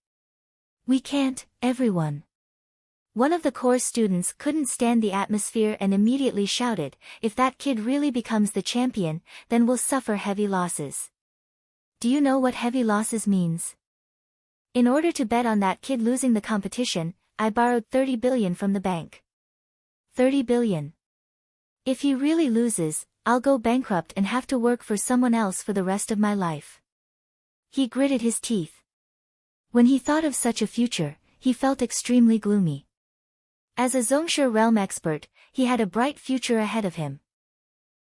A: We can't, everyone. One of the course students couldn't stand the atmosphere and immediately shouted, if that kid really becomes the champion, then we'll suffer heavy losses. Do you know what heavy losses means? In order to bet on that kid losing the competition, I borrowed 30 billion from the bank. 30 billion. If he really loses, I'll go bankrupt and have to work for someone else for the rest of my life. He gritted his teeth. When he thought of such a future, he felt extremely gloomy. As a Zhongshe realm expert, he had a bright future ahead of him.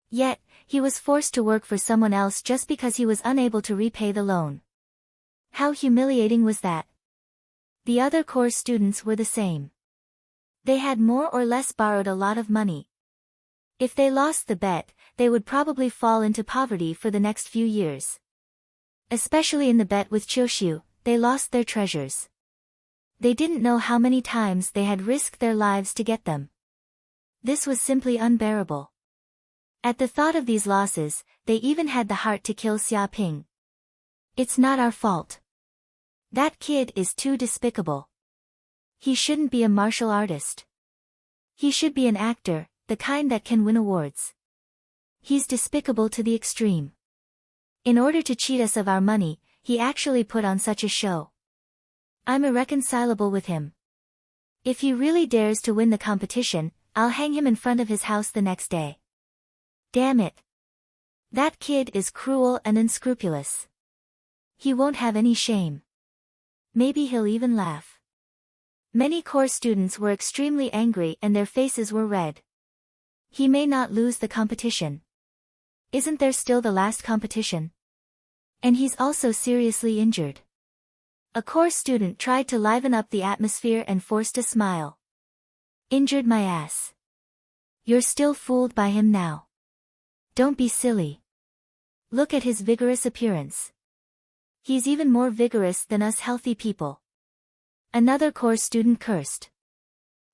A: Yet, he was forced to work for someone else just because he was unable to repay the loan. How humiliating was that? The other course students were the same. They had more or less borrowed a lot of money. If they lost the bet, they would probably fall into poverty for the next few years. Especially in the bet with Qiuxiu, they lost their treasures. They didn't know how many times they had risked their lives to get them. This was simply unbearable. At the thought of these losses, they even had the heart to kill Xia Ping. It's not our fault. That kid is too despicable. He shouldn't be a martial artist. He should be an actor, the kind that can win awards. He's despicable to the extreme. In order to cheat us of our money, he actually put on such a show. I'm irreconcilable with him. If he really dares to win the competition, I'll hang him in front of his house the next day. Damn it. That kid is cruel and unscrupulous. He won't have any shame. Maybe he'll even laugh. Many course students were extremely angry and their faces were red. He may not lose the competition. Isn't there still the last competition? And he's also seriously injured. A course student tried to liven up the atmosphere and forced a smile. Injured my ass. You're still fooled by him now. Don't be silly. Look at his vigorous appearance. He's even more vigorous than us healthy people. Another course student cursed.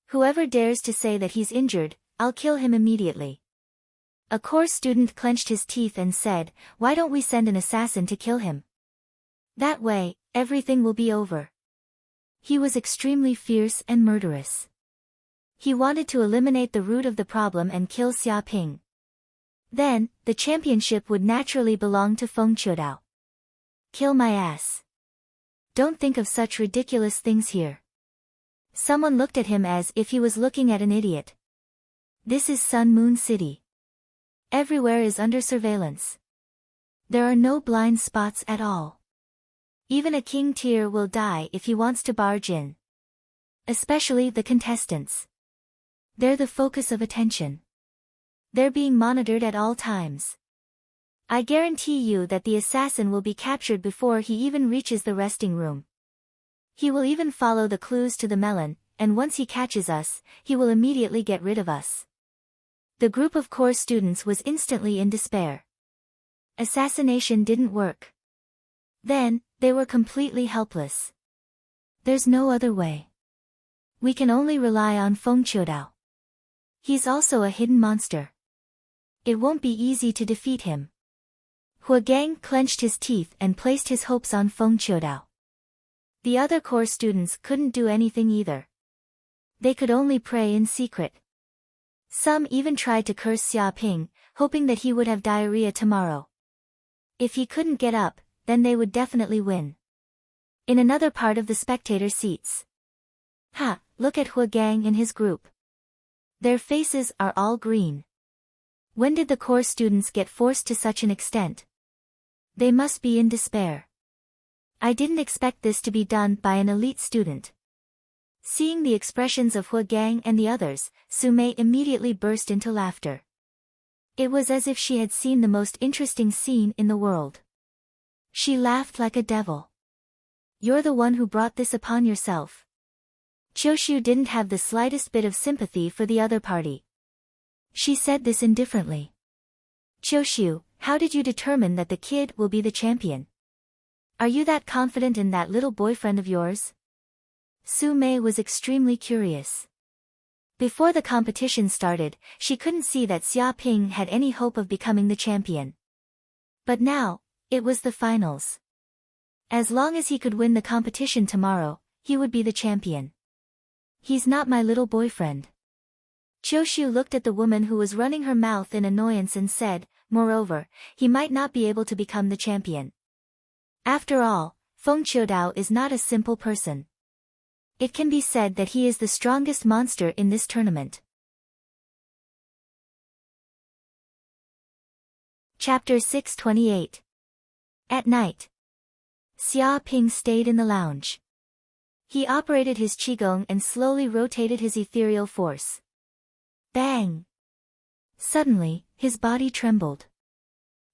A: Whoever dares to say that he's injured, I'll kill him immediately. A course student clenched his teeth and said, why don't we send an assassin to kill him? That way, everything will be over. He was extremely fierce and murderous. He wanted to eliminate the root of the problem and kill Xia Ping. Then, the championship would naturally belong to Feng Qiudao. Kill my ass. Don't think of such ridiculous things here. Someone looked at him as if he was looking at an idiot. This is Sun Moon City. Everywhere is under surveillance. There are no blind spots at all. Even a king tier will die if he wants to barge in. Especially the contestants. They're the focus of attention. They're being monitored at all times. I guarantee you that the assassin will be captured before he even reaches the resting room. He will even follow the clues to the melon, and once he catches us, he will immediately get rid of us. The group of course students was instantly in despair. Assassination didn't work. Then, they were completely helpless. There's no other way. We can only rely on Feng Qiudao. He's also a hidden monster. It won't be easy to defeat him. Huagang clenched his teeth and placed his hopes on Feng Qiudao. The other core students couldn't do anything either. They could only pray in secret. Some even tried to curse Xia Ping, hoping that he would have diarrhea tomorrow. If he couldn't get up, then they would definitely win. In another part of the spectator seats. Ha, look at Huagang and his group. Their faces are all green. When did the core students get forced to such an extent? They must be in despair. I didn't expect this to be done by an elite student. Seeing the expressions of Huagang and the others, Sumei immediately burst into laughter. It was as if she had seen the most interesting scene in the world. She laughed like a devil. You're the one who brought this upon yourself. Qiushu didn't have the slightest bit of sympathy for the other party. She said this indifferently. Qiushu, how did you determine that the kid will be the champion? Are you that confident in that little boyfriend of yours? Sumei was extremely curious. Before the competition started, she couldn't see that Xia Ping had any hope of becoming the champion. But now, it was the finals. As long as he could win the competition tomorrow, he would be the champion. He's not my little boyfriend. Qiushu looked at the woman who was running her mouth in annoyance and said, moreover, he might not be able to become the champion. After all, Feng Qiudao is not a simple person. It can be said that he is the strongest monster in this tournament. Chapter 628. At night. Xia Ping stayed in the lounge. He operated his qigong and slowly rotated his ethereal force. Bang! Suddenly, his body trembled.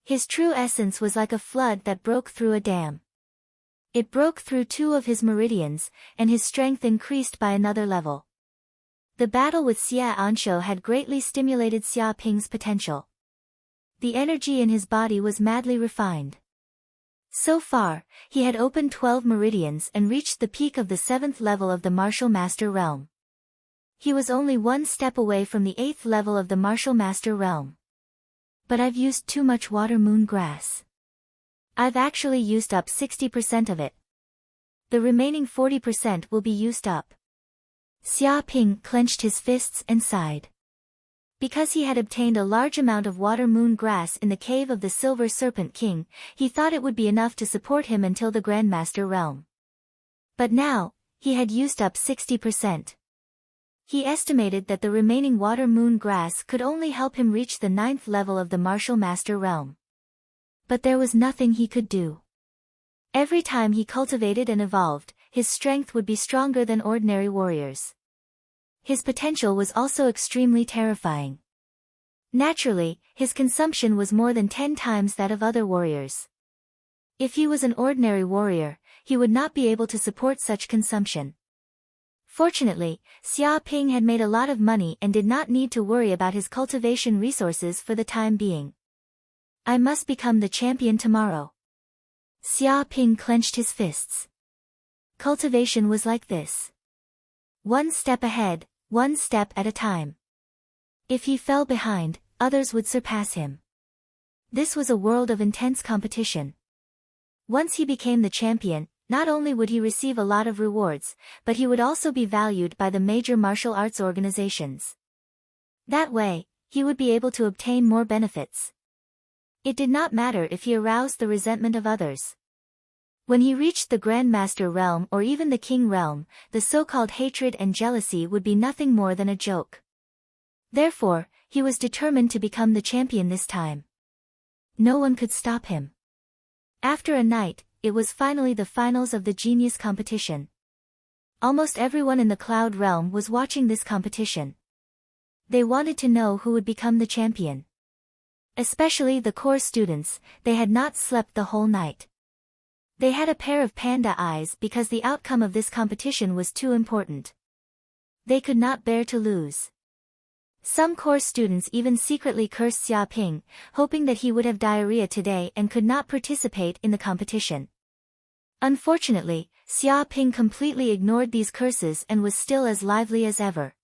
A: His true essence was like a flood that broke through a dam. It broke through 2 of his meridians, and his strength increased by another level. The battle with Xia Ansho had greatly stimulated Xia Ping's potential. The energy in his body was madly refined. So far, he had opened 12 meridians and reached the peak of the 7th level of the Martial Master Realm. He was only 1 step away from the 8th level of the Martial Master Realm. But I've used too much water moon grass. I've actually used up 60% of it. The remaining 40% will be used up. Xia Ping clenched his fists and sighed. Because he had obtained a large amount of water moon grass in the cave of the Silver Serpent King, he thought it would be enough to support him until the Grandmaster realm. But now, he had used up 60%. He estimated that the remaining water moon grass could only help him reach the 9th level of the Martial Master realm. But there was nothing he could do. Every time he cultivated and evolved, his strength would be stronger than ordinary warriors. His potential was also extremely terrifying. Naturally, his consumption was more than 10 times that of other warriors. If he was an ordinary warrior, he would not be able to support such consumption. Fortunately, Xia Ping had made a lot of money and did not need to worry about his cultivation resources for the time being. I must become the champion tomorrow. Xia Ping clenched his fists. Cultivation was like this. 1 step ahead, 1 step at a time. If he fell behind, others would surpass him. This was a world of intense competition. Once he became the champion, not only would he receive a lot of rewards, but he would also be valued by the major martial arts organizations. That way, he would be able to obtain more benefits. It did not matter if he aroused the resentment of others. When he reached the Grandmaster realm or even the King realm, the so-called hatred and jealousy would be nothing more than a joke. Therefore, he was determined to become the champion this time. No one could stop him. After a night, it was finally the finals of the genius competition. Almost everyone in the Cloud realm was watching this competition. They wanted to know who would become the champion. Especially the core students, they had not slept the whole night. They had a pair of panda eyes because the outcome of this competition was too important. They could not bear to lose. Some core students even secretly cursed Xia Ping, hoping that he would have diarrhea today and could not participate in the competition. Unfortunately, Xia Ping completely ignored these curses and was still as lively as ever.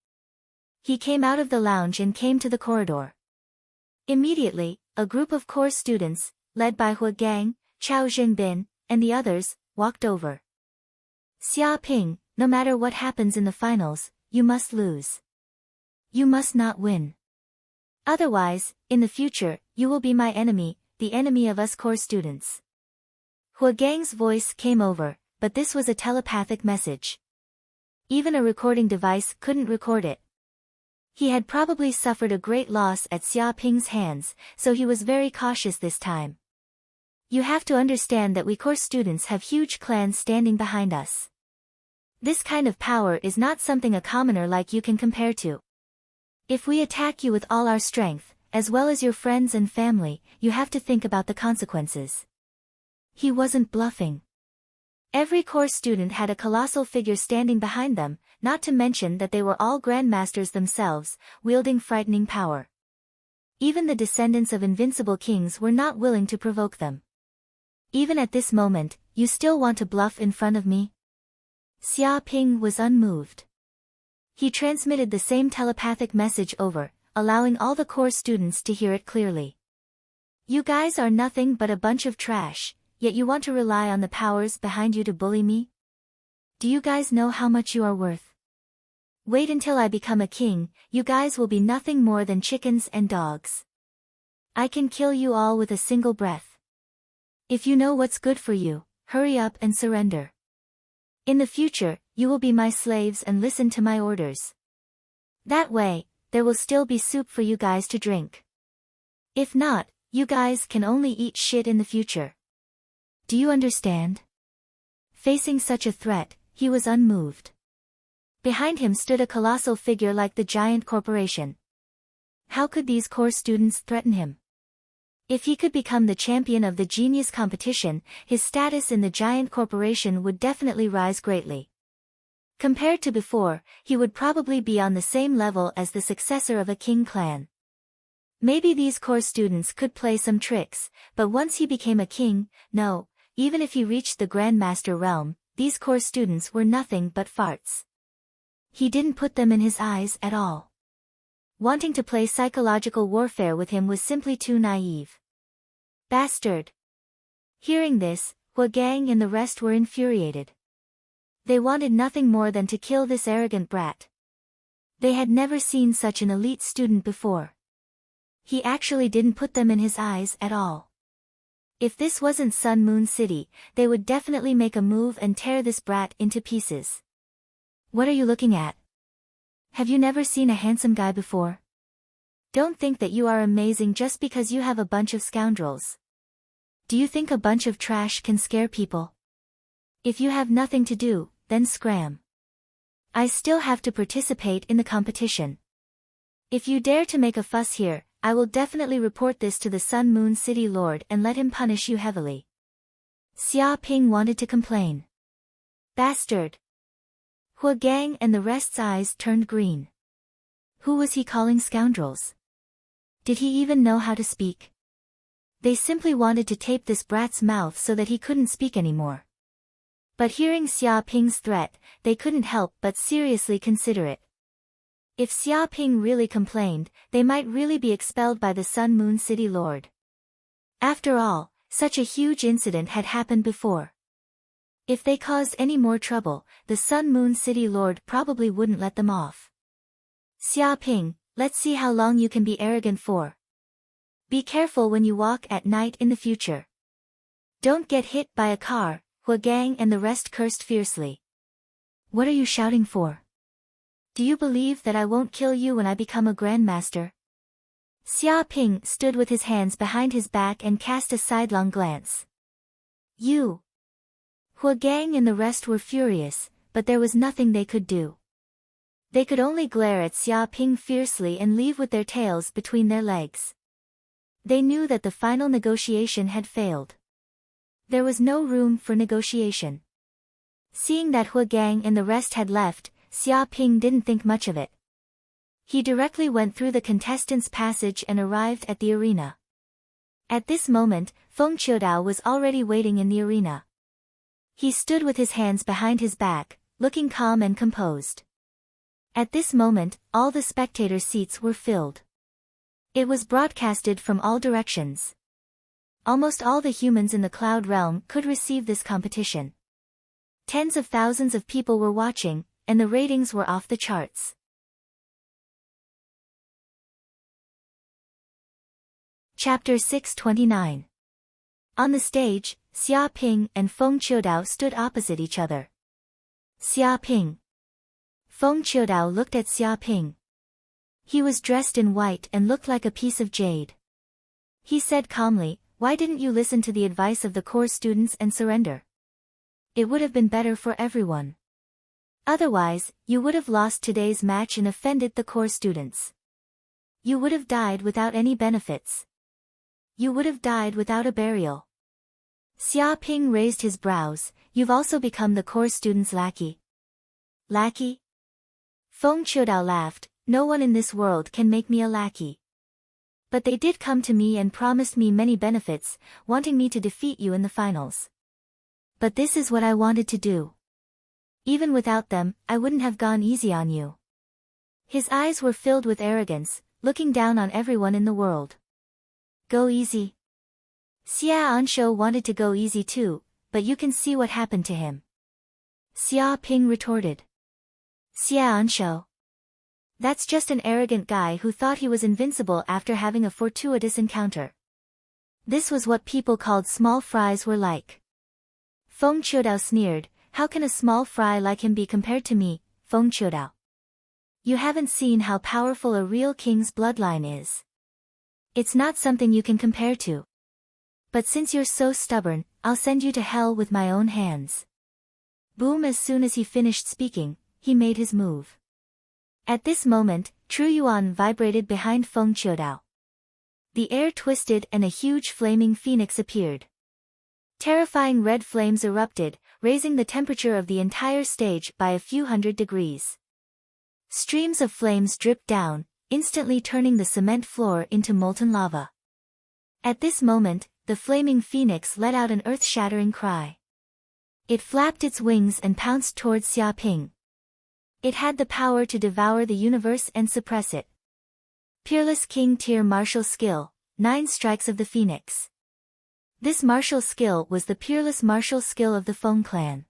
A: He came out of the lounge and came to the corridor. Immediately, a group of course students, led by Hua Gang, Chao Jingbin, and the others, walked over. Xia Ping, no matter what happens in the finals, you must lose. You must not win. Otherwise, in the future, you will be my enemy, the enemy of us core students. Hua Gang's voice came over, but this was a telepathic message. Even a recording device couldn't record it. He had probably suffered a great loss at Xia Ping's hands, so he was very cautious this time. You have to understand that we core students have huge clans standing behind us. This kind of power is not something a commoner like you can compare to. If we attack you with all our strength, as well as your friends and family, you have to think about the consequences. He wasn't bluffing. Every core student had a colossal figure standing behind them, not to mention that they were all grandmasters themselves, wielding frightening power. Even the descendants of invincible kings were not willing to provoke them. Even at this moment, you still want to bluff in front of me? Xia Ping was unmoved. He transmitted the same telepathic message over, allowing all the core students to hear it clearly. You guys are nothing but a bunch of trash, yet you want to rely on the powers behind you to bully me? Do you guys know how much you are worth? Wait until I become a king, you guys will be nothing more than chickens and dogs. I can kill you all with a single breath. If you know what's good for you, hurry up and surrender. In the future, you will be my slaves and listen to my orders. That way, there will still be soup for you guys to drink. If not, you guys can only eat shit in the future. Do you understand? Facing such a threat, he was unmoved. Behind him stood a colossal figure like the giant corporation. How could these core students threaten him? If he could become the champion of the genius competition, his status in the giant corporation would definitely rise greatly. Compared to before, he would probably be on the same level as the successor of a king clan. Maybe these core students could play some tricks, but once he became a king, no, even if he reached the Grandmaster realm, these core students were nothing but farts. He didn't put them in his eyes at all. Wanting to play psychological warfare with him was simply too naive. Bastard! Hearing this, Hua Gang and the rest were infuriated. They wanted nothing more than to kill this arrogant brat. They had never seen such an elite student before. He actually didn't put them in his eyes at all. If this wasn't Sun Moon City, they would definitely make a move and tear this brat into pieces. What are you looking at? Have you never seen a handsome guy before? Don't think that you are amazing just because you have a bunch of scoundrels. Do you think a bunch of trash can scare people? If you have nothing to do, then scram. I still have to participate in the competition. If you dare to make a fuss here, I will definitely report this to the Sun Moon City Lord and let him punish you heavily. Xia Ping wanted to complain. Bastard! Hua Gang and the rest's eyes turned green. Who was he calling scoundrels? Did he even know how to speak? They simply wanted to tape this brat's mouth so that he couldn't speak anymore. But hearing Xia Ping's threat, they couldn't help but seriously consider it. If Xia Ping really complained, they might really be expelled by the Sun Moon City Lord. After all, such a huge incident had happened before. If they caused any more trouble, the Sun Moon City Lord probably wouldn't let them off. Xia Ping, let's see how long you can be arrogant for. Be careful when you walk at night in the future. Don't get hit by a car, Hua Gang and the rest cursed fiercely. What are you shouting for? Do you believe that I won't kill you when I become a grandmaster? Xia Ping stood with his hands behind his back and cast a sidelong glance. You! Hua Gang and the rest were furious, but there was nothing they could do. They could only glare at Xia Ping fiercely and leave with their tails between their legs. They knew that the final negotiation had failed. There was no room for negotiation. Seeing that Hua Gang and the rest had left, Xia Ping didn't think much of it. He directly went through the contestants' passage and arrived at the arena. At this moment, Feng Qiudao was already waiting in the arena. He stood with his hands behind his back, looking calm and composed. At this moment, all the spectator seats were filled. It was broadcasted from all directions. Almost all the humans in the cloud realm could receive this competition. Tens of thousands of people were watching, and the ratings were off the charts. Chapter 629. On the stage, Xia Ping and Feng Qiudao stood opposite each other. Xia Ping. Feng Qiudao looked at Xia Ping. He was dressed in white and looked like a piece of jade. He said calmly, "Why didn't you listen to the advice of the core students and surrender? It would have been better for everyone. Otherwise, you would have lost today's match and offended the core students. You would have died without any benefits. You would have died without a burial." Xia Ping raised his brows. "You've also become the core student's lackey." "Lackey?" Feng Qiudao laughed. "No one in this world can make me a lackey. But they did come to me and promised me many benefits, wanting me to defeat you in the finals. But this is what I wanted to do. Even without them, I wouldn't have gone easy on you." His eyes were filled with arrogance, looking down on everyone in the world. Go easy? Xia Anshou wanted to go easy too, but you can see what happened to him. Xia Ping retorted. Xia Anshou. That's just an arrogant guy who thought he was invincible after having a fortuitous encounter. This was what people called small fries were like. Feng Qiudao sneered. "How can a small fry like him be compared to me, Feng Qiudao? You haven't seen how powerful a real king's bloodline is. It's not something you can compare to. But since you're so stubborn, I'll send you to hell with my own hands." Boom! As soon as he finished speaking, he made his move. At this moment, True Yuan vibrated behind Feng Qiudao. The air twisted and a huge flaming phoenix appeared. Terrifying red flames erupted, raising the temperature of the entire stage by a few hundred degrees. Streams of flames dripped down, instantly turning the cement floor into molten lava. At this moment, the flaming phoenix let out an earth-shattering cry. It flapped its wings and pounced towards Xia Ping. It had the power to devour the universe and suppress it. Peerless King Tier Martial Skill, 9 Strikes of the Phoenix. This martial skill was the peerless martial skill of the Feng clan.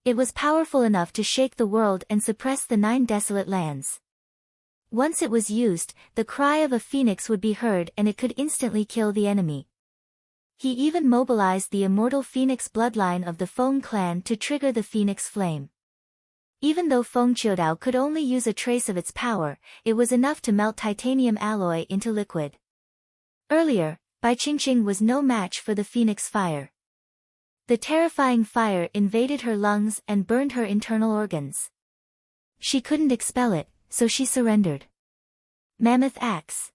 A: It was powerful enough to shake the world and suppress the 9 desolate lands. Once it was used, the cry of a phoenix would be heard and it could instantly kill the enemy. He even mobilized the immortal phoenix bloodline of the Feng clan to trigger the phoenix flame. Even though Feng Qiudao could only use a trace of its power, it was enough to melt titanium alloy into liquid. Earlier, Bai Qingqing was no match for the phoenix fire. The terrifying fire invaded her lungs and burned her internal organs. She couldn't expel it, so she surrendered. Mammoth Axe.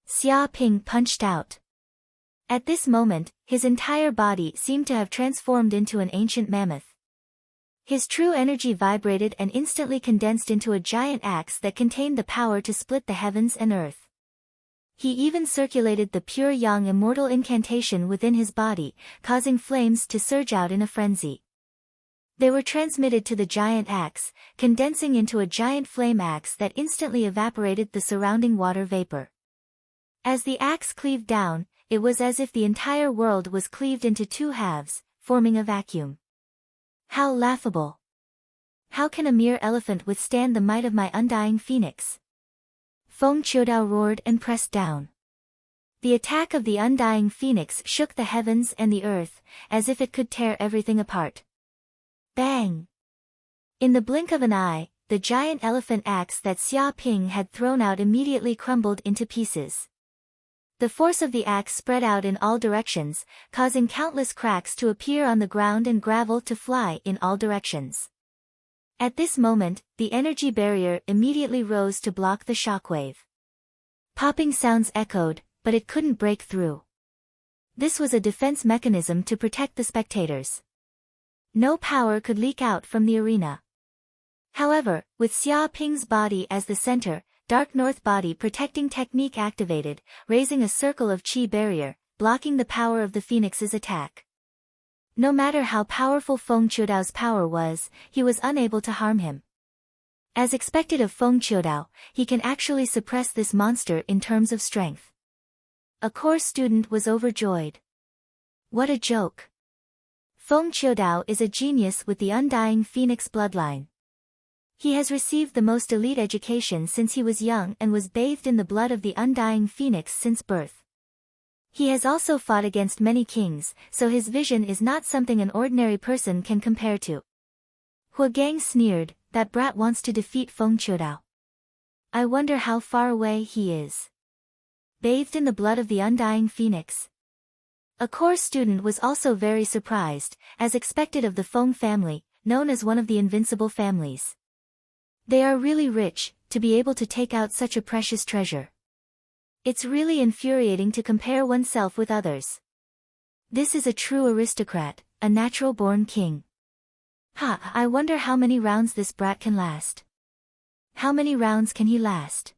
A: Xia Ping punched out. At this moment, his entire body seemed to have transformed into an ancient mammoth. His true energy vibrated and instantly condensed into a giant axe that contained the power to split the heavens and earth. He even circulated the pure yang immortal incantation within his body, causing flames to surge out in a frenzy. They were transmitted to the giant axe, condensing into a giant flame axe that instantly evaporated the surrounding water vapor. As the axe cleaved down, it was as if the entire world was cleaved into 2 halves, forming a vacuum. How laughable! How can a mere elephant withstand the might of my undying phoenix? Feng Qiudao roared and pressed down. The attack of the undying phoenix shook the heavens and the earth, as if it could tear everything apart. Bang! In the blink of an eye, the giant elephant axe that Xia Ping had thrown out immediately crumbled into pieces. The force of the axe spread out in all directions, causing countless cracks to appear on the ground and gravel to fly in all directions. At this moment, the energy barrier immediately rose to block the shockwave. Popping sounds echoed, but it couldn't break through. This was a defense mechanism to protect the spectators. No power could leak out from the arena. However, with Xia Ping's body as the center, Dark North Body Protecting Technique activated, raising a circle of chi barrier, blocking the power of the phoenix's attack. No matter how powerful Feng Qiudao's power was, he was unable to harm him. As expected of Feng Qiudao, he can actually suppress this monster in terms of strength. A core student was overjoyed. What a joke! Feng Qiudao is a genius with the undying phoenix bloodline. He has received the most elite education since he was young and was bathed in the blood of the undying phoenix since birth. He has also fought against many kings, so his vision is not something an ordinary person can compare to. Hua Gang sneered, that brat wants to defeat Feng Qiudao. I wonder how far away he is. Bathed in the blood of the undying phoenix. A core student was also very surprised, as expected of the Feng family, known as one of the invincible families. They are really rich, to be able to take out such a precious treasure. It's really infuriating to compare oneself with others. This is a true aristocrat, a natural-born king. I wonder how many rounds this brat can last. How many rounds can he last?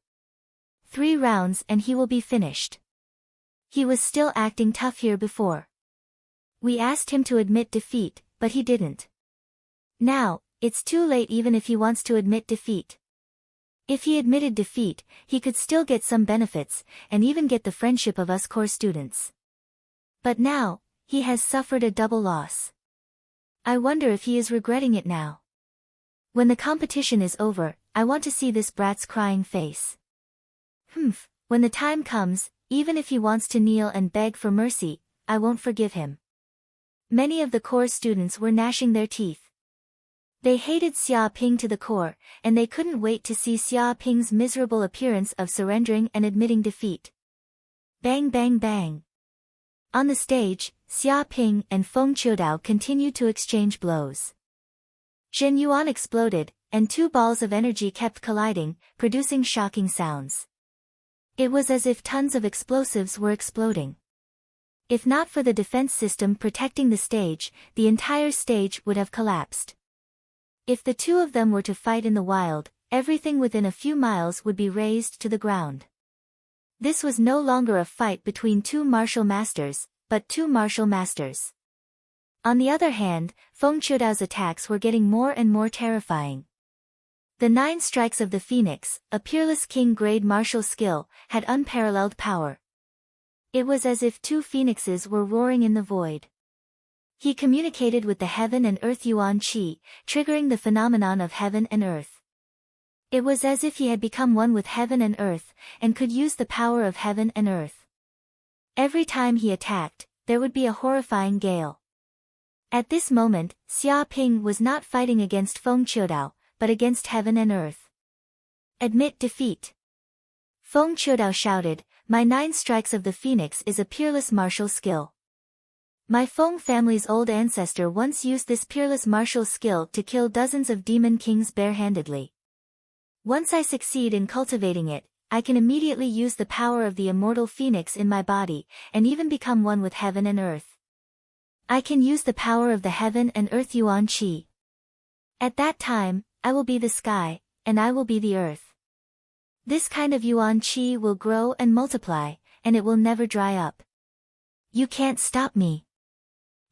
A: 3 rounds and he will be finished. He was still acting tough here before. We asked him to admit defeat, but he didn't. Now, it's too late even if he wants to admit defeat. If he admitted defeat, he could still get some benefits, and even get the friendship of us core students. But now, he has suffered a double loss. I wonder if he is regretting it now. When the competition is over, I want to see this brat's crying face. When the time comes, even if he wants to kneel and beg for mercy, I won't forgive him. Many of the core students were gnashing their teeth. They hated Xia Ping to the core, and they couldn't wait to see Xia Ping's miserable appearance of surrendering and admitting defeat. Bang bang bang. On the stage, Xia Ping and Feng Qiudao continued to exchange blows. Zhen Yuan exploded, and 2 balls of energy kept colliding, producing shocking sounds. It was as if tons of explosives were exploding. If not for the defense system protecting the stage, the entire stage would have collapsed. If the 2 of them were to fight in the wild, everything within a few miles would be razed to the ground. This was no longer a fight between 2 martial masters, but 2 martial masters. On the other hand, Feng Qiudao's attacks were getting more and more terrifying. The 9 strikes of the Phoenix, a peerless king-grade martial skill, had unparalleled power. It was as if 2 phoenixes were roaring in the void. He communicated with the heaven and earth Yuan Qi, triggering the phenomenon of heaven and earth. It was as if he had become one with heaven and earth, and could use the power of heaven and earth. Every time he attacked, there would be a horrifying gale. At this moment, Xia Ping was not fighting against Feng Qiudao, but against heaven and earth. Admit defeat. Feng Qiudao shouted, my 9 strikes of the Phoenix is a peerless martial skill. My Feng family's old ancestor once used this peerless martial skill to kill dozens of demon kings barehandedly. Once I succeed in cultivating it, I can immediately use the power of the immortal phoenix in my body, and even become one with heaven and earth. I can use the power of the heaven and earth Yuan Qi. At that time, I will be the sky, and I will be the earth. This kind of Yuan Qi will grow and multiply, and it will never dry up. You can't stop me.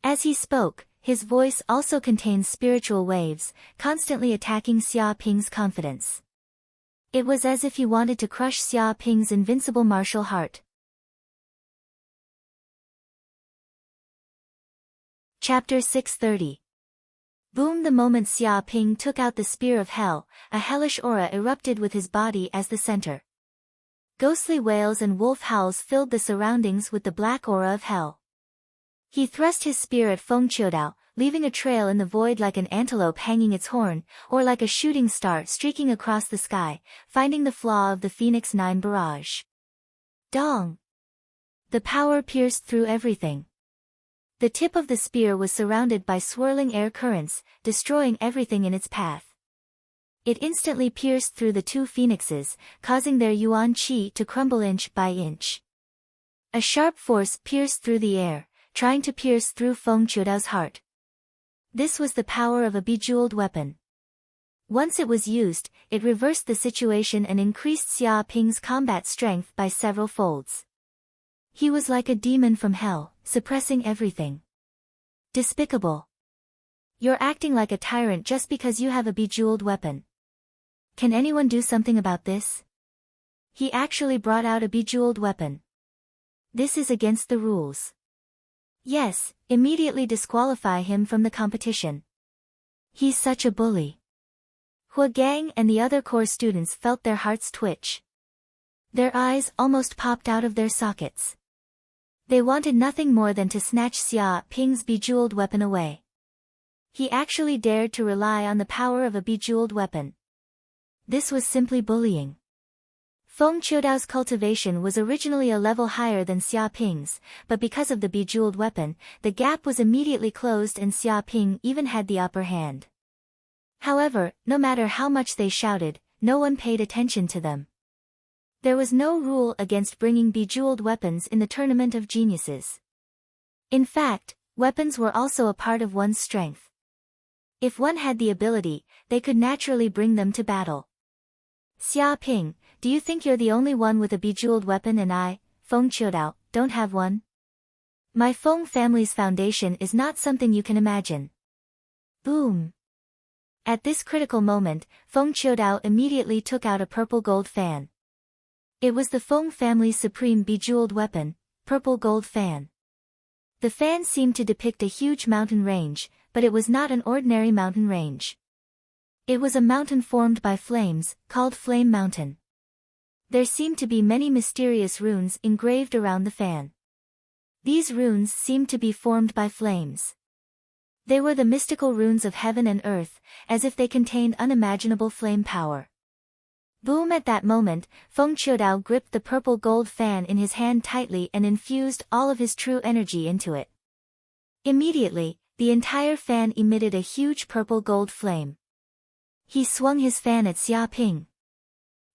A: As he spoke, his voice also contained spiritual waves, constantly attacking Xia Ping's confidence. It was as if he wanted to crush Xia Ping's invincible martial heart. Chapter 630. Boom! The moment Xia Ping took out the spear of hell, a hellish aura erupted with his body as the center. Ghostly wails and wolf howls filled the surroundings with the black aura of hell. He thrust his spear at Feng Qiudao, leaving a trail in the void like an antelope hanging its horn, or like a shooting star streaking across the sky, finding the flaw of the Phoenix 9 barrage. Dong! The power pierced through everything. The tip of the spear was surrounded by swirling air currents, destroying everything in its path. It instantly pierced through the 2 phoenixes, causing their Yuan Qi to crumble inch by inch. A sharp force pierced through the air, trying to pierce through Feng Qiudao's heart. This was the power of a bejeweled weapon. Once it was used, it reversed the situation and increased Xia Ping's combat strength by several folds. He was like a demon from hell, suppressing everything. Despicable. You're acting like a tyrant just because you have a bejeweled weapon. Can anyone do something about this? He actually brought out a bejeweled weapon. This is against the rules. Yes, immediately disqualify him from the competition. He's such a bully. Hua Gang and the other core students felt their hearts twitch. Their eyes almost popped out of their sockets. They wanted nothing more than to snatch Xia Ping's bejeweled weapon away. He actually dared to rely on the power of a bejeweled weapon. This was simply bullying. Feng Qiudao's cultivation was originally a level higher than Xia Ping's, but because of the bejeweled weapon, the gap was immediately closed and Xia Ping even had the upper hand. However, no matter how much they shouted, no one paid attention to them. There was no rule against bringing bejeweled weapons in the Tournament of Geniuses. In fact, weapons were also a part of one's strength. If one had the ability, they could naturally bring them to battle. Xia Ping, do you think you're the only one with a bejeweled weapon and I, Feng Qiudao, don't have one? My Feng family's foundation is not something you can imagine. Boom. At this critical moment, Feng Qiudao immediately took out a purple gold fan. It was the Feng family's supreme bejeweled weapon, purple gold fan. The fan seemed to depict a huge mountain range, but it was not an ordinary mountain range. It was a mountain formed by flames, called Flame Mountain. There seemed to be many mysterious runes engraved around the fan. These runes seemed to be formed by flames. They were the mystical runes of heaven and earth, as if they contained unimaginable flame power. Boom! At that moment, Feng Qiudao gripped the purple gold fan in his hand tightly and infused all of his true energy into it. Immediately, the entire fan emitted a huge purple gold flame. He swung his fan at Xia Ping.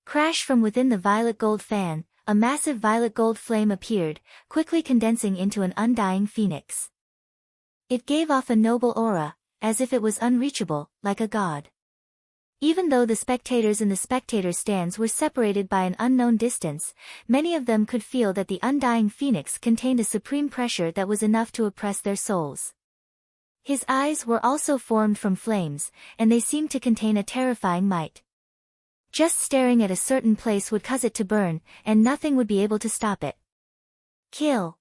A: Crash! From within the violet gold fan, a massive violet gold flame appeared, quickly condensing into an undying phoenix. It gave off a noble aura, as if it was unreachable, like a god. Even though the spectators in the spectator stands were separated by an unknown distance, many of them could feel that the undying phoenix contained a supreme pressure that was enough to oppress their souls. His eyes were also formed from flames, and they seemed to contain a terrifying might. Just staring at a certain place would cause it to burn, and nothing would be able to stop it. Kill!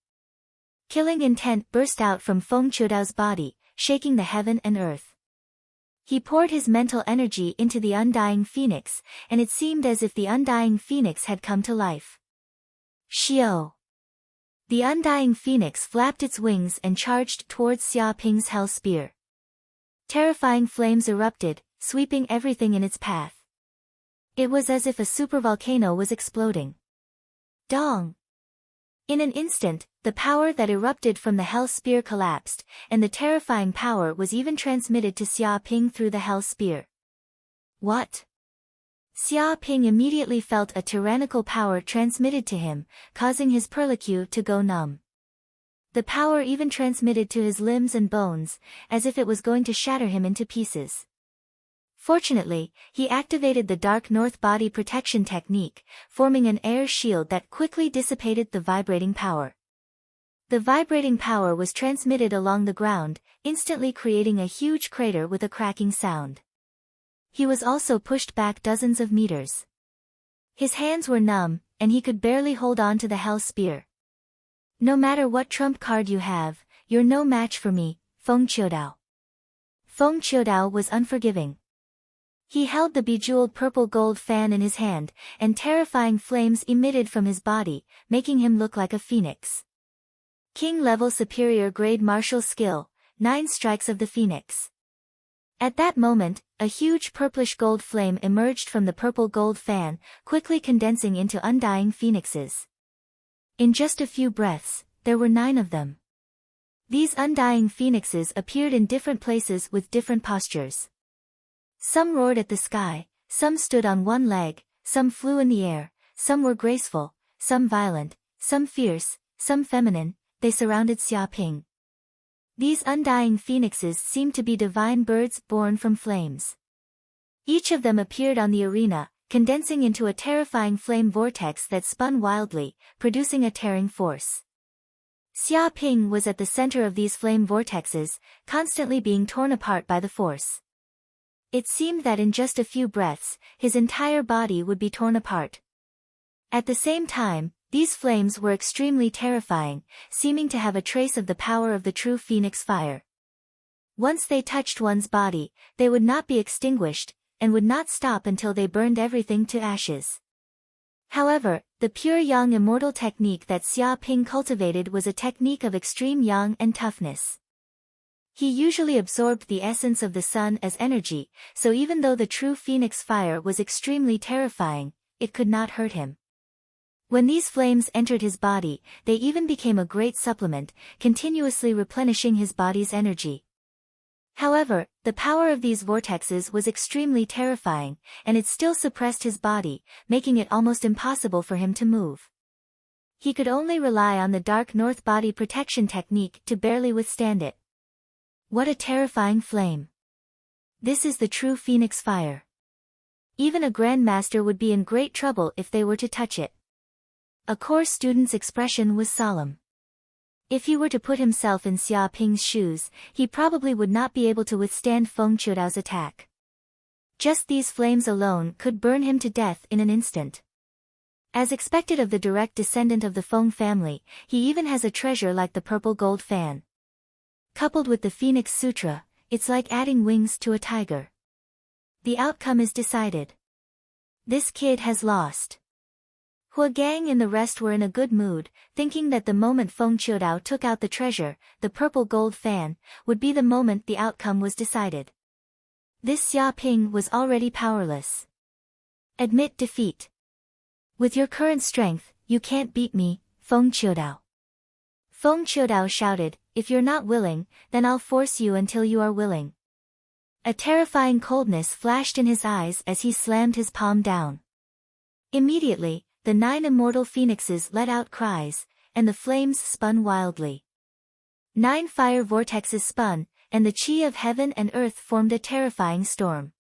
A: Killing intent burst out from Feng Qiudao's body, shaking the heaven and earth. He poured his mental energy into the undying phoenix, and it seemed as if the undying phoenix had come to life. Xiao! The undying phoenix flapped its wings and charged towards Xia Ping's hell spear. Terrifying flames erupted, sweeping everything in its path. It was as if a supervolcano was exploding. Dong! In an instant, the power that erupted from the hell spear collapsed, and the terrifying power was even transmitted to Xia Ping through the hell spear. What? Xia Ping immediately felt a tyrannical power transmitted to him, causing his perlicue to go numb. The power even transmitted to his limbs and bones, as if it was going to shatter him into pieces. Fortunately, he activated the Dark North Body Protection technique, forming an air shield that quickly dissipated the vibrating power. The vibrating power was transmitted along the ground, instantly creating a huge crater with a cracking sound. He was also pushed back dozens of meters. His hands were numb, and he could barely hold on to the hell spear. No matter what trump card you have, you're no match for me, Feng Qiudao. Feng Qiudao was unforgiving. He held the bejeweled purple gold fan in his hand, and terrifying flames emitted from his body, making him look like a phoenix. King-level superior grade martial skill, 9 strikes of the phoenix. At that moment, a huge purplish gold flame emerged from the purple gold fan, quickly condensing into undying phoenixes. In just a few breaths, there were 9 of them. These undying phoenixes appeared in different places with different postures. Some roared at the sky, some stood on one leg, some flew in the air, some were graceful, some violent, some fierce, some feminine. They surrounded Xia Ping. These undying phoenixes seemed to be divine birds born from flames. Each of them appeared on the arena, condensing into a terrifying flame vortex that spun wildly, producing a tearing force. Xia Ping was at the center of these flame vortexes, constantly being torn apart by the force. It seemed that in just a few breaths, his entire body would be torn apart. At the same time, these flames were extremely terrifying, seeming to have a trace of the power of the true phoenix fire. Once they touched one's body, they would not be extinguished, and would not stop until they burned everything to ashes. However, the pure yang immortal technique that Xia Ping cultivated was a technique of extreme yang and toughness. He usually absorbed the essence of the sun as energy, so even though the true phoenix fire was extremely terrifying, it could not hurt him. When these flames entered his body, they even became a great supplement, continuously replenishing his body's energy. However, the power of these vortexes was extremely terrifying, and it still suppressed his body, making it almost impossible for him to move. He could only rely on the dark north body protection technique to barely withstand it. What a terrifying flame! This is the true phoenix fire. Even a grandmaster would be in great trouble if they were to touch it. A course student's expression was solemn. If he were to put himself in Xia Ping's shoes, he probably would not be able to withstand Feng Qiudao's attack. Just these flames alone could burn him to death in an instant. As expected of the direct descendant of the Feng family, he even has a treasure like the purple gold fan. Coupled with the Phoenix Sutra, it's like adding wings to a tiger. The outcome is decided. This kid has lost. Hua Gang and the rest were in a good mood, thinking that the moment Feng Qiudao took out the treasure, the purple gold fan, would be the moment the outcome was decided. This Xia Ping was already powerless. Admit defeat. With your current strength, you can't beat me, Feng Qiudao. Feng Qiudao shouted, if you're not willing, then I'll force you until you are willing. A terrifying coldness flashed in his eyes as he slammed his palm down. Immediately, the 9 immortal phoenixes let out cries, and the flames spun wildly. 9 fire vortexes spun, and the chi of heaven and earth formed a terrifying storm.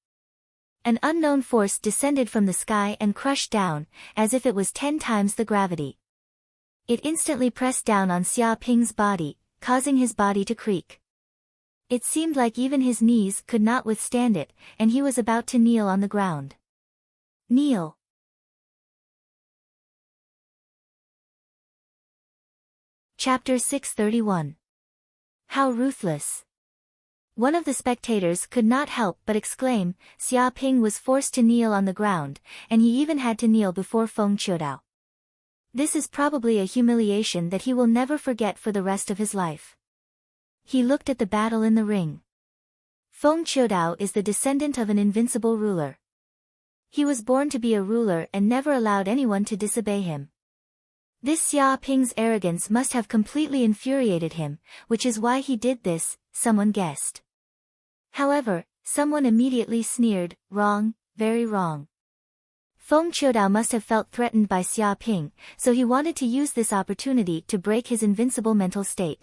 A: An unknown force descended from the sky and crushed down, as if it was 10 times the gravity. It instantly pressed down on Xia Ping's body, causing his body to creak. It seemed like even his knees could not withstand it, and he was about to kneel on the ground. Kneel. Chapter 631. How ruthless! One of the spectators could not help but exclaim. Xia Ping was forced to kneel on the ground, and he even had to kneel before Feng Qiudao. This is probably a humiliation that he will never forget for the rest of his life. He looked at the battle in the ring. Feng Qiudao is the descendant of an invincible ruler. He was born to be a ruler and never allowed anyone to disobey him. This Xia Ping's arrogance must have completely infuriated him, which is why he did this, someone guessed. However, someone immediately sneered, wrong, very wrong. Feng Qiudao must have felt threatened by Xia Ping, so he wanted to use this opportunity to break his invincible mental state.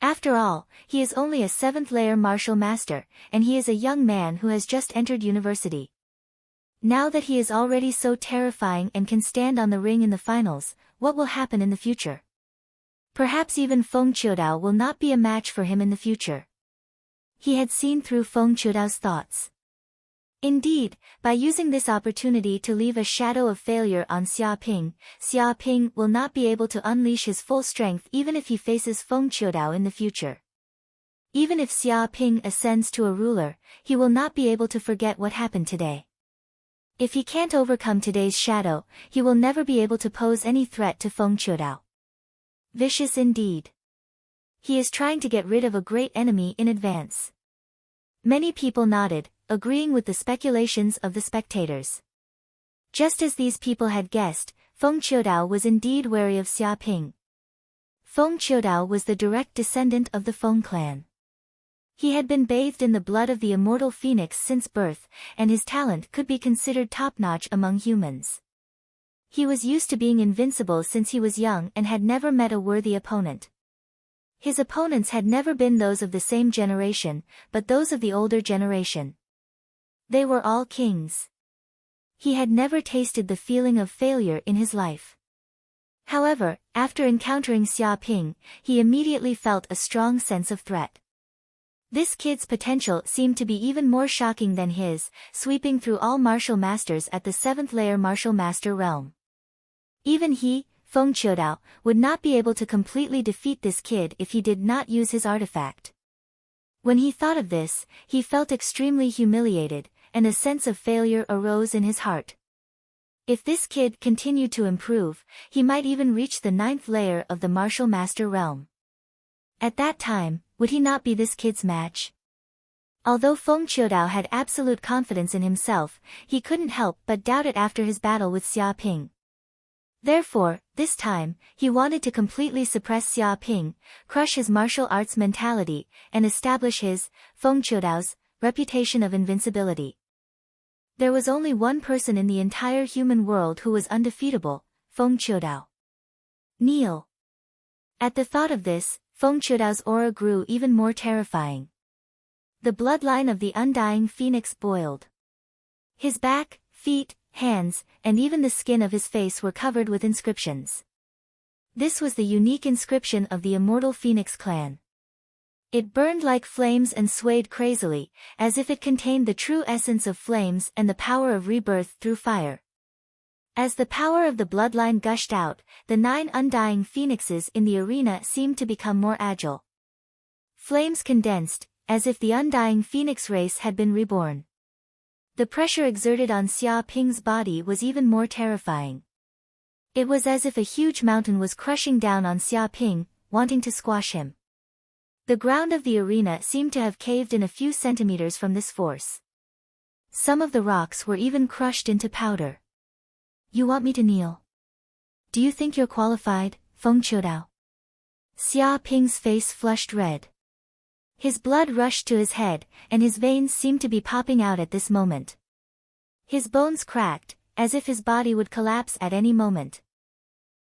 A: After all, he is only a 7th-layer martial master, and he is a young man who has just entered university. Now that he is already so terrifying and can stand on the ring in the finals, what will happen in the future? Perhaps even Feng Qiudao will not be a match for him in the future. He had seen through Feng Qiudao's thoughts. Indeed, by using this opportunity to leave a shadow of failure on Xia Ping will not be able to unleash his full strength even if he faces Feng Qiudao in the future. Even if Xia Ping ascends to a ruler, he will not be able to forget what happened today. If he can't overcome today's shadow, he will never be able to pose any threat to Feng Qiudao. Vicious indeed. He is trying to get rid of a great enemy in advance. Many people nodded, agreeing with the speculations of the spectators. Just as these people had guessed, Feng Qiudao was indeed wary of Xia Ping. Feng Qiudao was the direct descendant of the Feng clan. He had been bathed in the blood of the immortal phoenix since birth, and his talent could be considered top-notch among humans. He was used to being invincible since he was young and had never met a worthy opponent. His opponents had never been those of the same generation, but those of the older generation. They were all kings. He had never tasted the feeling of failure in his life. However, after encountering Xia Ping, he immediately felt a strong sense of threat. This kid's potential seemed to be even more shocking than his, sweeping through all martial masters at the 7th layer martial master realm. Even he, Feng Qiudao, would not be able to completely defeat this kid if he did not use his artifact. When he thought of this, he felt extremely humiliated, and a sense of failure arose in his heart. If this kid continued to improve, he might even reach the 9th layer of the martial master realm. At that time, would he not be this kid's match? Although Feng Qiudao had absolute confidence in himself, he couldn't help but doubt it after his battle with Xia Ping. Therefore, this time, he wanted to completely suppress Xia Ping, crush his martial arts mentality, and establish his, Feng Qiudao's, reputation of invincibility. There was only one person in the entire human world who was undefeatable, Feng Qiudao. Kneel. At the thought of this, Feng Qiudao's aura grew even more terrifying. The bloodline of the undying phoenix boiled. His back, feet, hands, and even the skin of his face were covered with inscriptions. This was the unique inscription of the immortal Phoenix clan. It burned like flames and swayed crazily, as if it contained the true essence of flames and the power of rebirth through fire. As the power of the bloodline gushed out, the 9 undying phoenixes in the arena seemed to become more agile. Flames condensed, as if the undying phoenix race had been reborn. The pressure exerted on Xia Ping's body was even more terrifying. It was as if a huge mountain was crushing down on Xia Ping, wanting to squash him. The ground of the arena seemed to have caved in a few centimeters from this force. Some of the rocks were even crushed into powder. You want me to kneel? Do you think you're qualified, Feng Qiudao? Xia Ping's face flushed red. His blood rushed to his head, and his veins seemed to be popping out at this moment. His bones cracked, as if his body would collapse at any moment.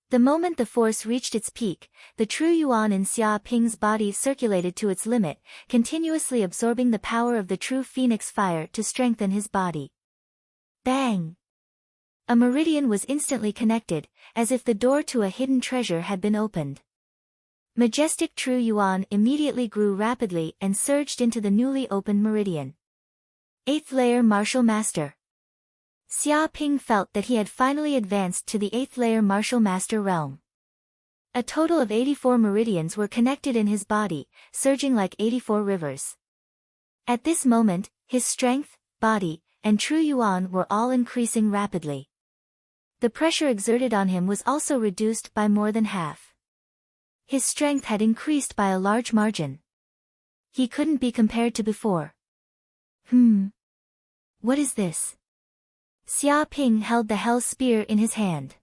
A: The moment the force reached its peak, the true yuan in Xia Ping's body circulated to its limit, continuously absorbing the power of the true phoenix fire to strengthen his body. Bang! A meridian was instantly connected, as if the door to a hidden treasure had been opened. Majestic true yuan immediately grew rapidly and surged into the newly opened meridian. 8th layer martial master. Xia Ping felt that he had finally advanced to the 8th layer martial master realm. A total of 84 meridians were connected in his body, surging like 84 rivers. At this moment, his strength, body, and true yuan were all increasing rapidly. The pressure exerted on him was also reduced by more than half. His strength had increased by a large margin. He couldn't be compared to before. What is this? Xia Ping held the Hell Spear in his hand.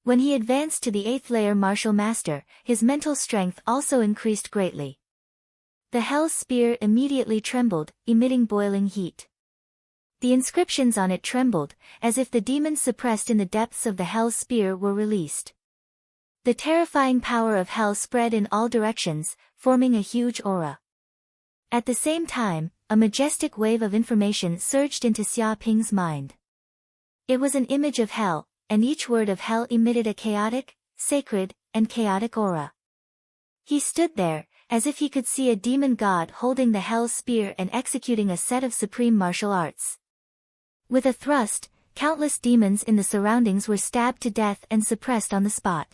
A: When he advanced to the 8th layer martial master, his mental strength also increased greatly. The Hell Spear immediately trembled, emitting boiling heat. The inscriptions on it trembled, as if the demons suppressed in the depths of the Hell Spear were released. The terrifying power of hell spread in all directions, forming a huge aura. At the same time, a majestic wave of information surged into Xia Ping's mind. It was an image of hell, and each word of hell emitted a chaotic, sacred, and chaotic aura. He stood there, as if he could see a demon god holding the Hell Spear and executing a set of supreme martial arts. With a thrust, countless demons in the surroundings were stabbed to death and suppressed on the spot.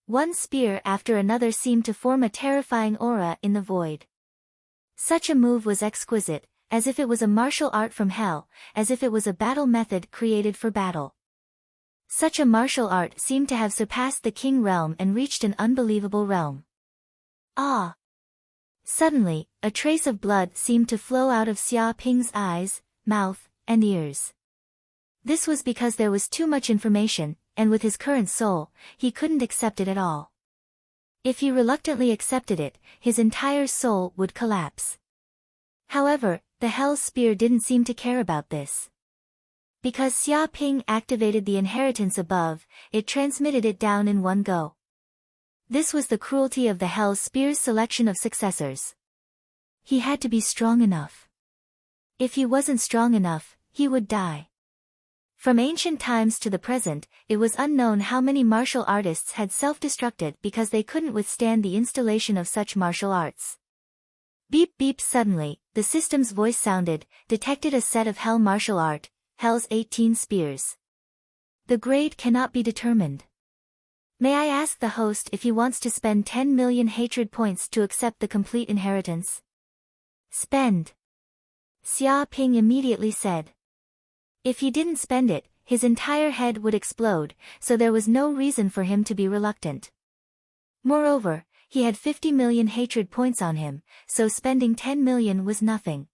A: One spear after another seemed to form a terrifying aura in the void. Such a move was exquisite, as if it was a martial art from hell, as if it was a battle method created for battle. Such a martial art seemed to have surpassed the king realm and reached an unbelievable realm. Ah! Suddenly, a trace of blood seemed to flow out of Xia Ping's eyes, mouth, and ears. This was because there was too much information, and with his current soul, he couldn't accept it at all. If he reluctantly accepted it, his entire soul would collapse. However, the Hell Spear didn't seem to care about this. Because Xia Ping activated the inheritance above, it transmitted it down in one go. This was the cruelty of the Hell Spear's selection of successors. He had to be strong enough. If he wasn't strong enough, he would die. From ancient times to the present, it was unknown how many martial artists had self-destructed because they couldn't withstand the installation of such martial arts. Beep beep suddenly, the system's voice sounded, detected a set of Hell martial art, Hell's 18 spears. The grade cannot be determined. May I ask the host if he wants to spend 10 million hatred points to accept the complete inheritance? Spend. Xia Ping immediately said. If he didn't spend it, his entire head would explode, so there was no reason for him to be reluctant. Moreover, he had 50 million hatred points on him, so spending 10 million was nothing.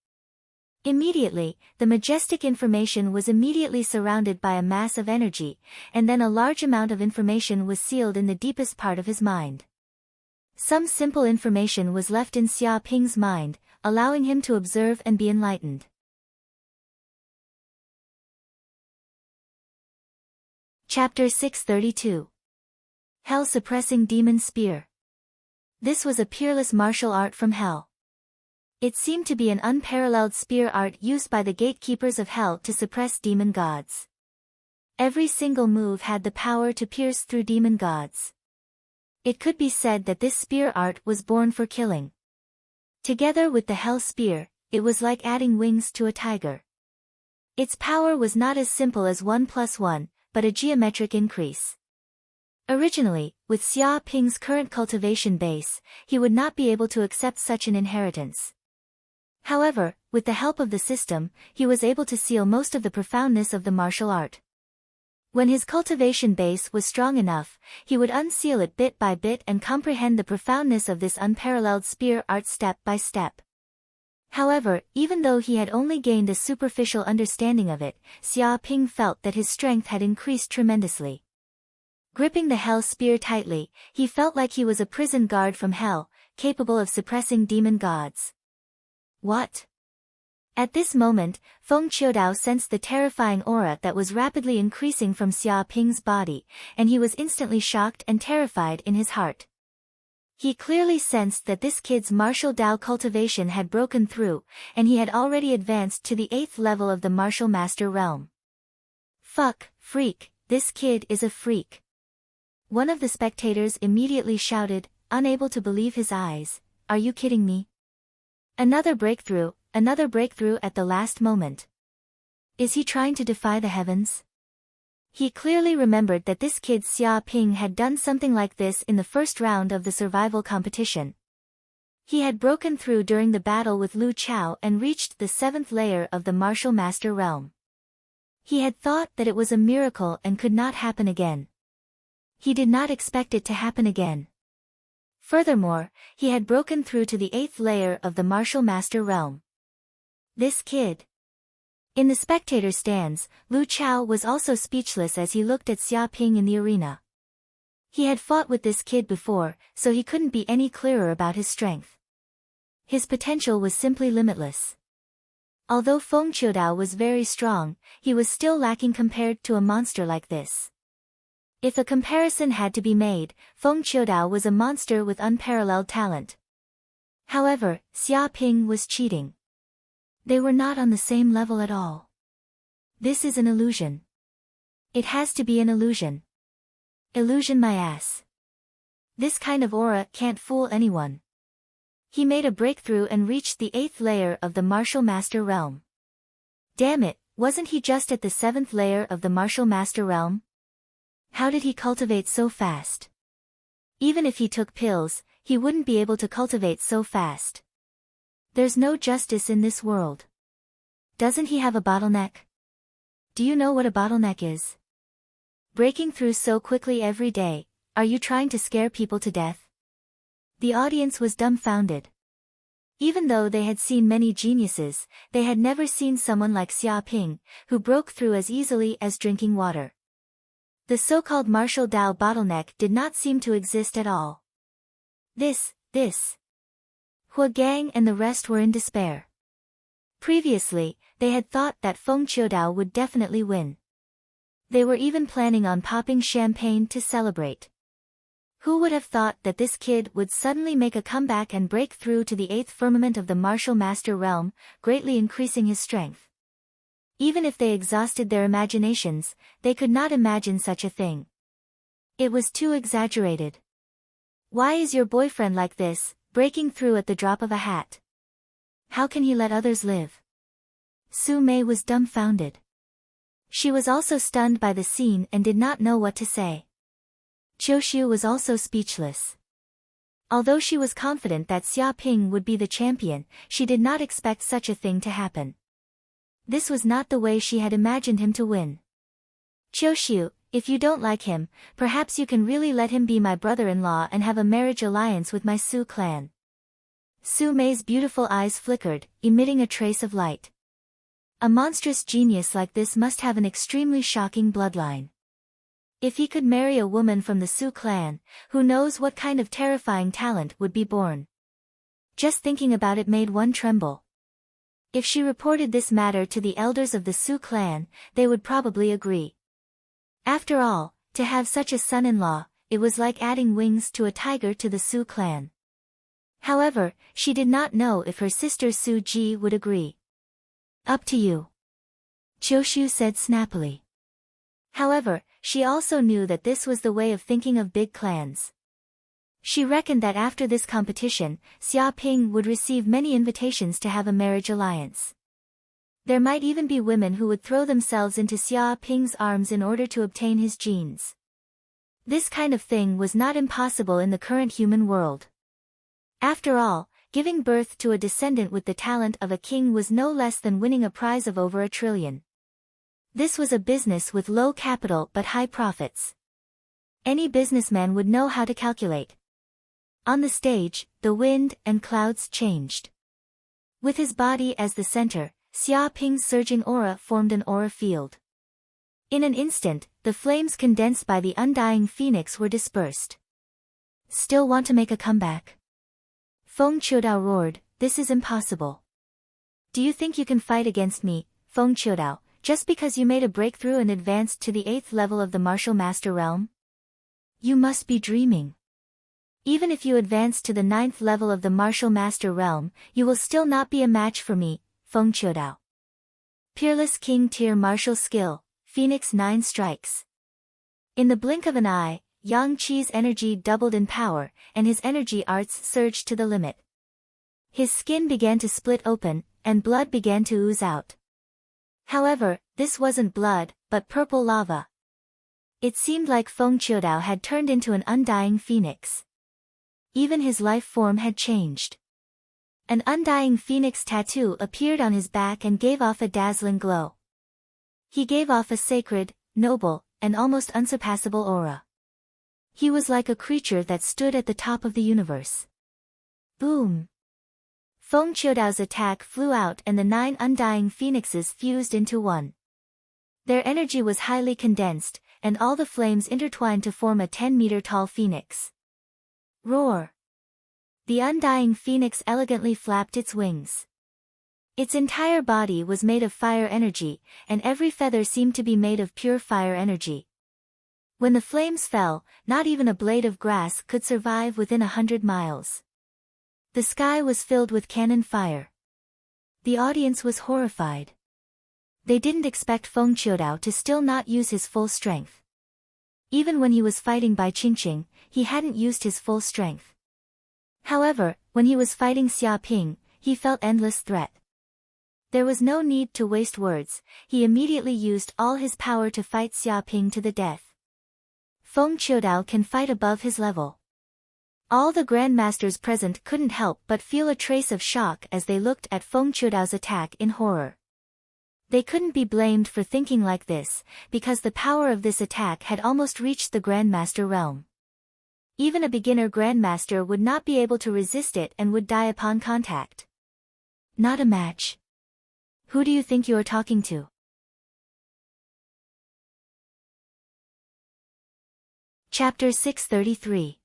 A: Immediately, the majestic information was immediately surrounded by a mass of energy, and then a large amount of information was sealed in the deepest part of his mind. Some simple information was left in Xia Ping's mind, allowing him to observe and be enlightened. Chapter 632. Hell-suppressing demon spear. This was a peerless martial art from Hell. It seemed to be an unparalleled spear art used by the gatekeepers of Hell to suppress demon gods. Every single move had the power to pierce through demon gods. It could be said that this spear art was born for killing. Together with the Hell spear, it was like adding wings to a tiger. Its power was not as simple as 1 plus 1, but a geometric increase. Originally, with Xia Ping's current cultivation base, he would not be able to accept such an inheritance. However, with the help of the system, he was able to seal most of the profoundness of the martial art. When his cultivation base was strong enough, he would unseal it bit by bit and comprehend the profoundness of this unparalleled spear art step by step. However, even though he had only gained a superficial understanding of it, Xia Ping felt that his strength had increased tremendously. Gripping the Hell spear tightly, he felt like he was a prison guard from Hell, capable of suppressing demon gods. What? At this moment, Feng Qiudao sensed the terrifying aura that was rapidly increasing from Xia Ping's body, and he was instantly shocked and terrified in his heart. He clearly sensed that this kid's martial Dao cultivation had broken through, and he had already advanced to the 8th level of the martial master realm. Fuck, freak, this kid is a freak. One of the spectators immediately shouted, unable to believe his eyes, "Are you kidding me?" Another breakthrough at the last moment. Is he trying to defy the heavens? He clearly remembered that this kid Xia Ping had done something like this in the first round of the survival competition. He had broken through during the battle with Lu Chao and reached the 7th layer of the martial master realm. He had thought that it was a miracle and could not happen again. He did not expect it to happen again. Furthermore, he had broken through to the 8th layer of the martial master realm. This kid. In the spectator stands, Lu Chao was also speechless as he looked at Xia Ping in the arena. He had fought with this kid before, so he couldn't be any clearer about his strength. His potential was simply limitless. Although Feng Qiudao was very strong, he was still lacking compared to a monster like this. If a comparison had to be made, Feng Qiudao was a monster with unparalleled talent. However, Xia Ping was cheating. They were not on the same level at all. This is an illusion. It has to be an illusion. Illusion my ass. This kind of aura can't fool anyone. He made a breakthrough and reached the 8th layer of the martial master realm. Damn it, wasn't he just at the 7th layer of the martial master realm? How did he cultivate so fast? Even if he took pills, he wouldn't be able to cultivate so fast. There's no justice in this world. Doesn't he have a bottleneck? Do you know what a bottleneck is? Breaking through so quickly every day, are you trying to scare people to death? The audience was dumbfounded. Even though they had seen many geniuses, they had never seen someone like Xia Ping, who broke through as easily as drinking water. The so-called martial Dao bottleneck did not seem to exist at all. This. Hua Gang and the rest were in despair. Previously, they had thought that Feng Qiudao would definitely win. They were even planning on popping champagne to celebrate. Who would have thought that this kid would suddenly make a comeback and break through to the 8th firmament of the martial master realm, greatly increasing his strength? Even if they exhausted their imaginations, they could not imagine such a thing. It was too exaggerated. Why is your boyfriend like this, breaking through at the drop of a hat? How can he let others live? Su Mei was dumbfounded. She was also stunned by the scene and did not know what to say. Qiuxiu was also speechless. Although she was confident that Xia Ping would be the champion, she did not expect such a thing to happen. This was not the way she had imagined him to win. Qiuxiu, if you don't like him, perhaps you can really let him be my brother-in-law and have a marriage alliance with my Su clan. Su Mei's beautiful eyes flickered, emitting a trace of light. A monstrous genius like this must have an extremely shocking bloodline. If he could marry a woman from the Su clan, who knows what kind of terrifying talent would be born. Just thinking about it made one tremble. If she reported this matter to the elders of the Su clan, they would probably agree. After all, to have such a son-in-law, it was like adding wings to a tiger to the Su clan. However, she did not know if her sister Su Ji would agree. Up to you, Qiuxiu said snappily. However, she also knew that this was the way of thinking of big clans. She reckoned that after this competition, Xia Ping would receive many invitations to have a marriage alliance. There might even be women who would throw themselves into Xia Ping's arms in order to obtain his genes. This kind of thing was not impossible in the current human world. After all, giving birth to a descendant with the talent of a king was no less than winning a prize of over 1 trillion. This was a business with low capital but high profits. Any businessman would know how to calculate. On the stage, the wind and clouds changed. With his body as the center, Xia Ping's surging aura formed an aura field. In an instant, the flames condensed by the undying phoenix were dispersed. Still want to make a comeback? Feng Qiudao roared, this is impossible. Do you think you can fight against me, Feng Qiudao, just because you made a breakthrough and advanced to the 8th level of the martial master realm? You must be dreaming. Even if you advance to the 9th level of the martial master realm, you will still not be a match for me, Feng Qiudao. Peerless King tier martial skill, Phoenix 9 strikes. In the blink of an eye, Yang Qi's energy doubled in power, and his energy arts surged to the limit. His skin began to split open, and blood began to ooze out. However, this wasn't blood, but purple lava. It seemed like Feng Qiudao had turned into an undying phoenix. Even his life form had changed. An undying phoenix tattoo appeared on his back and gave off a dazzling glow. He gave off a sacred, noble, and almost unsurpassable aura. He was like a creature that stood at the top of the universe. Boom! Feng Qiudao's attack flew out and the 9 undying phoenixes fused into one. Their energy was highly condensed, and all the flames intertwined to form a 10-meter-tall phoenix. Roar! The undying phoenix elegantly flapped its wings. Its entire body was made of fire energy, and every feather seemed to be made of pure fire energy. When the flames fell, not even a blade of grass could survive within 100 miles. The sky was filled with cannon fire. The audience was horrified. They didn't expect Feng Qiudao to still not use his full strength. Even when he was fighting Bai Qingqing, he hadn't used his full strength. However, when he was fighting Xia Ping, he felt endless threat. There was no need to waste words, he immediately used all his power to fight Xia Ping to the death. Feng Qiudao can fight above his level. All the grandmasters present couldn't help but feel a trace of shock as they looked at Feng Qiudao's attack in horror. They couldn't be blamed for thinking like this, because the power of this attack had almost reached the grandmaster realm. Even a beginner grandmaster would not be able to resist it and would die upon contact. Not a match. Who do you think you are talking to? Chapter 633.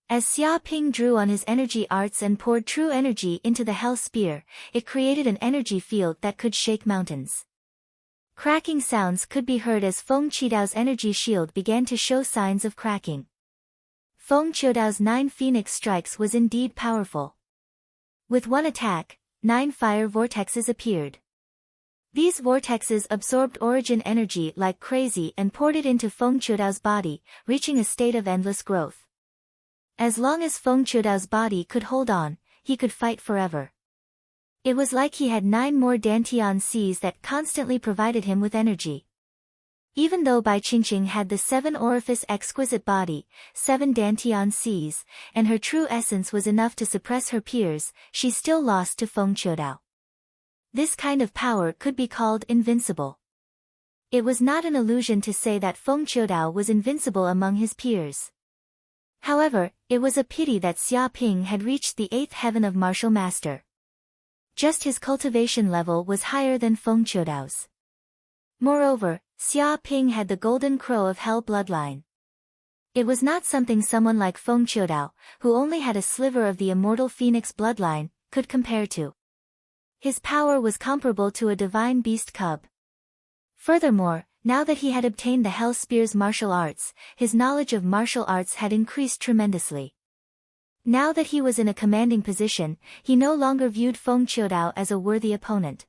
A: As Xia Ping drew on his energy arts and poured true energy into the Hell Spear, it created an energy field that could shake mountains. Cracking sounds could be heard as Feng Qiudao's energy shield began to show signs of cracking. Feng Qiudao's 9 phoenix strikes was indeed powerful. With one attack, 9 fire vortexes appeared. These vortexes absorbed origin energy like crazy and poured it into Feng Qiudao's body, reaching a state of endless growth. As long as Feng Qiudao's body could hold on, he could fight forever. It was like he had 9 more Dantian seas that constantly provided him with energy. Even though Bai Qingqing had the 7-orifice exquisite body, 7 Dantian seas, and her true essence was enough to suppress her peers, she still lost to Feng Qiudao. This kind of power could be called invincible. It was not an illusion to say that Feng Qiudao was invincible among his peers. However, it was a pity that Xia Ping had reached the 8th heaven of martial master. Just his cultivation level was higher than Feng Qiudao's. Moreover, Xia Ping had the golden crow of hell bloodline. It was not something someone like Feng Qiudao, who only had a sliver of the immortal phoenix bloodline, could compare to. His power was comparable to a divine beast cub. Furthermore, now that he had obtained the Hell Spear's martial arts, his knowledge of martial arts had increased tremendously. Now that he was in a commanding position, he no longer viewed Feng Qiudao as a worthy opponent.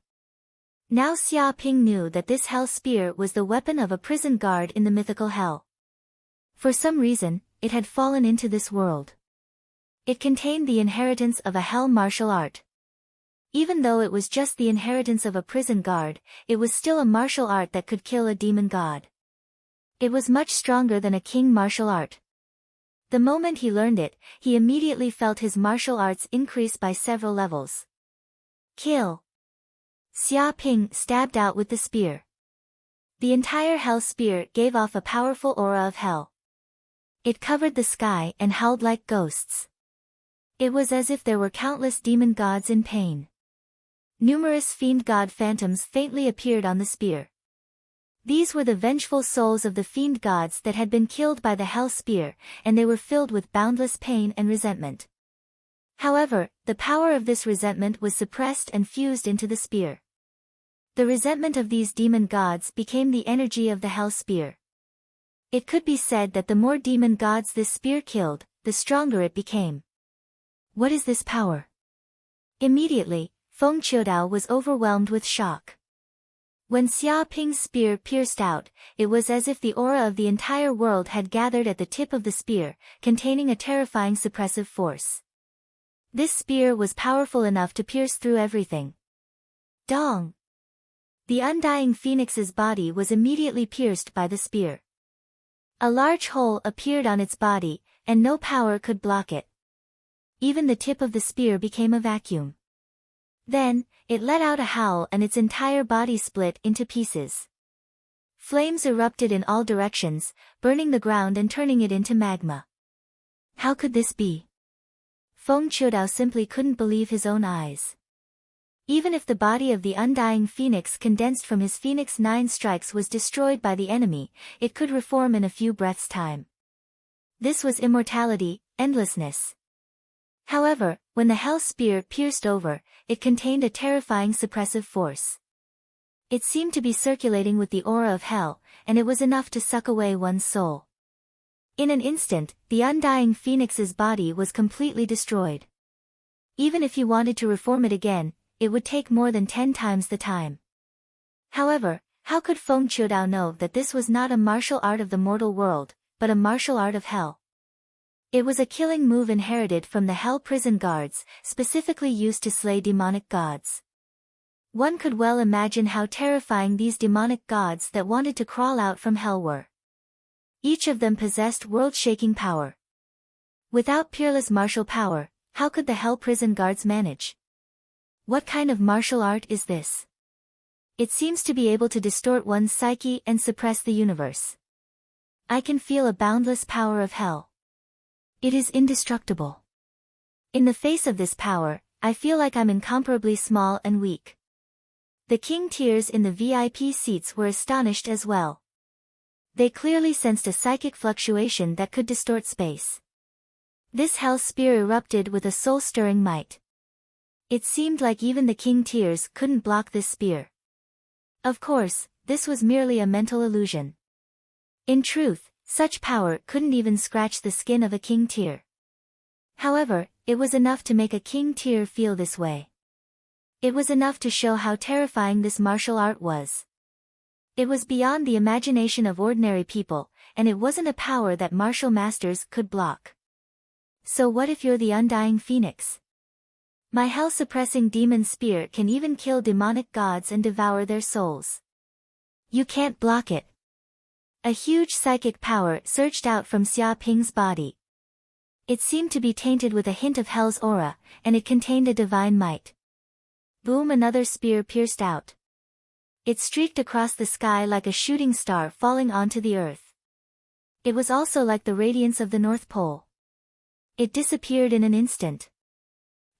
A: Now Xia Ping knew that this Hell Spear was the weapon of a prison guard in the mythical hell. For some reason, it had fallen into this world. It contained the inheritance of a hell martial art. Even though it was just the inheritance of a prison guard, it was still a martial art that could kill a demon god. It was much stronger than a king martial art. The moment he learned it, he immediately felt his martial arts increase by several levels. Kill! Xia Ping stabbed out with the spear. The entire hell spear gave off a powerful aura of hell. It covered the sky and howled like ghosts. It was as if there were countless demon gods in pain. Numerous fiend god phantoms faintly appeared on the spear. These were the vengeful souls of the fiend gods that had been killed by the hell spear, and they were filled with boundless pain and resentment. However, the power of this resentment was suppressed and fused into the spear. The resentment of these demon gods became the energy of the hell spear. It could be said that the more demon gods this spear killed, the stronger it became. What is this power? Immediately, Feng Qiudao was overwhelmed with shock. When Xia Ping's spear pierced out, it was as if the aura of the entire world had gathered at the tip of the spear, containing a terrifying suppressive force. This spear was powerful enough to pierce through everything. Dong! The undying phoenix's body was immediately pierced by the spear. A large hole appeared on its body, and no power could block it. Even the tip of the spear became a vacuum. Then, it let out a howl and its entire body split into pieces. Flames erupted in all directions, burning the ground and turning it into magma. How could this be? Feng Qiudao simply couldn't believe his own eyes. Even if the body of the undying phoenix condensed from his Phoenix 9 strikes was destroyed by the enemy, it could reform in a few breaths' time. This was immortality, endlessness. However, when the hell spear pierced over, it contained a terrifying suppressive force. It seemed to be circulating with the aura of hell, and it was enough to suck away one's soul. In an instant, the undying phoenix's body was completely destroyed. Even if you wanted to reform it again, it would take more than 10 times the time. However, how could Feng Qiudao know that this was not a martial art of the mortal world, but a martial art of hell? It was a killing move inherited from the hell prison guards, specifically used to slay demonic gods. One could well imagine how terrifying these demonic gods that wanted to crawl out from hell were. Each of them possessed world-shaking power. Without peerless martial power, how could the hell prison guards manage? What kind of martial art is this? It seems to be able to distort one's psyche and suppress the universe. I can feel a boundless power of hell. It is indestructible. In the face of this power, I feel like I'm incomparably small and weak. The king tiers in the VIP seats were astonished as well. They clearly sensed a psychic fluctuation that could distort space. This hell spear erupted with a soul-stirring might. It seemed like even the king tiers couldn't block this spear. Of course, this was merely a mental illusion. In truth, such power couldn't even scratch the skin of a king tier. However, it was enough to make a king tier feel this way. It was enough to show how terrifying this martial art was. It was beyond the imagination of ordinary people, and it wasn't a power that martial masters could block. So what if you're the undying phoenix? My hell-suppressing demon spear can even kill demonic gods and devour their souls. You can't block it. A huge psychic power surged out from Xia Ping's body. It seemed to be tainted with a hint of hell's aura, and it contained a divine might. Boom! Another spear pierced out. It streaked across the sky like a shooting star falling onto the earth. It was also like the radiance of the North Pole. It disappeared in an instant.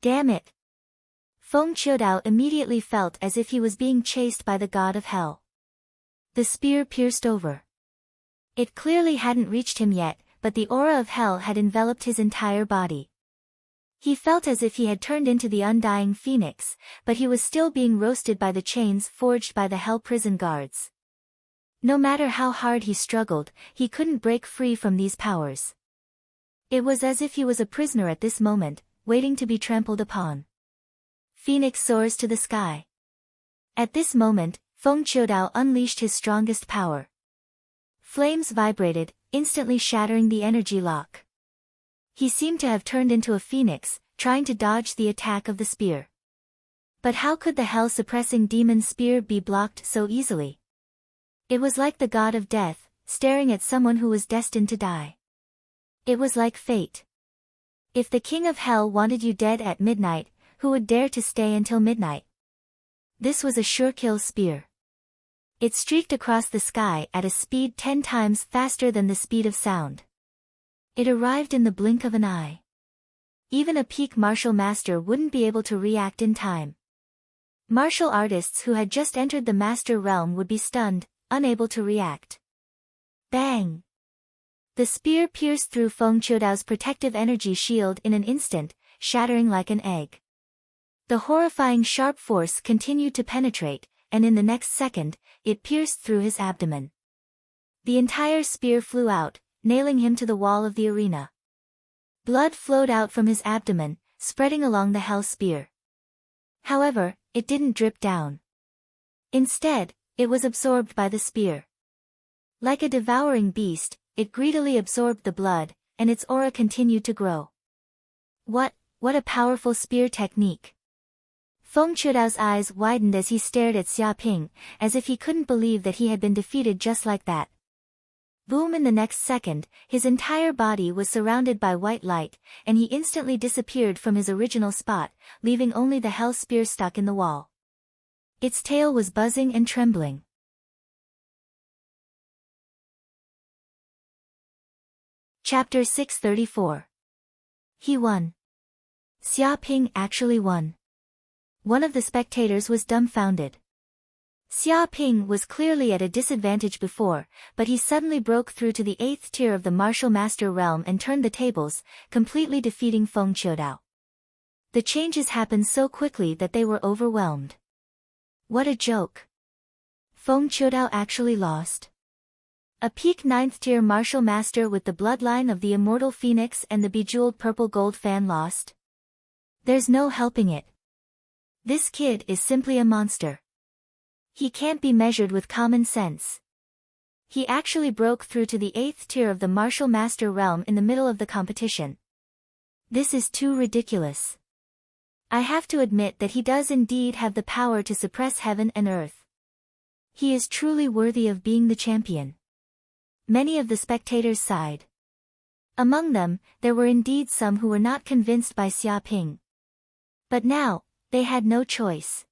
A: Damn it! Feng Qiudao immediately felt as if he was being chased by the god of hell. The spear pierced over. It clearly hadn't reached him yet, but the aura of hell had enveloped his entire body. He felt as if he had turned into the undying phoenix, but he was still being roasted by the chains forged by the hell prison guards. No matter how hard he struggled, he couldn't break free from these powers. It was as if he was a prisoner at this moment, waiting to be trampled upon. Phoenix soars to the sky. At this moment, Feng Qiudao unleashed his strongest power. Flames vibrated, instantly shattering the energy lock. He seemed to have turned into a phoenix, trying to dodge the attack of the spear. But how could the hell-suppressing demon spear be blocked so easily? It was like the god of death, staring at someone who was destined to die. It was like fate. If the king of hell wanted you dead at midnight, who would dare to stay until midnight? This was a sure-kill spear. It streaked across the sky at a speed 10 times faster than the speed of sound. It arrived in the blink of an eye. Even a peak martial master wouldn't be able to react in time. Martial artists who had just entered the master realm would be stunned, unable to react. Bang! The spear pierced through Feng Qiudao's protective energy shield in an instant, shattering like an egg. The horrifying sharp force continued to penetrate, and in the next second, it pierced through his abdomen. The entire spear flew out, nailing him to the wall of the arena. Blood flowed out from his abdomen, spreading along the hell spear. However, it didn't drip down. Instead, it was absorbed by the spear. Like a devouring beast, it greedily absorbed the blood, and its aura continued to grow. What a powerful spear technique! Feng Qiudao's eyes widened as he stared at Xia Ping, as if he couldn't believe that he had been defeated just like that. Boom! In the next second, his entire body was surrounded by white light, and he instantly disappeared from his original spot, leaving only the hell spear stuck in the wall. Its tail was buzzing and trembling. Chapter 634. He won. Xia Ping actually won. One of the spectators was dumbfounded. Xia Ping was clearly at a disadvantage before, but he suddenly broke through to the 8th tier of the martial master realm and turned the tables, completely defeating Feng Qiudao. The changes happened so quickly that they were overwhelmed. What a joke! Feng Qiudao actually lost. A peak 9th tier martial master with the bloodline of the immortal phoenix and the bejeweled purple gold fan lost. There's no helping it. This kid is simply a monster. He can't be measured with common sense. He actually broke through to the 8th tier of the martial master realm in the middle of the competition. This is too ridiculous. I have to admit that he does indeed have the power to suppress heaven and earth. He is truly worthy of being the champion. Many of the spectators sighed. Among them, there were indeed some who were not convinced by Xia Ping. But now, they had no choice.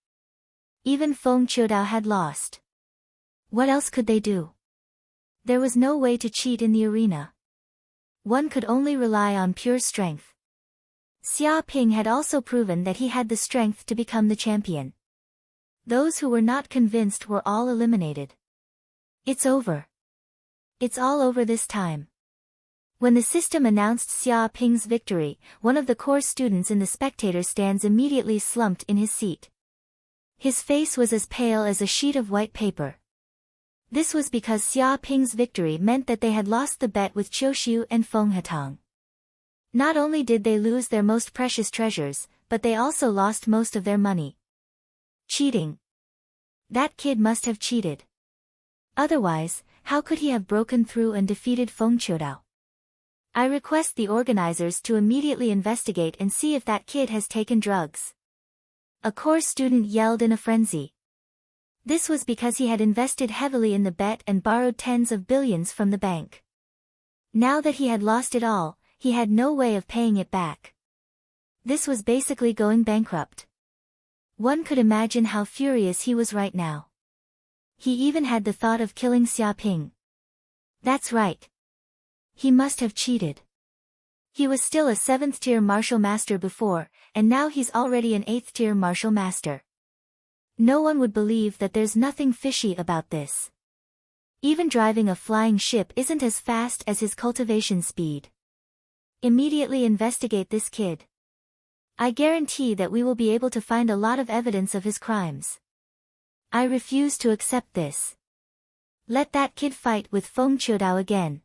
A: Even Feng Qiudao had lost. What else could they do? There was no way to cheat in the arena. One could only rely on pure strength. Xia Ping had also proven that he had the strength to become the champion. Those who were not convinced were all eliminated. It's over. It's all over this time. When the system announced Xia Ping's victory, one of the core students in the spectator stands immediately slumped in his seat. His face was as pale as a sheet of white paper. This was because Xia Ping's victory meant that they had lost the bet with Qiuxiu and Feng Hetang. Not only did they lose their most precious treasures, but they also lost most of their money. Cheating. That kid must have cheated. Otherwise, how could he have broken through and defeated Feng Qiudao? I request the organizers to immediately investigate and see if that kid has taken drugs. A course student yelled in a frenzy. This was because he had invested heavily in the bet and borrowed tens of billions from the bank. Now that he had lost it all, he had no way of paying it back. This was basically going bankrupt. One could imagine how furious he was right now. He even had the thought of killing Xiaoping. That's right. He must have cheated. He was still a 7th-tier martial master before, and now he's already an 8th-tier martial master. No one would believe that there's nothing fishy about this. Even driving a flying ship isn't as fast as his cultivation speed. Immediately investigate this kid. I guarantee that we will be able to find a lot of evidence of his crimes. I refuse to accept this. Let that kid fight with Feng Qiudao again.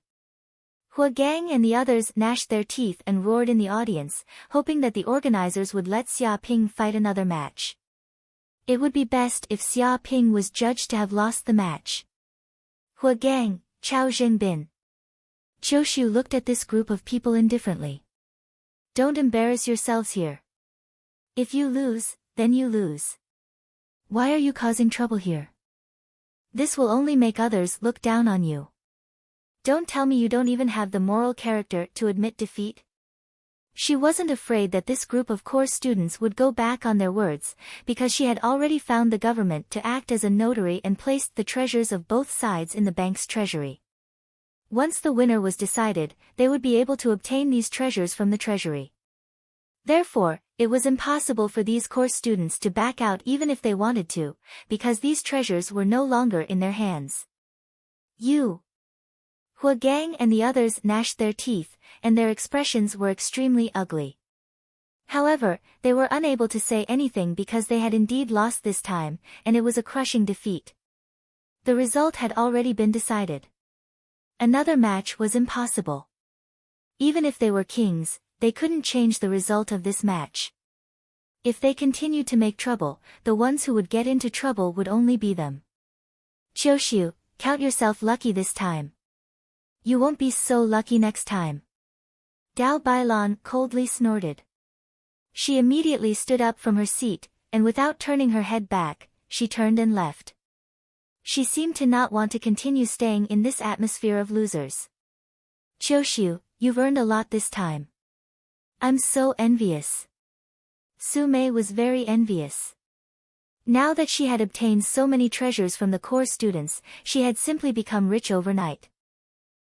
A: Hua Gang and the others gnashed their teeth and roared in the audience, hoping that the organizers would let Xiaoping fight another match. It would be best if Xiaoping was judged to have lost the match. Hua Gang, Chao Zhengbin. Qiushu looked at this group of people indifferently. Don't embarrass yourselves here. If you lose, then you lose. Why are you causing trouble here? This will only make others look down on you. Don't tell me you don't even have the moral character to admit defeat. She wasn't afraid that this group of course students would go back on their words, because she had already found the government to act as a notary and placed the treasures of both sides in the bank's treasury. Once the winner was decided, they would be able to obtain these treasures from the treasury. Therefore, it was impossible for these course students to back out even if they wanted to, because these treasures were no longer in their hands. You. Hua Gang and the others gnashed their teeth, and their expressions were extremely ugly. However, they were unable to say anything because they had indeed lost this time, and it was a crushing defeat. The result had already been decided. Another match was impossible. Even if they were kings, they couldn't change the result of this match. If they continued to make trouble, the ones who would get into trouble would only be them. Qiushu, count yourself lucky this time. You won't be so lucky next time. Dao Bailan coldly snorted. She immediately stood up from her seat, and without turning her head back, she turned and left. She seemed to not want to continue staying in this atmosphere of losers. Qiushu, you've earned a lot this time. I'm so envious. Su Mei was very envious. Now that she had obtained so many treasures from the core students, she had simply become rich overnight.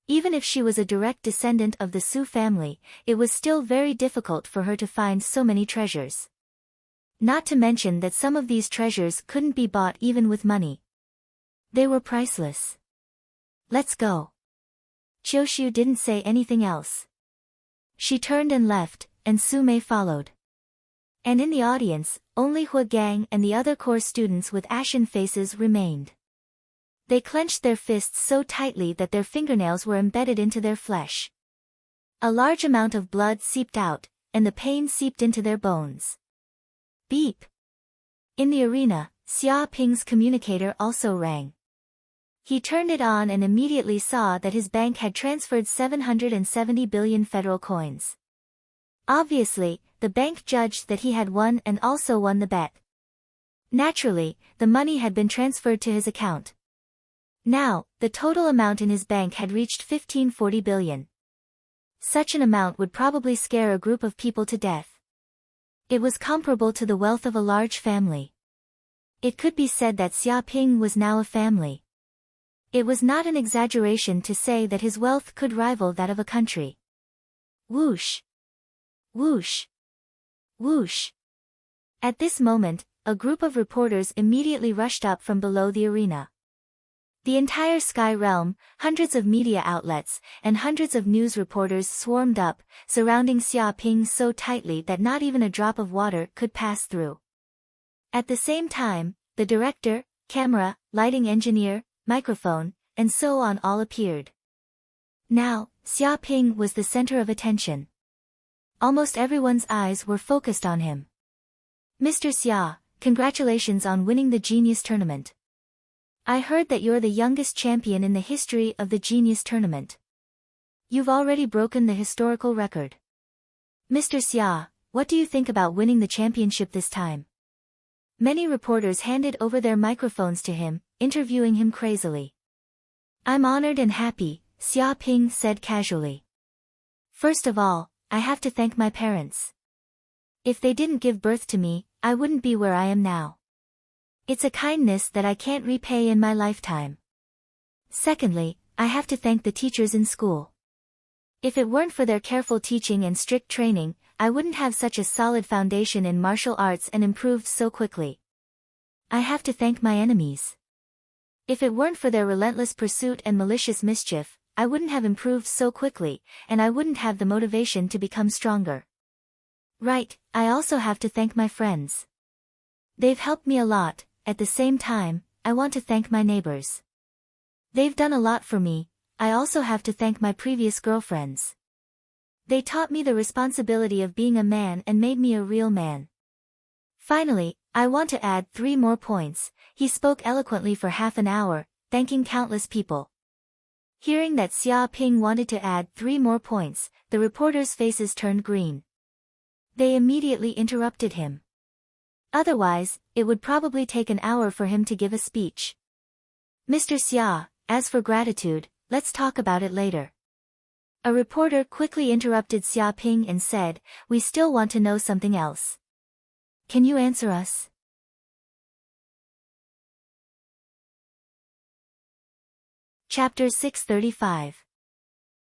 A: Even if she was a direct descendant of the Su family, it was still very difficult for her to find so many treasures. Not to mention that some of these treasures couldn't be bought even with money. They were priceless. Let's go. Qiushu didn't say anything else. She turned and left, and Su Mei followed. And in the audience, only Hua Gang and the other core students with ashen faces remained. They clenched their fists so tightly that their fingernails were embedded into their flesh. A large amount of blood seeped out, and the pain seeped into their bones. Beep! In the arena, Xiaoping's communicator also rang. He turned it on and immediately saw that his bank had transferred 770 billion federal coins. Obviously, the bank judged that he had won and also won the bet. Naturally, the money had been transferred to his account. Now, the total amount in his bank had reached 1540 billion. Such an amount would probably scare a group of people to death. It was comparable to the wealth of a large family. It could be said that Xiaoping was now a family. It was not an exaggeration to say that his wealth could rival that of a country. Whoosh! Whoosh! Whoosh! At this moment, a group of reporters immediately rushed up from below the arena. The entire Sky Realm, hundreds of media outlets, and hundreds of news reporters swarmed up, surrounding Xiaoping so tightly that not even a drop of water could pass through. At the same time, the director, camera, lighting engineer, microphone, and so on all appeared. Now, Xiaoping was the center of attention. Almost everyone's eyes were focused on him. Mr. Xia, congratulations on winning the Genius Tournament. I heard that you're the youngest champion in the history of the Genius Tournament. You've already broken the historical record. Mr. Xia, what do you think about winning the championship this time? Many reporters handed over their microphones to him, interviewing him crazily. I'm honored and happy, Xia Ping said casually. First of all, I have to thank my parents. If they didn't give birth to me, I wouldn't be where I am now. It's a kindness that I can't repay in my lifetime. Secondly, I have to thank the teachers in school. If it weren't for their careful teaching and strict training, I wouldn't have such a solid foundation in martial arts and improved so quickly. I have to thank my enemies. If it weren't for their relentless pursuit and malicious mischief, I wouldn't have improved so quickly, and I wouldn't have the motivation to become stronger. Right, I also have to thank my friends. They've helped me a lot. At the same time, I want to thank my neighbors. They've done a lot for me. I also have to thank my previous girlfriends. They taught me the responsibility of being a man and made me a real man. Finally, I want to add 3 more points. He spoke eloquently for half an hour, thanking countless people. Hearing that Xia Ping wanted to add 3 more points, the reporters' faces turned green. They immediately interrupted him. Otherwise, it would probably take an hour for him to give a speech. Mr. Xia, as for gratitude, let's talk about it later. A reporter quickly interrupted Xia Ping and said, we still want to know something else. Can you answer us? Chapter 635.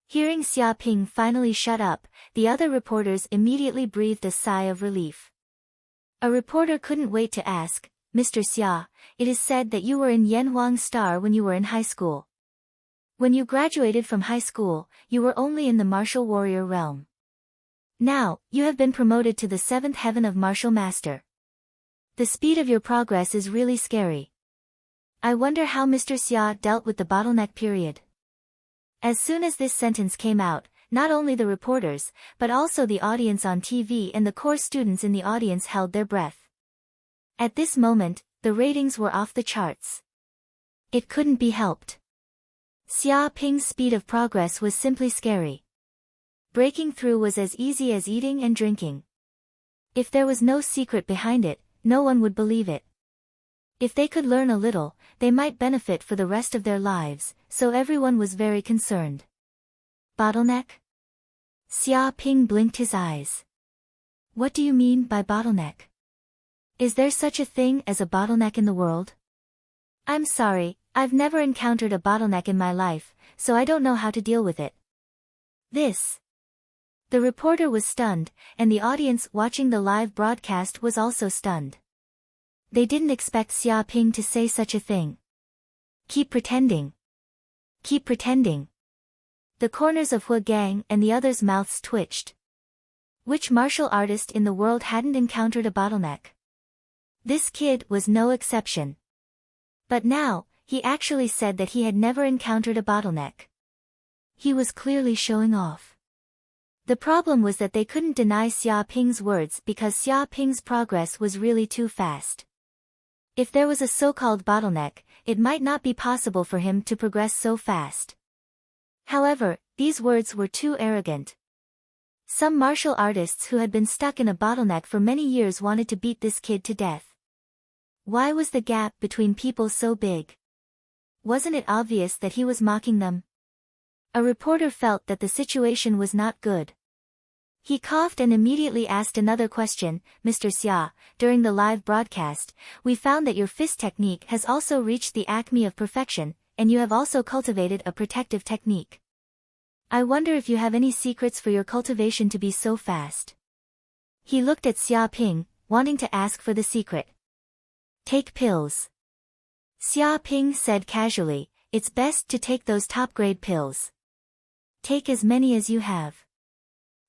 A: Hearing Xia Ping finally shut up, the other reporters immediately breathed a sigh of relief. A reporter couldn't wait to ask, Mr. Xia, it is said that you were in Yanhuang Star when you were in high school. When you graduated from high school, you were only in the martial warrior realm. Now, you have been promoted to the 7th heaven of martial master. The speed of your progress is really scary. I wonder how Mr. Xia dealt with the bottleneck period. As soon as this sentence came out, not only the reporters, but also the audience on TV and the course students in the audience held their breath. At this moment, the ratings were off the charts. It couldn't be helped. Xia Ping's speed of progress was simply scary. Breaking through was as easy as eating and drinking. If there was no secret behind it, no one would believe it. If they could learn a little, they might benefit for the rest of their lives, so everyone was very concerned. Bottleneck? Xia Ping blinked his eyes. What do you mean by bottleneck? Is there such a thing as a bottleneck in the world? I'm sorry, I've never encountered a bottleneck in my life, so I don't know how to deal with it. This. The reporter was stunned, and the audience watching the live broadcast was also stunned. They didn't expect Xia Ping to say such a thing. Keep pretending. Keep pretending. The corners of Hu Gang and the others' mouths twitched. Which martial artist in the world hadn't encountered a bottleneck? This kid was no exception. But now, he actually said that he had never encountered a bottleneck. He was clearly showing off. The problem was that they couldn't deny Xia Ping's words because Xia Ping's progress was really too fast. If there was a so-called bottleneck, it might not be possible for him to progress so fast. However, these words were too arrogant. Some martial artists who had been stuck in a bottleneck for many years wanted to beat this kid to death. Why was the gap between people so big? Wasn't it obvious that he was mocking them? A reporter felt that the situation was not good. He coughed and immediately asked another question, Mr. Xia, during the live broadcast, we found that your fist technique has also reached the acme of perfection, and you have also cultivated a protective technique. I wonder if you have any secrets for your cultivation to be so fast. He looked at Xia Ping, wanting to ask for the secret. Take pills. Xia Ping said casually, it's best to take those top-grade pills. Take as many as you have.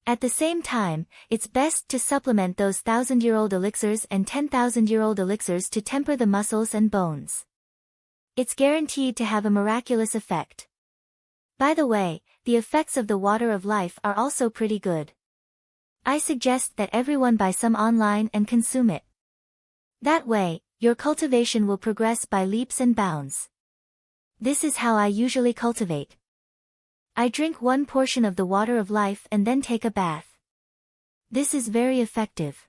A: At the same time, it's best to supplement those 1,000-year-old elixirs and 10,000-year-old elixirs to temper the muscles and bones. It's guaranteed to have a miraculous effect. By the way, the effects of the water of life are also pretty good. I suggest that everyone buy some online and consume it. That way, your cultivation will progress by leaps and bounds. This is how I usually cultivate. I drink one portion of the water of life and then take a bath. This is very effective.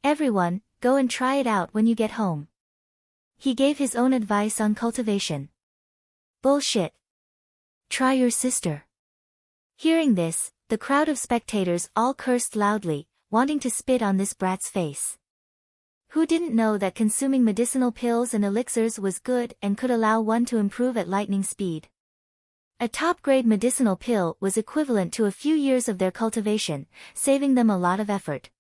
A: Everyone, go and try it out when you get home. He gave his own advice on cultivation. Bullshit. Try your sister. Hearing this, the crowd of spectators all cursed loudly, wanting to spit on this brat's face. Who didn't know that consuming medicinal pills and elixirs was good and could allow one to improve at lightning speed? A top-grade medicinal pill was equivalent to a few years of their cultivation, saving them a lot of effort.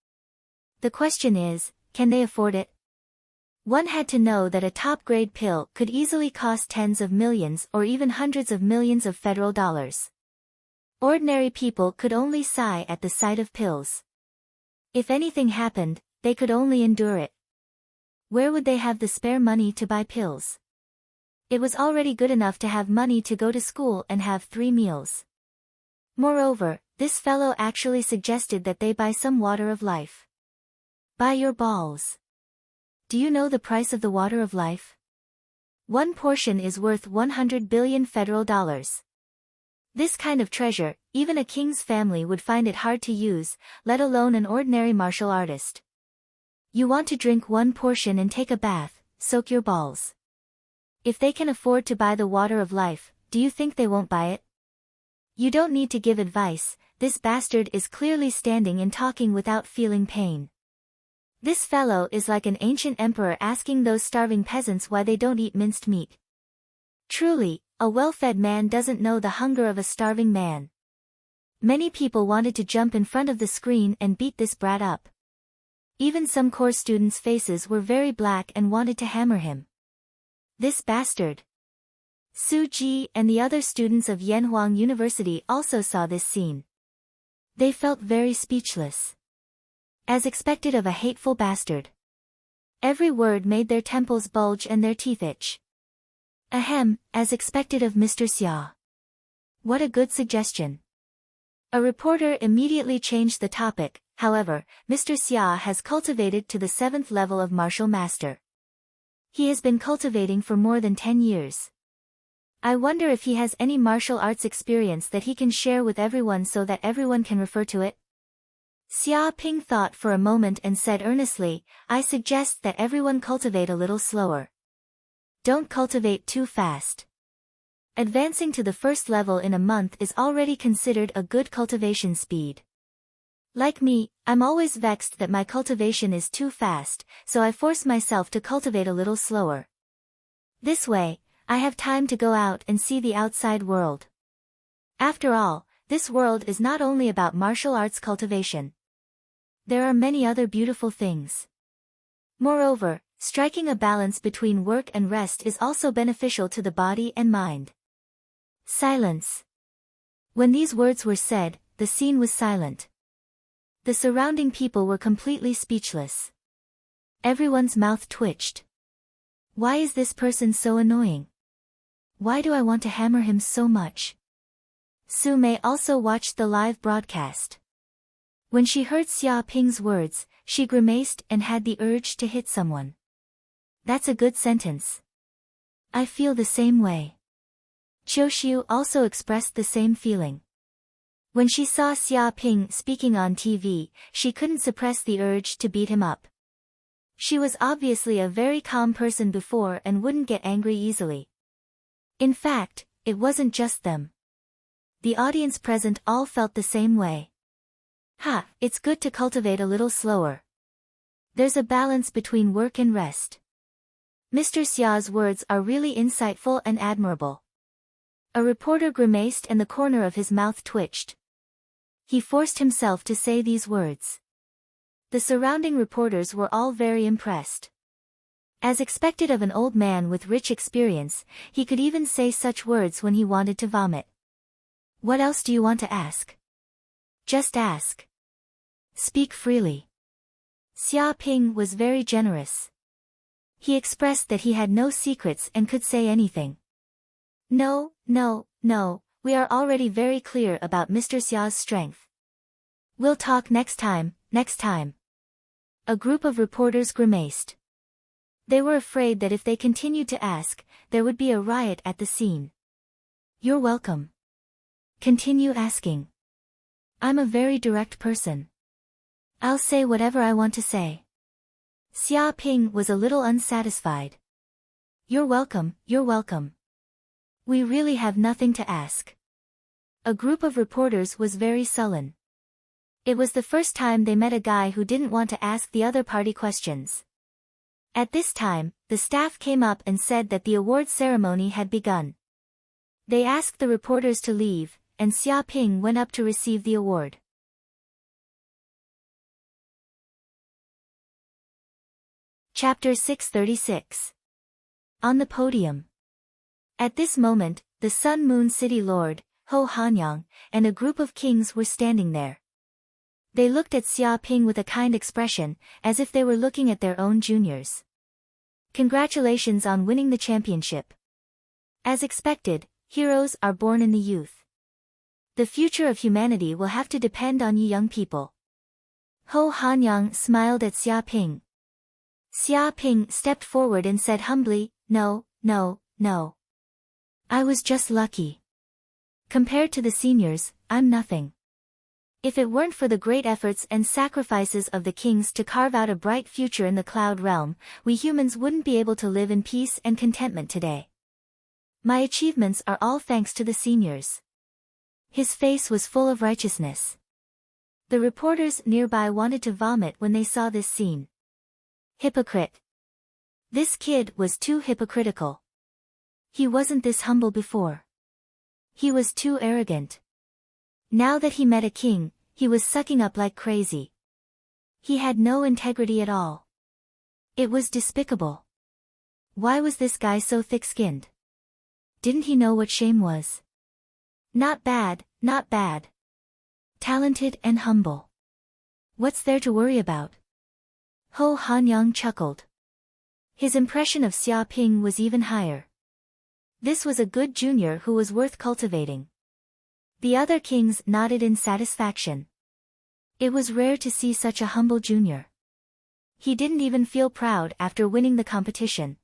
A: The question is, can they afford it? One had to know that a top-grade pill could easily cost tens of millions or even hundreds of millions of federal dollars. Ordinary people could only sigh at the sight of pills. If anything happened, they could only endure it. Where would they have the spare money to buy pills? It was already good enough to have money to go to school and have 3 meals. Moreover, this fellow actually suggested that they buy some water of life. Buy your balls. Do you know the price of the water of life? One portion is worth 100 billion federal dollars. This kind of treasure, even a king's family would find it hard to use, let alone an ordinary martial artist. You want to drink one portion and take a bath, soak your balls. If they can afford to buy the water of life, do you think they won't buy it? You don't need to give advice, this bastard is clearly standing and talking without feeling pain. This fellow is like an ancient emperor asking those starving peasants why they don't eat minced meat. Truly, a well-fed man doesn't know the hunger of a starving man. Many people wanted to jump in front of the screen and beat this brat up. Even some course students' faces were very black and wanted to hammer him. This bastard. Su Ji and the other students of Yanhuang University also saw this scene. They felt very speechless. As expected of a hateful bastard. Every word made their temples bulge and their teeth itch. Ahem, as expected of Mr. Xia. What a good suggestion. A reporter immediately changed the topic, however, Mr. Xia has cultivated to the 7th level of martial master. He has been cultivating for more than 10 years. I wonder if he has any martial arts experience that he can share with everyone so that everyone can refer to it. Xia Ping thought for a moment and said earnestly, I suggest that everyone cultivate a little slower. Don't cultivate too fast. Advancing to the 1st level in a month is already considered a good cultivation speed. Like me, I'm always vexed that my cultivation is too fast, so I force myself to cultivate a little slower. This way, I have time to go out and see the outside world. After all, this world is not only about martial arts cultivation. There are many other beautiful things. Moreover, striking a balance between work and rest is also beneficial to the body and mind. Silence. When these words were said, the scene was silent. The surrounding people were completely speechless. Everyone's mouth twitched. Why is this person so annoying? Why do I want to hammer him so much? Su Mei also watched the live broadcast. When she heard Xia Ping's words, she grimaced and had the urge to hit someone. That's a good sentence. I feel the same way. Qiu Xiu also expressed the same feeling. When she saw Xia Ping speaking on TV, she couldn't suppress the urge to beat him up. She was obviously a very calm person before and wouldn't get angry easily. In fact, it wasn't just them. The audience present all felt the same way. Ha, it's good to cultivate a little slower. There's a balance between work and rest. Mr. Xia's words are really insightful and admirable. A reporter grimaced and the corner of his mouth twitched. He forced himself to say these words. The surrounding reporters were all very impressed. As expected of an old man with rich experience, he could even say such words when he wanted to vomit. What else do you want to ask? Just ask. Speak freely. Xia Ping was very generous. He expressed that he had no secrets and could say anything. No, we are already very clear about Mr. Xia's strength. We'll talk next time. A group of reporters grimaced. They were afraid that if they continued to ask, there would be a riot at the scene. You're welcome. Continue asking. I'm a very direct person. I'll say whatever I want to say. Xia Ping was a little unsatisfied. You're welcome, you're welcome. We really have nothing to ask. A group of reporters was very sullen. It was the first time they met a guy who didn't want to ask the other party questions. At this time, the staff came up and said that the award ceremony had begun. They asked the reporters to leave, and Xia Ping went up to receive the award. Chapter 636. On the podium. At this moment, the Sun Moon City Lord, Ho Hanyang, and a group of kings were standing there. They looked at Xia Ping with a kind expression, as if they were looking at their own juniors. Congratulations on winning the championship. As expected, heroes are born in the youth. The future of humanity will have to depend on you young people. Ho Hanyang smiled at Xia Ping. Xia Ping stepped forward and said humbly, No. I was just lucky. Compared to the seniors, I'm nothing. If it weren't for the great efforts and sacrifices of the kings to carve out a bright future in the cloud realm, we humans wouldn't be able to live in peace and contentment today. My achievements are all thanks to the seniors. His face was full of righteousness. The reporters nearby wanted to vomit when they saw this scene. Hypocrite. This kid was too hypocritical. He wasn't this humble before. He was too arrogant. Now that he met a king, he was sucking up like crazy. He had no integrity at all. It was despicable. Why was this guy so thick-skinned? Didn't he know what shame was? Not bad, not bad. Talented and humble. What's there to worry about? Ho Hanyang chuckled. His impression of Xia Ping was even higher. This was a good junior who was worth cultivating. The other kings nodded in satisfaction. It was rare to see such a humble junior. He didn't even feel proud after winning the competition.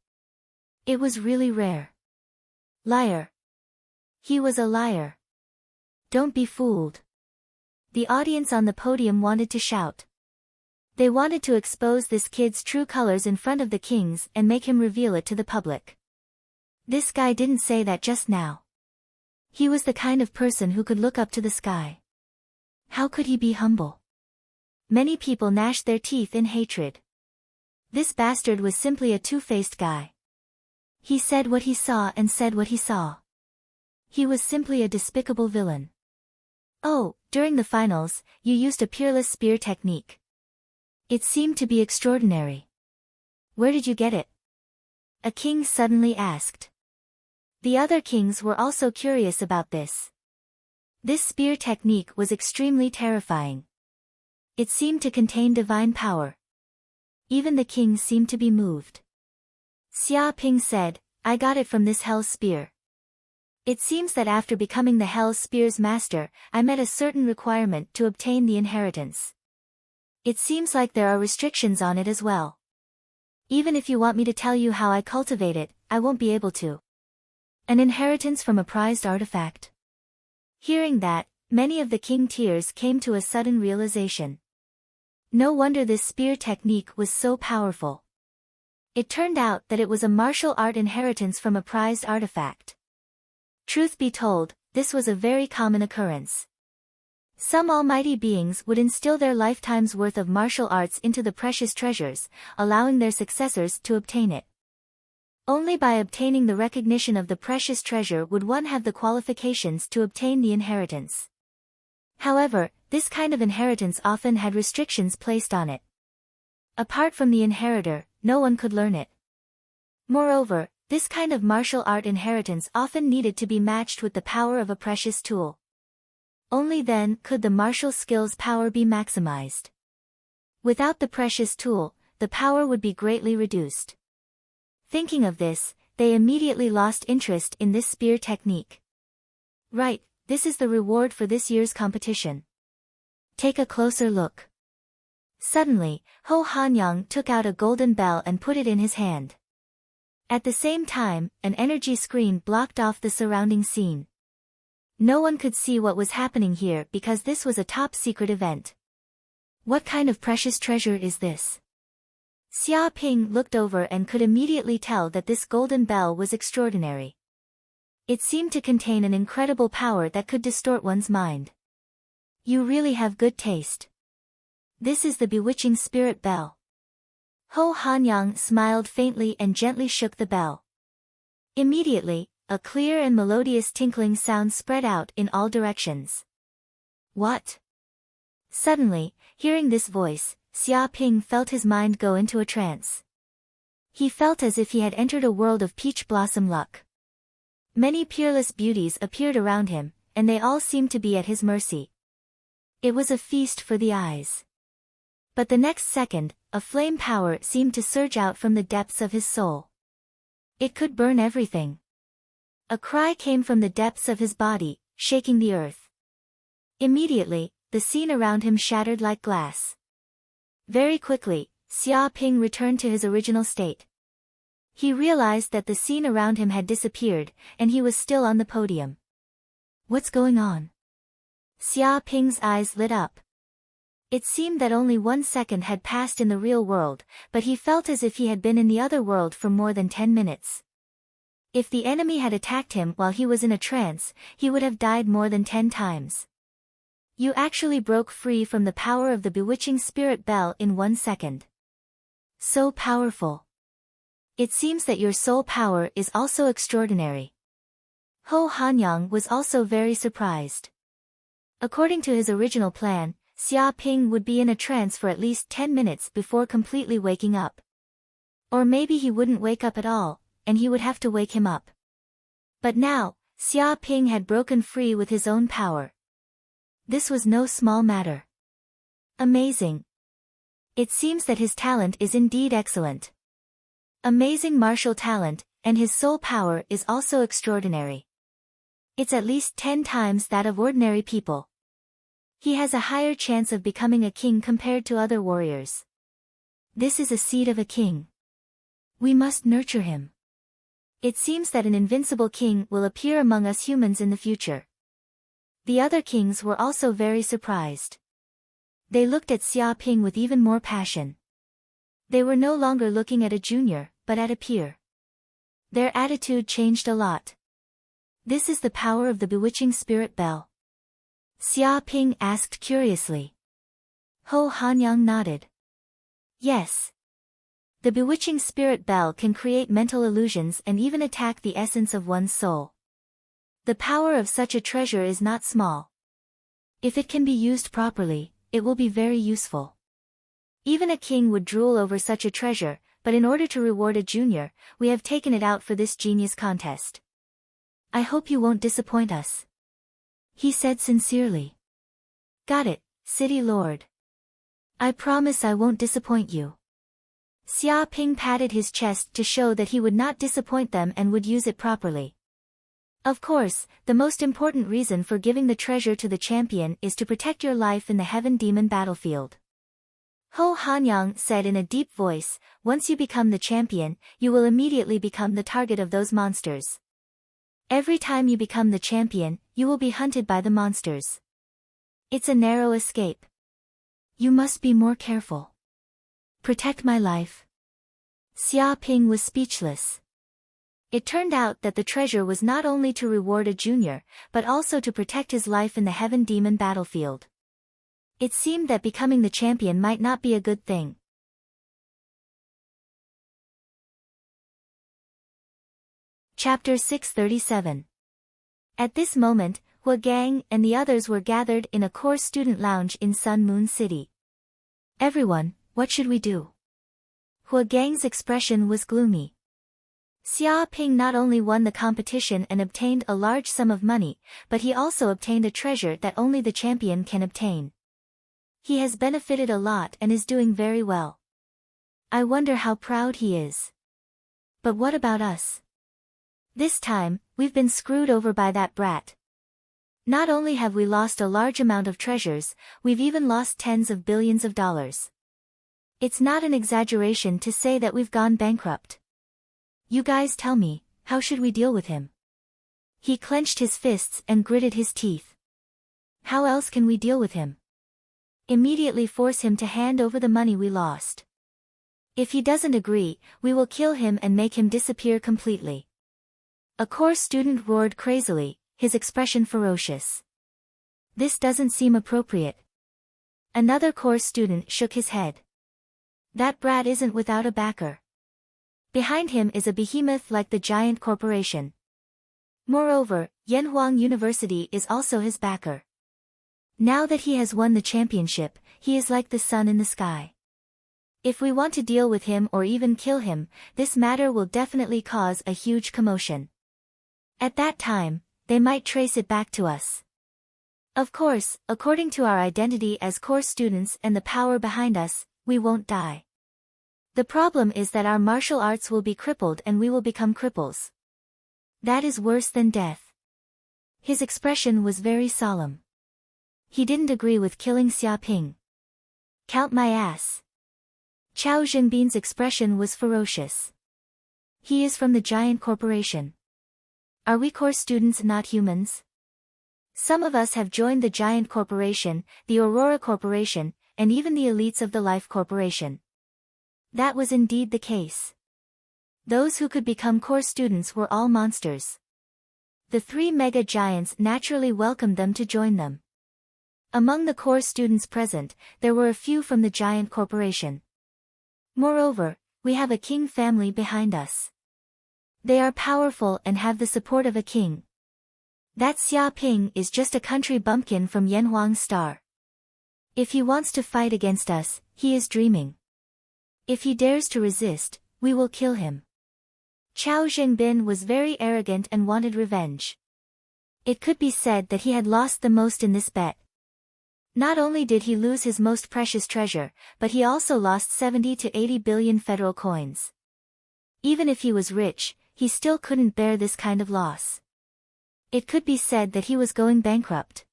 A: It was really rare. Liar. He was a liar. Don't be fooled. The audience on the podium wanted to shout. They wanted to expose this kid's true colors in front of the kings and make him reveal it to the public. This guy didn't say that just now. He was the kind of person who could look up to the sky. How could he be humble? Many people gnashed their teeth in hatred. This bastard was simply a two-faced guy. He said what he saw and said what he saw. He was simply a despicable villain. Oh, during the finals, you used a peerless spear technique. It seemed to be extraordinary. Where did you get it? A king suddenly asked. The other kings were also curious about this. This spear technique was extremely terrifying. It seemed to contain divine power. Even the kings seemed to be moved. Xia Ping said, I got it from this hell spear. It seems that after becoming the hell spear's master, I met a certain requirement to obtain the inheritance. It seems like there are restrictions on it as well. Even if you want me to tell you how I cultivate it, I won't be able to. An inheritance from a prized artifact. Hearing that, many of the king tiers came to a sudden realization. No wonder this spear technique was so powerful. It turned out that it was a martial art inheritance from a prized artifact. Truth be told, this was a very common occurrence. Some almighty beings would instill their lifetime's worth of martial arts into the precious treasures, allowing their successors to obtain it. Only by obtaining the recognition of the precious treasure would one have the qualifications to obtain the inheritance. However, this kind of inheritance often had restrictions placed on it. Apart from the inheritor, no one could learn it. Moreover, this kind of martial art inheritance often needed to be matched with the power of a precious tool. Only then could the martial skill's power be maximized. Without the precious tool, the power would be greatly reduced. Thinking of this, they immediately lost interest in this spear technique. Right, this is the reward for this year's competition. Take a closer look. Suddenly, Ho Hanyang took out a golden bell and put it in his hand. At the same time, an energy screen blocked off the surrounding scene. No one could see what was happening here because this was a top-secret event. What kind of precious treasure is this? Xia Ping looked over and could immediately tell that this golden bell was extraordinary. It seemed to contain an incredible power that could distort one's mind. You really have good taste. This is the bewitching spirit bell. Ho Hanyang smiled faintly and gently shook the bell. Immediately, a clear and melodious tinkling sound spread out in all directions. What? Suddenly, hearing this voice, Xia Ping felt his mind go into a trance. He felt as if he had entered a world of peach blossom luck. Many peerless beauties appeared around him, and they all seemed to be at his mercy. It was a feast for the eyes. But the next second, a flame power seemed to surge out from the depths of his soul. It could burn everything. A cry came from the depths of his body, shaking the earth. Immediately, the scene around him shattered like glass. Very quickly, Xia Ping returned to his original state. He realized that the scene around him had disappeared, and he was still on the podium. What's going on? Xia Ping's eyes lit up. It seemed that only 1 second had passed in the real world, but he felt as if he had been in the other world for more than 10 minutes. If the enemy had attacked him while he was in a trance, he would have died more than 10 times. You actually broke free from the power of the bewitching spirit bell in 1 second. So powerful. It seems that your soul power is also extraordinary. Ho Hanyang was also very surprised. According to his original plan, Xia Ping would be in a trance for at least 10 minutes before completely waking up. Or maybe he wouldn't wake up at all, and he would have to wake him up. But now, Xia Ping had broken free with his own power. This was no small matter. Amazing. It seems that his talent is indeed excellent. Amazing martial talent, and his soul power is also extraordinary. It's at least 10 times that of ordinary people. He has a higher chance of becoming a king compared to other warriors. This is a seed of a king. We must nurture him. It seems that an invincible king will appear among us humans in the future. The other kings were also very surprised. They looked at Xia Ping with even more passion. They were no longer looking at a junior, but at a peer. Their attitude changed a lot. This is the power of the bewitching spirit bell? Xia Ping asked curiously. Ho Hanyang nodded. Yes. The bewitching spirit bell can create mental illusions and even attack the essence of one's soul. The power of such a treasure is not small. If it can be used properly, it will be very useful. Even a king would drool over such a treasure, but in order to reward a junior, we have taken it out for this genius contest. I hope you won't disappoint us. He said sincerely. Got it, City Lord. I promise I won't disappoint you. Xia Ping patted his chest to show that he would not disappoint them and would use it properly. Of course, the most important reason for giving the treasure to the champion is to protect your life in the Heaven Demon battlefield. Ho Hanyang said in a deep voice, once you become the champion, you will immediately become the target of those monsters. Every time you become the champion, you will be hunted by the monsters. It's a narrow escape. You must be more careful. Protect my life. Xia Ping was speechless. It turned out that the treasure was not only to reward a junior, but also to protect his life in the Heaven Demon battlefield. It seemed that becoming the champion might not be a good thing. Chapter 637. At this moment, Hua Gang and the others were gathered in a core student lounge in Sun Moon City. Everyone, what should we do? Hua Gang's expression was gloomy. Xia Ping not only won the competition and obtained a large sum of money, but he also obtained a treasure that only the champion can obtain. He has benefited a lot and is doing very well. I wonder how proud he is. But what about us? This time, we've been screwed over by that brat. Not only have we lost a large amount of treasures, we've even lost tens of billions of dollars. It's not an exaggeration to say that we've gone bankrupt. You guys tell me, how should we deal with him? He clenched his fists and gritted his teeth. How else can we deal with him? Immediately force him to hand over the money we lost. If he doesn't agree, we will kill him and make him disappear completely. A course student roared crazily, his expression ferocious. This doesn't seem appropriate. Another course student shook his head. That brat isn't without a backer. Behind him is a behemoth like the giant corporation. Moreover, Yanhuang University is also his backer. Now that he has won the championship, he is like the sun in the sky. If we want to deal with him or even kill him, this matter will definitely cause a huge commotion. At that time, they might trace it back to us. Of course, according to our identity as course students and the power behind us, we won't die. The problem is that our martial arts will be crippled and we will become cripples. That is worse than death. His expression was very solemn. He didn't agree with killing Xia Ping. Count my ass. Chao Jingbin's expression was ferocious. He is from the giant corporation. Are we course students not humans? Some of us have joined the giant corporation, the Aurora Corporation, and even the elites of the Life Corporation. That was indeed the case. Those who could become course students were all monsters. The three mega giants naturally welcomed them to join them. Among the course students present, there were a few from the giant corporation. Moreover, we have a king family behind us. They are powerful and have the support of a king. That Xia Ping is just a country bumpkin from Yanhuang's star. If he wants to fight against us, he is dreaming. If he dares to resist, we will kill him. Chao Jingbin was very arrogant and wanted revenge. It could be said that he had lost the most in this bet. Not only did he lose his most precious treasure, but he also lost 70 to 80 billion federal coins. Even if he was rich, he still couldn't bear this kind of loss. It could be said that he was going bankrupt.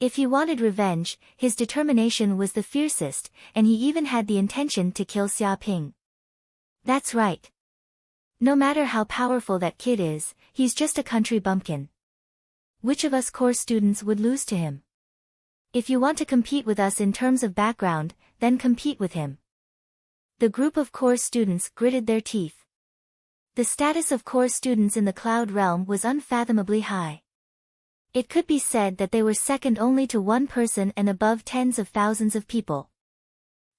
A: If he wanted revenge, his determination was the fiercest, and he even had the intention to kill Xia Ping. That's right. No matter how powerful that kid is, he's just a country bumpkin. Which of us course students would lose to him? If you want to compete with us in terms of background, then compete with him. The group of course students gritted their teeth. The status of course students in the cloud realm was unfathomably high. It could be said that they were second only to one person and above tens of thousands of people.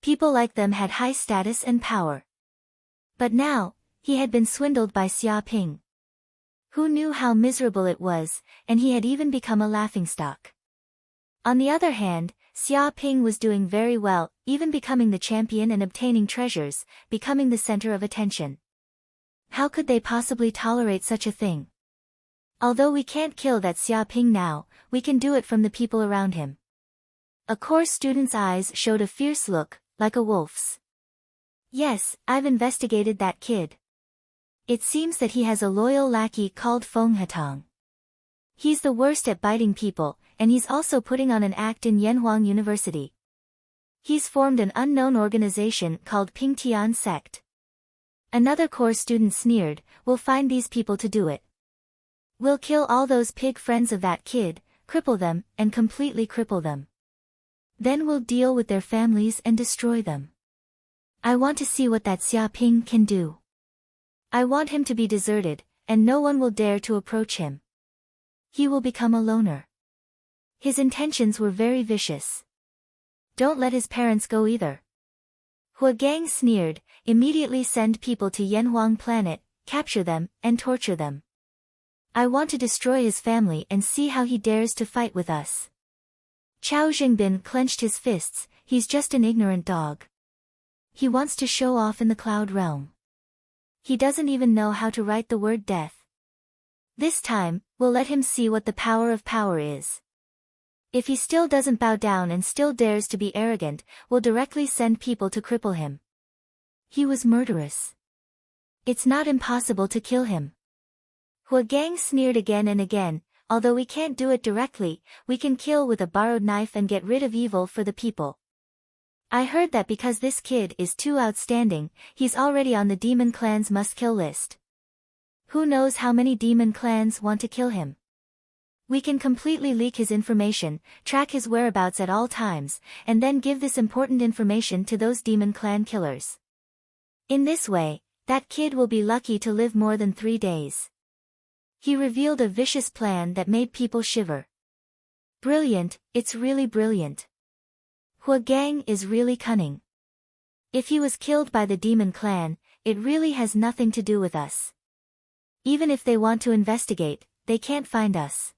A: People like them had high status and power. But now, he had been swindled by Xia Ping. Who knew how miserable it was, and he had even become a laughingstock. On the other hand, Xia Ping was doing very well, even becoming the champion and obtaining treasures, becoming the center of attention. How could they possibly tolerate such a thing? Although we can't kill that Xia Ping now, we can do it from the people around him. A course student's eyes showed a fierce look, like a wolf's. Yes, I've investigated that kid. It seems that he has a loyal lackey called Feng Hetang. He's the worst at biting people, and he's also putting on an act in Yanhuang University. He's formed an unknown organization called Pingtian Sect. Another course student sneered, we'll find these people to do it. We'll kill all those pig friends of that kid, cripple them, and completely cripple them. Then we'll deal with their families and destroy them. I want to see what that Xia Ping can do. I want him to be deserted, and no one will dare to approach him. He will become a loner. His intentions were very vicious. Don't let his parents go either. Hua Gang sneered, immediately send people to Yanhuang planet, capture them, and torture them. I want to destroy his family and see how he dares to fight with us. Chao Jingbin clenched his fists, he's just an ignorant dog. He wants to show off in the cloud realm. He doesn't even know how to write the word death. This time, we'll let him see what the power of power is. If he still doesn't bow down and still dares to be arrogant, we'll directly send people to cripple him. He was murderous. It's not impossible to kill him. Hua Gang sneered again and again, although we can't do it directly, we can kill with a borrowed knife and get rid of evil for the people. I heard that because this kid is too outstanding, he's already on the demon clan's must-kill list. Who knows how many demon clans want to kill him? We can completely leak his information, track his whereabouts at all times, and then give this important information to those demon clan killers. In this way, that kid will be lucky to live more than 3 days. He revealed a vicious plan that made people shiver. Brilliant, it's really brilliant. Hua Gang is really cunning. If he was killed by the demon clan, it really has nothing to do with us. Even if they want to investigate, they can't find us.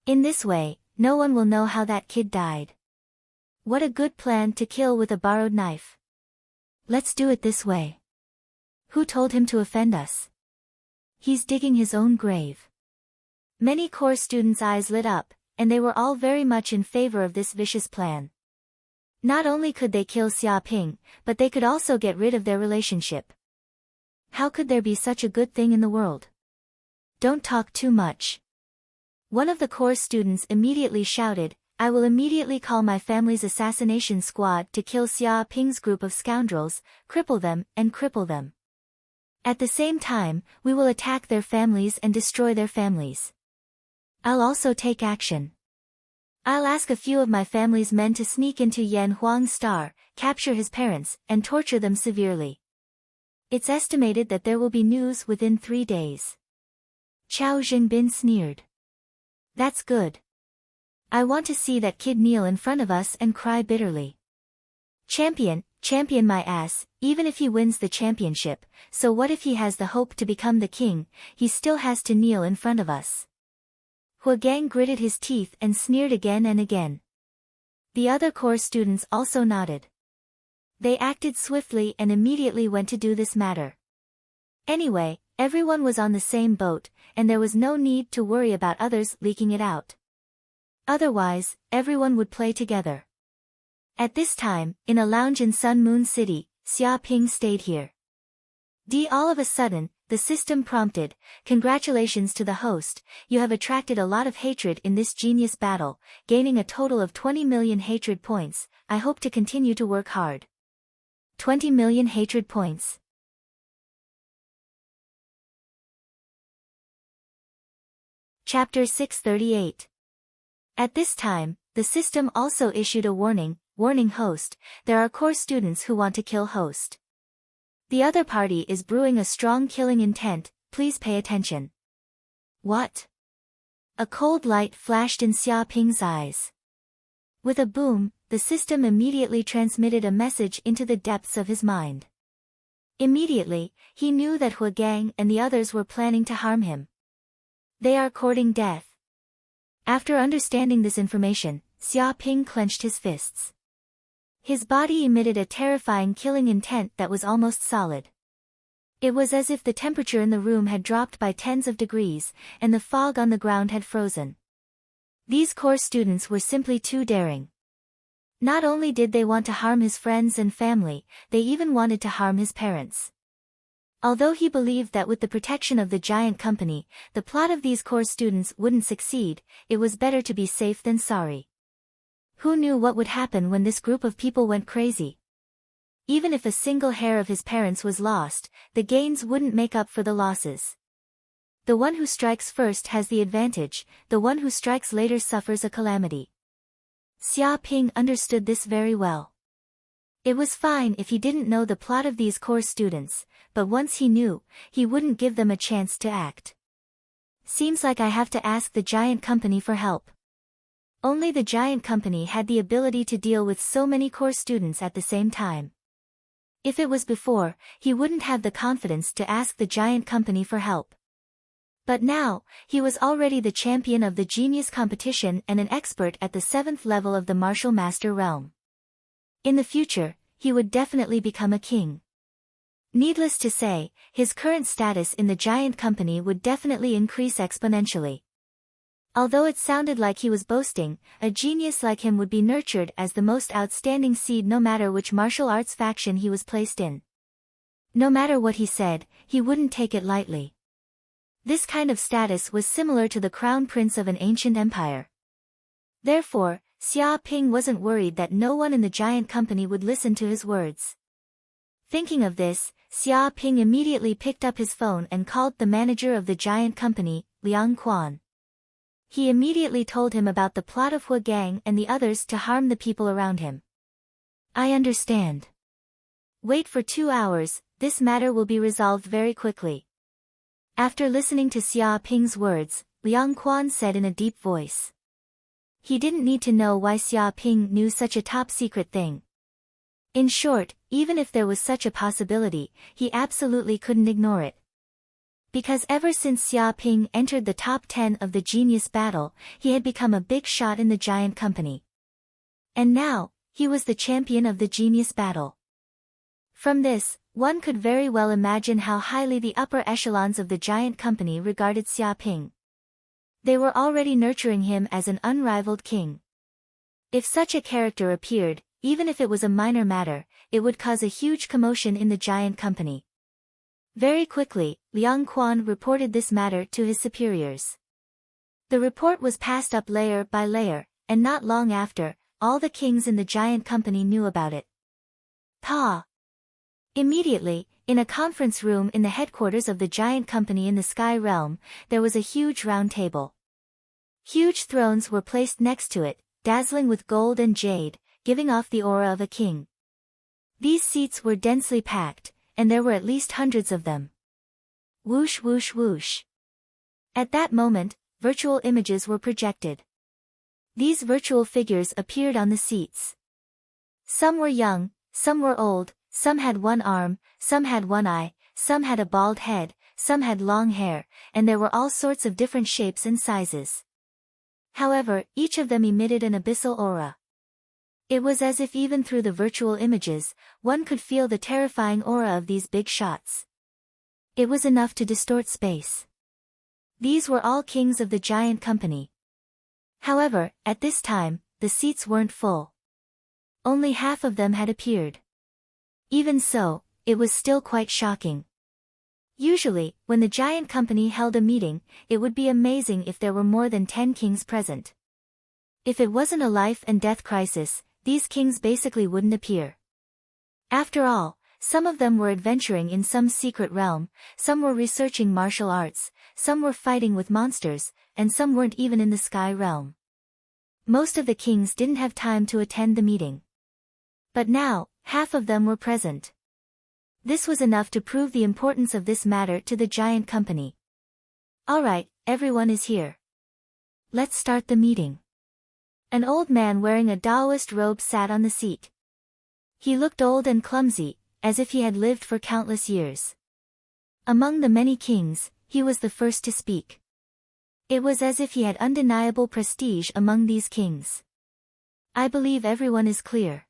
A: In this way, no one will know how that kid died. What a good plan to kill with a borrowed knife. Let's do it this way. Who told him to offend us? He's digging his own grave. Many core students' eyes lit up, and they were all very much in favor of this vicious plan. Not only could they kill Xia Ping, but they could also get rid of their relationship. How could there be such a good thing in the world? Don't talk too much. One of the core students immediately shouted, I will immediately call my family's assassination squad to kill Xia Ping's group of scoundrels, cripple them, and cripple them. At the same time, we will attack their families and destroy their families. I'll also take action. I'll ask a few of my family's men to sneak into Yan Huang's star, capture his parents, and torture them severely. It's estimated that there will be news within 3 days. Chao Jingbin sneered. That's good. I want to see that kid kneel in front of us and cry bitterly. Champion my ass, even if he wins the championship, so what if he has the hope to become the king, he still has to kneel in front of us. Hua Gang gritted his teeth and sneered again and again. The other core students also nodded. They acted swiftly and immediately went to do this matter. Anyway, everyone was on the same boat, and there was no need to worry about others leaking it out. Otherwise, everyone would play together. At this time, in a lounge in Sun Moon City, Xia Ping stayed here. All of a sudden, the system prompted, congratulations to the host, you have attracted a lot of hatred in this genius battle, gaining a total of 20 million hatred points, I hope to continue to work hard. 20 million hatred points. Chapter 638. At this time, the system also issued a warning host, there are core students who want to kill host. The other party is brewing a strong killing intent, please pay attention. What? A cold light flashed in Xia Ping's eyes. With a boom, the system immediately transmitted a message into the depths of his mind. Immediately, he knew that Hua Gang and the others were planning to harm him. They are courting death. After understanding this information, Xia Ping clenched his fists. His body emitted a terrifying killing intent that was almost solid. It was as if the temperature in the room had dropped by tens of degrees, and the fog on the ground had frozen. These core students were simply too daring. Not only did they want to harm his friends and family, they even wanted to harm his parents. Although he believed that with the protection of the giant company, the plot of these core students wouldn't succeed, it was better to be safe than sorry. Who knew what would happen when this group of people went crazy? Even if a single hair of his parents was lost, the gains wouldn't make up for the losses. The one who strikes first has the advantage, the one who strikes later suffers a calamity. Xia Ping understood this very well. It was fine if he didn't know the plot of these core students, but once he knew, he wouldn't give them a chance to act. Seems like I have to ask the giant company for help. Only the giant company had the ability to deal with so many core students at the same time. If it was before, he wouldn't have the confidence to ask the giant company for help. But now, he was already the champion of the genius competition and an expert at the 7th level of the martial master realm. In the future, he would definitely become a king. Needless to say, his current status in the giant company would definitely increase exponentially. Although it sounded like he was boasting, a genius like him would be nurtured as the most outstanding seed no matter which martial arts faction he was placed in. No matter what he said, he wouldn't take it lightly. This kind of status was similar to the crown prince of an ancient empire. Therefore, Xia Ping wasn't worried that no one in the giant company would listen to his words. Thinking of this, Xia Ping immediately picked up his phone and called the manager of the giant company, Liang Quan. He immediately told him about the plot of Hua Gang and the others to harm the people around him. I understand. Wait for 2 hours, this matter will be resolved very quickly. After listening to Xia Ping's words, Liang Quan said in a deep voice. He didn't need to know why Xia Ping knew such a top-secret thing. In short, even if there was such a possibility, he absolutely couldn't ignore it. Because ever since Xia Ping entered the top 10 of the Genius Battle, he had become a big shot in the giant company. And now, he was the champion of the Genius Battle. From this, one could very well imagine how highly the upper echelons of the giant company regarded Xia Ping. They were already nurturing him as an unrivaled king. If such a character appeared, even if it was a minor matter, it would cause a huge commotion in the giant company. Very quickly, Liang Quan reported this matter to his superiors. The report was passed up layer by layer, and not long after, all the kings in the giant company knew about it. Pa! Immediately, in a conference room in the headquarters of the giant company in the Sky Realm, there was a huge round table. Huge thrones were placed next to it, dazzling with gold and jade, giving off the aura of a king. These seats were densely packed, and there were at least hundreds of them. Whoosh whoosh whoosh. At that moment, virtual images were projected. These virtual figures appeared on the seats. Some were young, some were old, some had one arm, some had one eye, some had a bald head, some had long hair, and there were all sorts of different shapes and sizes. However, each of them emitted an abyssal aura. It was as if even through the virtual images, one could feel the terrifying aura of these big shots. It was enough to distort space. These were all kings of the giant company. However, at this time, the seats weren't full. Only half of them had appeared. Even so, it was still quite shocking. Usually, when the giant company held a meeting, it would be amazing if there were more than 10 kings present. If it wasn't a life and death crisis, these kings basically wouldn't appear. After all, some of them were adventuring in some secret realm, some were researching martial arts, some were fighting with monsters, and some weren't even in the Sky Realm. Most of the kings didn't have time to attend the meeting. But now, half of them were present. This was enough to prove the importance of this matter to the giant company. Alright, everyone is here. Let's start the meeting. An old man wearing a Taoist robe sat on the seat. He looked old and clumsy, as if he had lived for countless years. Among the many kings, he was the first to speak. It was as if he had undeniable prestige among these kings. I believe everyone is clear.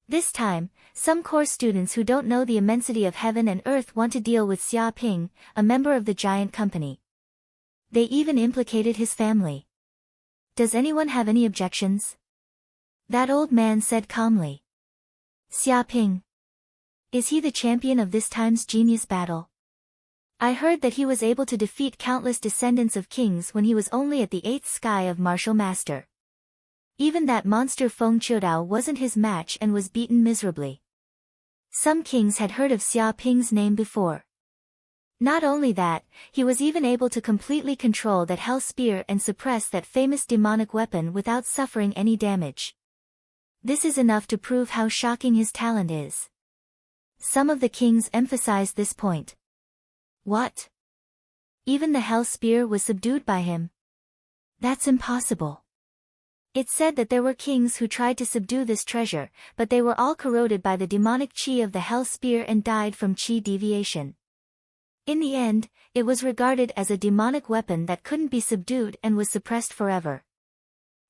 A: This time, some core students who don't know the immensity of heaven and earth want to deal with Xia Ping, a member of the giant company. They even implicated his family. Does anyone have any objections? That old man said calmly. Xia Ping. Is he the champion of this time's genius battle? I heard that he was able to defeat countless descendants of kings when he was only at the 8th sky of martial master. Even that monster Feng Qiudao wasn't his match and was beaten miserably. Some kings had heard of Xia Ping's name before. Not only that, he was even able to completely control that hell spear and suppress that famous demonic weapon without suffering any damage. This is enough to prove how shocking his talent is. Some of the kings emphasized this point. What? Even the hell spear was subdued by him? That's impossible. It said that there were kings who tried to subdue this treasure, but they were all corroded by the demonic chi of the hell spear and died from chi deviation. In the end, it was regarded as a demonic weapon that couldn't be subdued and was suppressed forever.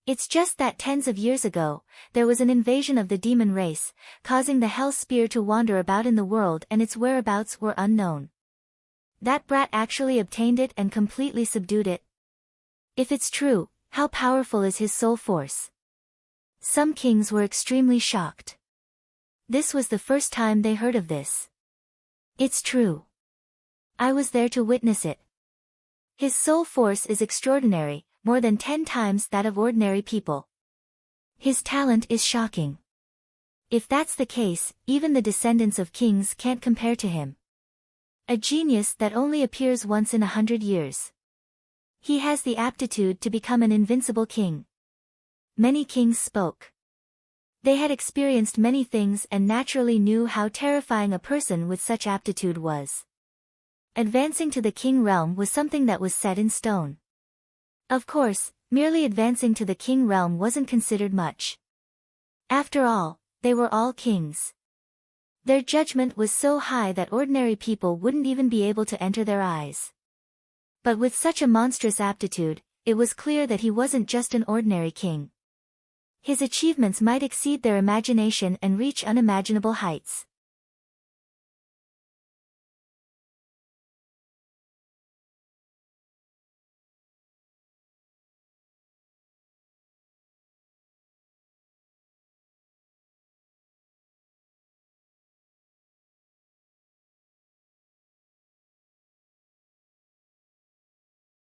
A: It's just that tens of years ago, there was an invasion of the demon race, causing the hell spear to wander about in the world and its whereabouts were unknown. That brat actually obtained it and completely subdued it. If it's true, how powerful is his soul force? Some kings were extremely shocked. This was the first time they heard of this. It's true. I was there to witness it. His soul force is extraordinary, more than 10 times that of ordinary people. His talent is shocking. If that's the case, even the descendants of kings can't compare to him. A genius that only appears once in 100 years. He has the aptitude to become an invincible king. Many kings spoke. They had experienced many things and naturally knew how terrifying a person with such aptitude was. Advancing to the king realm was something that was set in stone. Of course, merely advancing to the king realm wasn't considered much. After all, they were all kings. Their judgment was so high that ordinary people wouldn't even be able to enter their eyes. But with such a monstrous aptitude, it was clear that he wasn't just an ordinary king. His achievements might exceed their imagination and reach unimaginable heights.